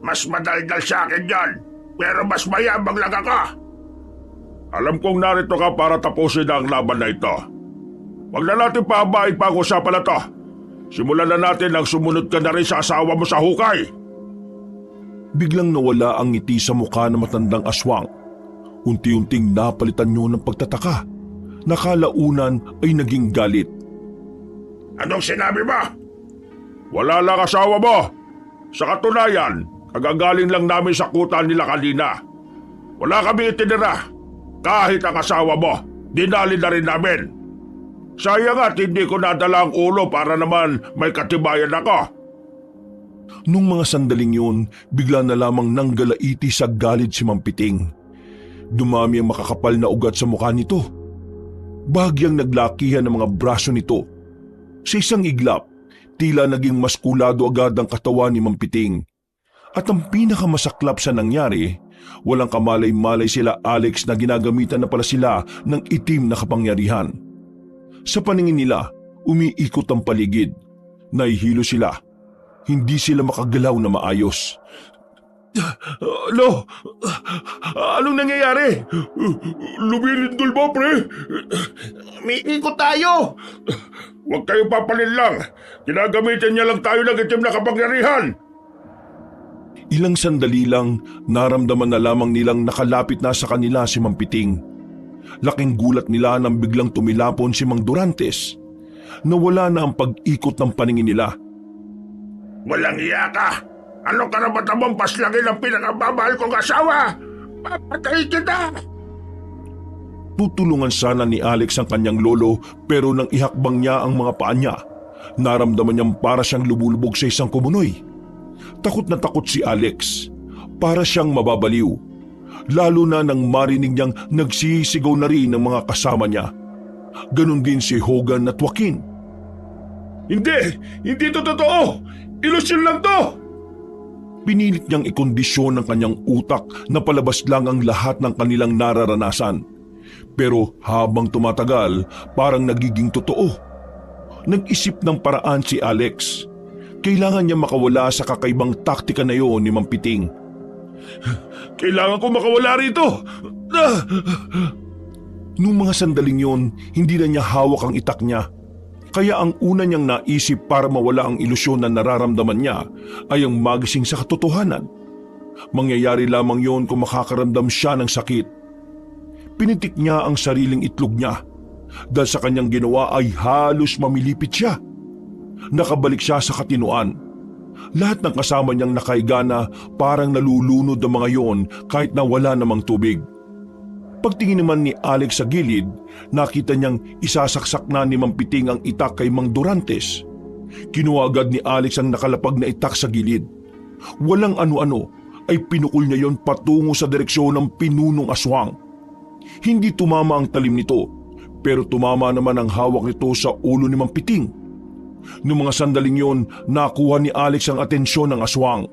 Mas madaldal sa akin yon, pero mas mayabang lang ako. Alam kong narito ka para tapusin ang laban na ito. Huwag na natin pahabain pa ang usapan na to. Simulan na natin ang sumunod ka na rin sa asawa mo sa hukay. Biglang nawala ang ngiti sa mukha ng matandang aswang. Unti-unting napalitan niyo ng pagtataka. Nakalaunan ay naging galit. Anong sinabi mo? Wala lang asawa mo. Sa katunayan, kagagaling lang namin sa kutan nila kanina. Wala kami itinira. Kahit ang asawa mo, dinali na rin namin. Sayang at hindi ko nadala ang ulo para naman may katibayan ako. Nung mga sandaling yun, bigla na lamang nanggalaiti sa galit si Mampiting. Dumami ang makakapal na ugat sa mukha nito. Bahagyang naglakihan ang mga braso nito. Sa isang iglap, tila naging maskulado agad ang katawan ni Mampiting. At ang pinakamasaklap sa nangyari, walang kamalay-malay sila Alex na ginagamitan na pala sila ng itim na kapangyarihan. Sa paningin nila, umiikot ang paligid. Nahihilo sila. Hindi sila makagalaw na maayos. Anong nangyayari? Lumilindol ba, pre? May ikot tayo! Huwag kayo papalin lang. Ginagamitan niya lang tayo ng itim na kapangyarihan. Ilang sandali lang, naramdaman na lamang nilang nakalapit na sa kanila si Mampiting. Laking gulat nila nang biglang tumilapon si Mang Durantes. Nawala na ang pag-ikot ng paningin nila. Walang iya ka. Ano karapatan mong paslangin ang pinakamamahal kong asawa? Papatay kita! Tutulungan sana ni Alex ang kanyang lolo pero nang ihakbang niya ang mga paa niya, naramdaman niyang para siyang lumulubog sa isang kumunoy. Takot na takot si Alex. Para siyang mababaliw. Lalo na nang marinig niyang nagsisigaw na rin ng mga kasama niya. Ganon din si Hogan at Joaquin. Hindi to totoo! Ilusyon lang to! Pinilit niyang ikondisyon ng kanyang utak na palabas lang ang lahat ng kanilang nararanasan. Pero habang tumatagal, parang nagiging totoo. Nag-isip ng paraan si Alex. Kailangan niya makawala sa kakaibang taktika na iyon ni Mampiting. Kailangan ko makawala rito! Nung mga sandaling yon, hindi na niya hawak ang itak niya. Kaya ang una niyang naisip para mawala ang ilusyon na nararamdaman niya ay ang magising sa katotohanan. Mangyayari lamang yon kung makakaramdam siya ng sakit. Pinitik niya ang sariling itlog niya. Dahil sa kanyang ginawa ay halos mamilipit siya. Nakabalik siya sa katinuan. Lahat ng kasama niyang nakaiga na parang nalulunod ang mga yon kahit na wala namang tubig. Pagtingin naman ni Alex sa gilid, nakita niyang isasaksak na ni Mampiting ang itak kay Mang Durantes. Kinuha agad ni Alex ang nakalapag na itak sa gilid. Walang ano-ano ay pinukul niya yon patungo sa direksyon ng pinunong aswang. Hindi tumama ang talim nito, pero tumama naman ang hawak nito sa ulo ni Mampiting. Noong mga sandaling yon, nakuha ni Alex ang atensyon ng aswang.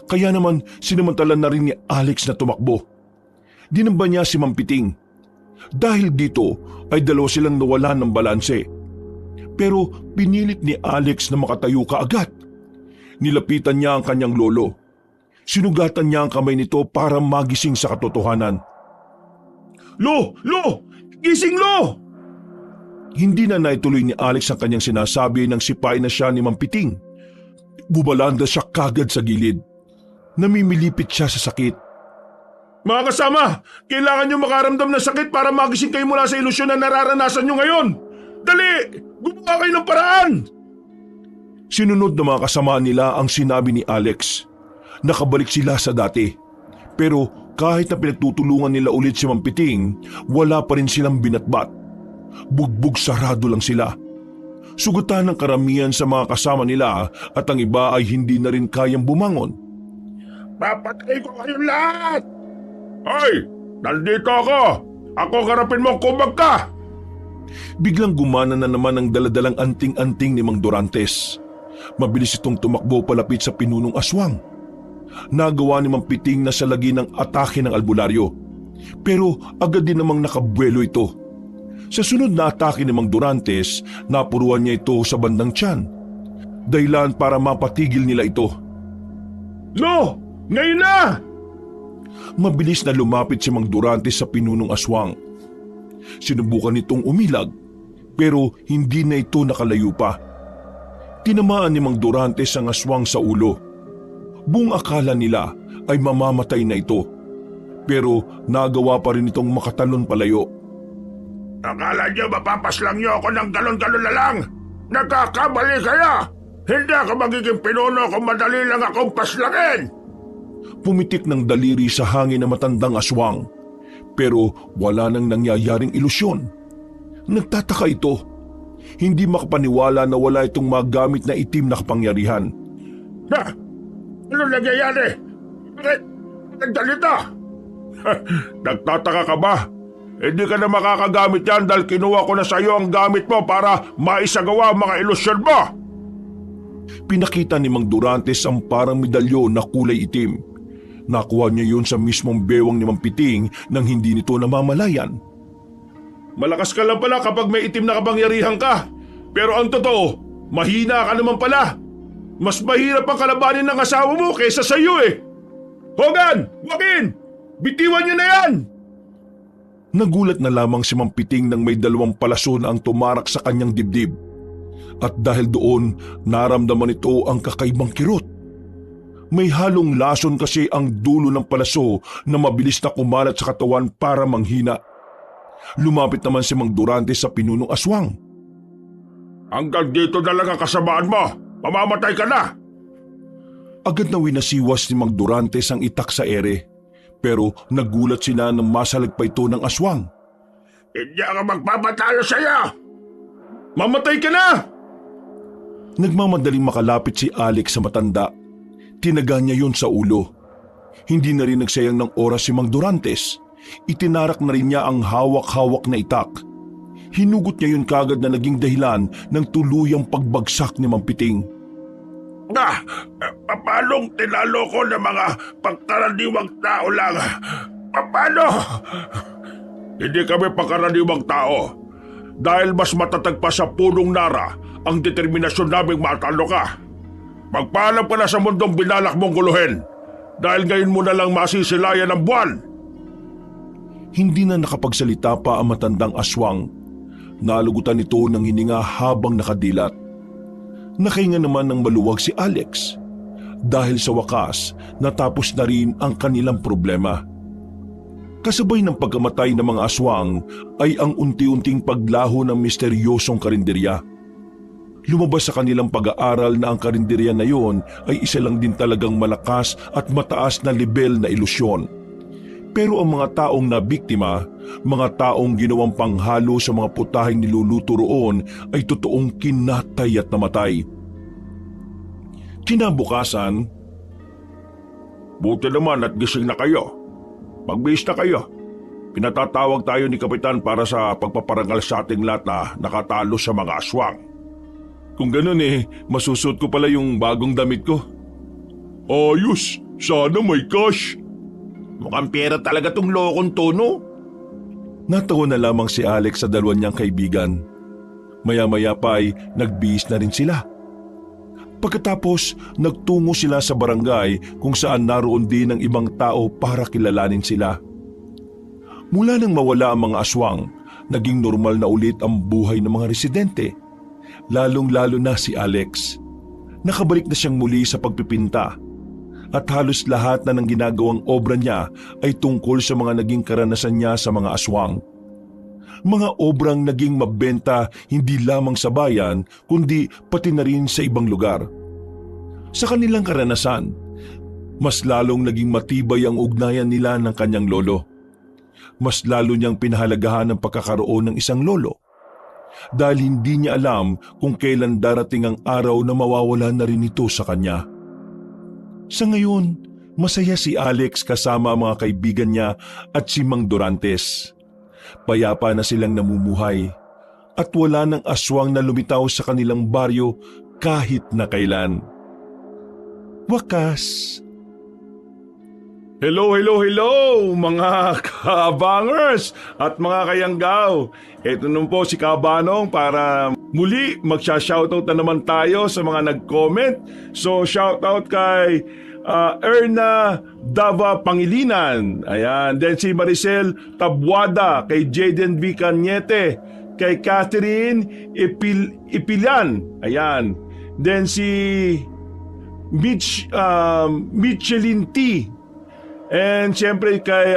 Kaya naman sinamantala na rin ni Alex na tumakbo. Dinamba niya si Mampiting. Dahil dito ay dalawa silang nawalan ng balanse. Pero pinilit ni Alex na makatayo kaagad. Nilapitan niya ang kanyang lolo. Sinugatan niya ang kamay nito para magising sa katotohanan. Lo! Gising, Lo! Hindi na naituloy ni Alex ang kanyang sinasabi nang sipain na siya ni Mampiting. Bumalanda siya kagad sa gilid. Namimilipit siya sa sakit. Mga kasama, kailangan nyo makaramdam ng sakit para magising kayo mula sa ilusyon na nararanasan nyo ngayon. Dali! Gumawa kayo ng paraan! Sinunod ng mga kasama nila ang sinabi ni Alex. Nakabalik sila sa dati. Pero kahit na pinagtutulungan nila ulit si Mampiting, wala pa rin silang binatbat. Bugbog sarado lang sila. Sugatan ng karamihan sa mga kasama nila at ang iba ay hindi na rin kayang bumangon. Papatay ko kayong lahat! Hoy! Nandito ako! Ako karapin mo kung ka! Biglang gumana na naman ang daladalang anting-anting ni Mang Dorantes. Mabilis itong tumakbo palapit sa pinunong aswang. Nagawa ni Mang Piting na salagi ng atake ng albularyo. Pero agad din namang nakabuelo ito. Sa sunod na atake ni Mang Dorantes, napuruan niya ito sa bandang tiyan. Dahilan para mapatigil nila ito. No! Ngayon na! Mabilis na lumapit si Mang Dorantes sa pinunong aswang. Sinubukan nitong umilag, pero hindi na ito nakalayo pa. Tinamaan ni Mang Dorantes ang aswang sa ulo. Buong akala nila ay mamamatay na ito, pero nagawa pa rin itong makatalon palayo. Akala niyo mapapaslang niyo ako ng galon-galon na lang? Nagkakamali kaya! Hindi ako magiging pinuno kung madali lang akong paslangin! Pumitik ng daliri sa hangin na matandang aswang, pero wala nang nangyayaring ilusyon. Nagtataka ito. Hindi makapaniwala na wala itong magamit na itim na kapangyarihan. Na! Ano nangyayari? Bakit? Nagdalita! Nagtataka ka ba? Hindi ka na makakagamit yan dahil kinuha ko na sa iyo ang gamit mo para maisagawa ang mga ilusyon mo! Pinakita ni Mang Dorantes ang parang medalyon na kulay itim. Nakuha niya yun sa mismong bewang ni Mang Piting nang hindi nito namamalayan. Malakas ka lang pala kapag may itim na kapangyarihan ka. Pero ang totoo, mahina ka naman pala. Mas mahirap ang kalabanin ng asawa mo kaysa sa iyo eh. Hogan! Joaquin! Bitiwan niyo na yan! Nagulat na lamang si Mang Piting nang may dalawang palason ang tumarak sa kanyang dibdib. At dahil doon, naramdaman ito ang kakaibang kirot. May halong lason kasi ang dulo ng palaso na mabilis na kumalat sa katawan para manghina. Lumapit naman si Mang Dorantes sa pinunong aswang. Hanggang dito na lang ang kasamaan mo. Mamamatay ka na! Agad na winasiwas ni Mang Dorantes ang itak sa ere. Pero nagulat sila nang masalag pa ito ng aswang. Hindi ako magpapatalo sa iyo! Mamatay ka na! Nagmamadaling makalapit si Alex sa matanda. Tinaga niya yon sa ulo. Hindi na rin nagsayang ng oras si Mang Dorantes. Itinarak na rin niya ang hawak-hawak na itak. Hinugot niya yun kagad na naging dahilan ng tuluyang pagbagsak ni Mang Piting. Paanong tinalo ko ng mga pagkaraniwang tao lang? Paano? Hindi kami pagkaraniwang tao. Dahil mas matatag pa sa punong nara ang determinasyon naming matalo ka. Magpaalam ka na sa mundong binalak mong guluhin. Dahil ngayon mo na lang masisilayan ang buwan. Hindi na nakapagsalita pa ang matandang aswang. Nalugutan ito ng hininga habang nakadilat. Nakahinga naman ng maluwag si Alex. Dahil sa wakas, natapos na rin ang kanilang problema. Kasabay ng pagkamatay ng mga aswang ay ang unti-unting paglaho ng misteryosong karinderya. Lumabas sa kanilang pag-aaral na ang karinderya na yon ay isa lang din talagang malakas at mataas na lebel na ilusyon. Pero ang mga taong nabiktima, mga taong ginawang panghalo sa mga putahing niluluto roon ay totoong kinatay at namatay. Kinabukasan, buti naman at gising na kayo. Magbihis na kayo. Pinatatawag tayo ni Kapitan para sa pagpaparangal sa ating lahat na nakatalo sa mga aswang. Kung ganun masusot ko pala yung bagong damit ko. Ayos, sana may cash. Mukhang pera talaga tong lokong tono. Natawa na lamang si Alex sa dalawa niyang kaibigan. Maya-maya pa ay nagbihis na rin sila. Pagkatapos, nagtungo sila sa barangay kung saan naroon din ang ibang tao para kilalanin sila. Mula nang mawala ang mga aswang, naging normal na ulit ang buhay ng mga residente. Lalong-lalo na si Alex. Nakabalik na siyang muli sa pagpipinta. At halos lahat na ng ginagawang obra niya ay tungkol sa mga naging karanasan niya sa mga aswang. Mga obrang naging mabenta hindi lamang sa bayan kundi pati na rin sa ibang lugar. Sa kanilang karanasan, mas lalong naging matibay ang ugnayan nila ng kanyang lolo. Mas lalo niyang pinahalagahan ang pagkakaroon ng isang lolo. Dahil hindi niya alam kung kailan darating ang araw na mawawala na rin ito sa kanya. Sa ngayon, masaya si Alex kasama ang mga kaibigan niya at si Mang Dorantes. Payapa na silang namumuhay. at wala ng aswang na lumitaw sa kanilang baryo kahit na kailan. Wakas. Hello mga kabangers at mga kayanggaw. Ito nun po si Kabanong para muli magsha-shoutout na naman tayo sa mga nag-comment. So shoutout kay Erna Dava Pangilinan. Ayan. Then si Maricel Tabuada, kay Jaden V. Cañete, kay Catherine Ipilan. Ayan. Then si Michelin T. And siyempre kay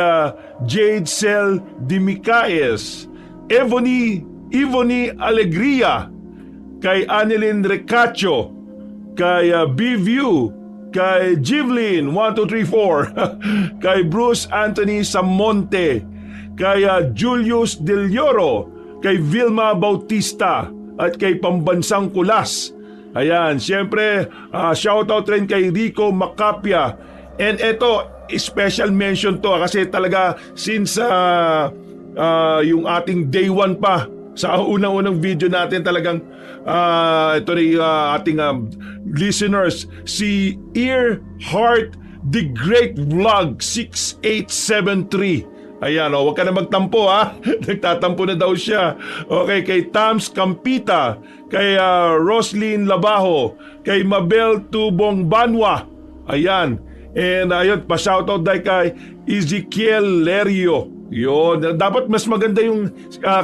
Jade Cel Dimicaes, Evony Alegria, kay Annelyn Recacho, kay B-View, kay Jivlin 1234, kay Bruce Anthony Samonte, kay Julius Del Lloro, kay Vilma Bautista, at kay Pambansang Kulas. Ayan, siyempre shoutout rin kay Rico Macapia. And eto, special mention to kasi talaga since yung ating day one pa sa unang-unang video natin talagang ito rin ating listeners, si Earheart The Great Vlog 6873. Ayan, wag ka na magtampo ha. Nagtatampo na daw siya. Okay, kay Tams Campita, kay Roslyn Labajo, kay Mabel Tubong Banwa. Ayan. And ayun, pa-shoutout dahil kay Ezekiel Lerio. Yun, dapat mas maganda yung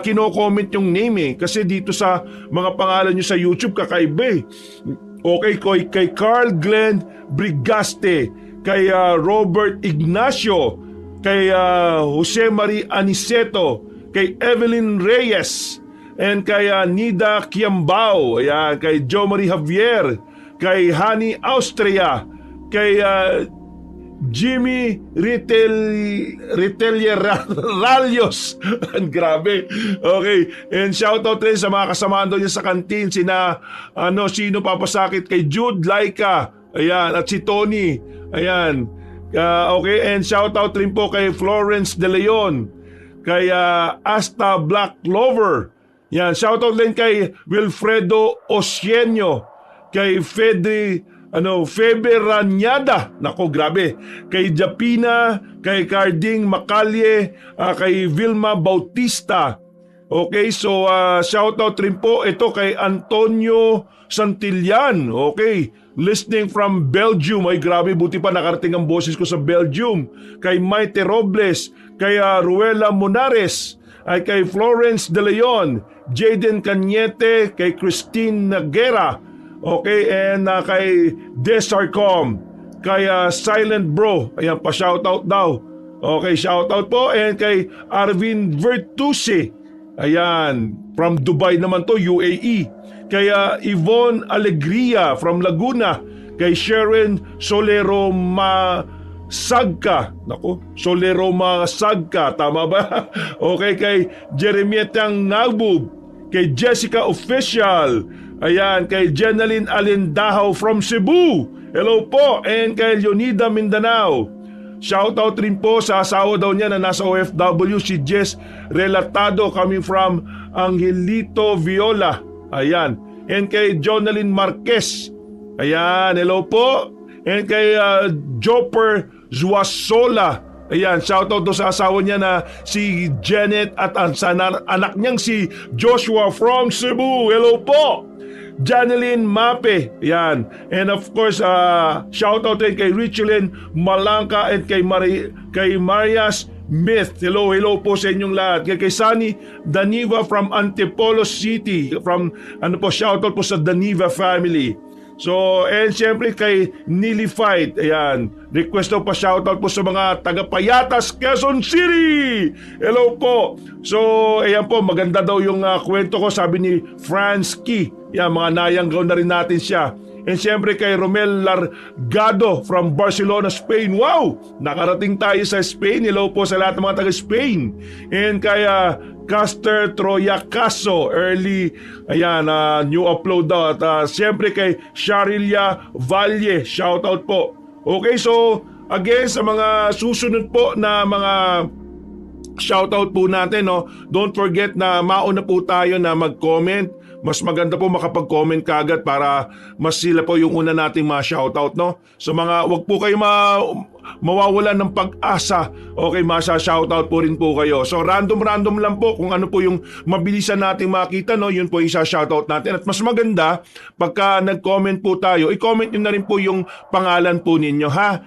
kino-comment yung name kasi dito sa mga pangalan nyo sa YouTube kakaiba. Okay, kay Carl Glenn Brigaste, kay Robert Ignacio, kay Jose Marie Aniceto, kay Evelyn Reyes, and kay Nida Kiambao, ayan, kay Jo Marie Javier, kay Hani Austria, kay Jimmy Ralios. Grabe. Okay. And shoutout rin sa mga kasamahan doon sa kantin. Sino papasakit? Kay Jude Laika. Ayan. At si Tony. Ayan. Okay. And shoutout rin po kay Florence De Leon. Kay Asta Black Clover. Yan. Shoutout rin kay Wilfredo Osienio. Kay Febe Ranyada. Nako, grabe. Kay Japina, kay Carding Macalye, kay Vilma Bautista. Okay, so shoutout rin po ito kay Antonio Santillan. Okay, listening from Belgium. Ay grabe, buti pa nakarating ang boses ko sa Belgium. Kay Maite Robles, kay Ruela Monares, ay kay Florence De Leon, Jaden Cañete, kay Christine Naguera. Okay, and kay Desarcom, kay Silent Bro, ayan pa shoutout daw. Okay, shoutout po. And kay Arvin Vertusi, ayan, from Dubai naman to, UAE. Kay Yvonne Alegria from Laguna, kay Sharon Solero Masagka. Nako, Solero Masagka, tama ba? Okay, kay Jeremietang Nalbub, kay Jessica Official, ayan, kay Jenaline Alindahaw from Cebu. Hello po. And kay Leonida Mindanao. Shoutout rin po sa asawa daw niya na nasa OFW, si Jess Relatado, coming from Angelito Viola. Ayan. And kay Jonaline Marquez. Ayan, hello po. And kay Jopper Zuasola. Ayan, shoutout do sa asawa niya na si Janet at sa anak niyang si Joshua from Cebu. Hello po. Janeline Mape, yan. And of course, shoutout din kay Richelyn Malangka and kay Marias Myth. Hello po sa inyong lahat. Kay Sunny Daniva from Antipolo City. Shoutout po sa Daniva family. So, and syempre kay Nili Fight, ayan. Request daw pa shoutout po sa mga taga Payatas, Quezon City. Hello po. So, ayan po, maganda daw yung kwento ko, sabi ni Franz Key. Yan, mga nayanggaw na rin natin siya. And syempre kay Romel Largado from Barcelona, Spain. Wow! Nakarating tayo sa Spain. Hello po sa lahat ng mga taga Spain. And kay Caster Troyacaso, early, ayan, new upload daw. At syempre kay Sharilia Valle, shoutout po. Okay, so again, sa mga susunod po na mga shoutout po natin, no? Don't forget na mauna po tayo na mag-comment. Mas maganda po makapag-comment kagad para mas sila po yung una nating ma-shoutout, no? So wag po kayo mawawalan ng pag-asa. Okay, masa-shoutout po rin po kayo. So random lang po kung ano po yung mabilisan nating makita, no? Yun po yung isa-shoutout natin. At mas maganda, pagka nag-comment po tayo, i-comment nyo na rin po yung pangalan po ninyo, ha?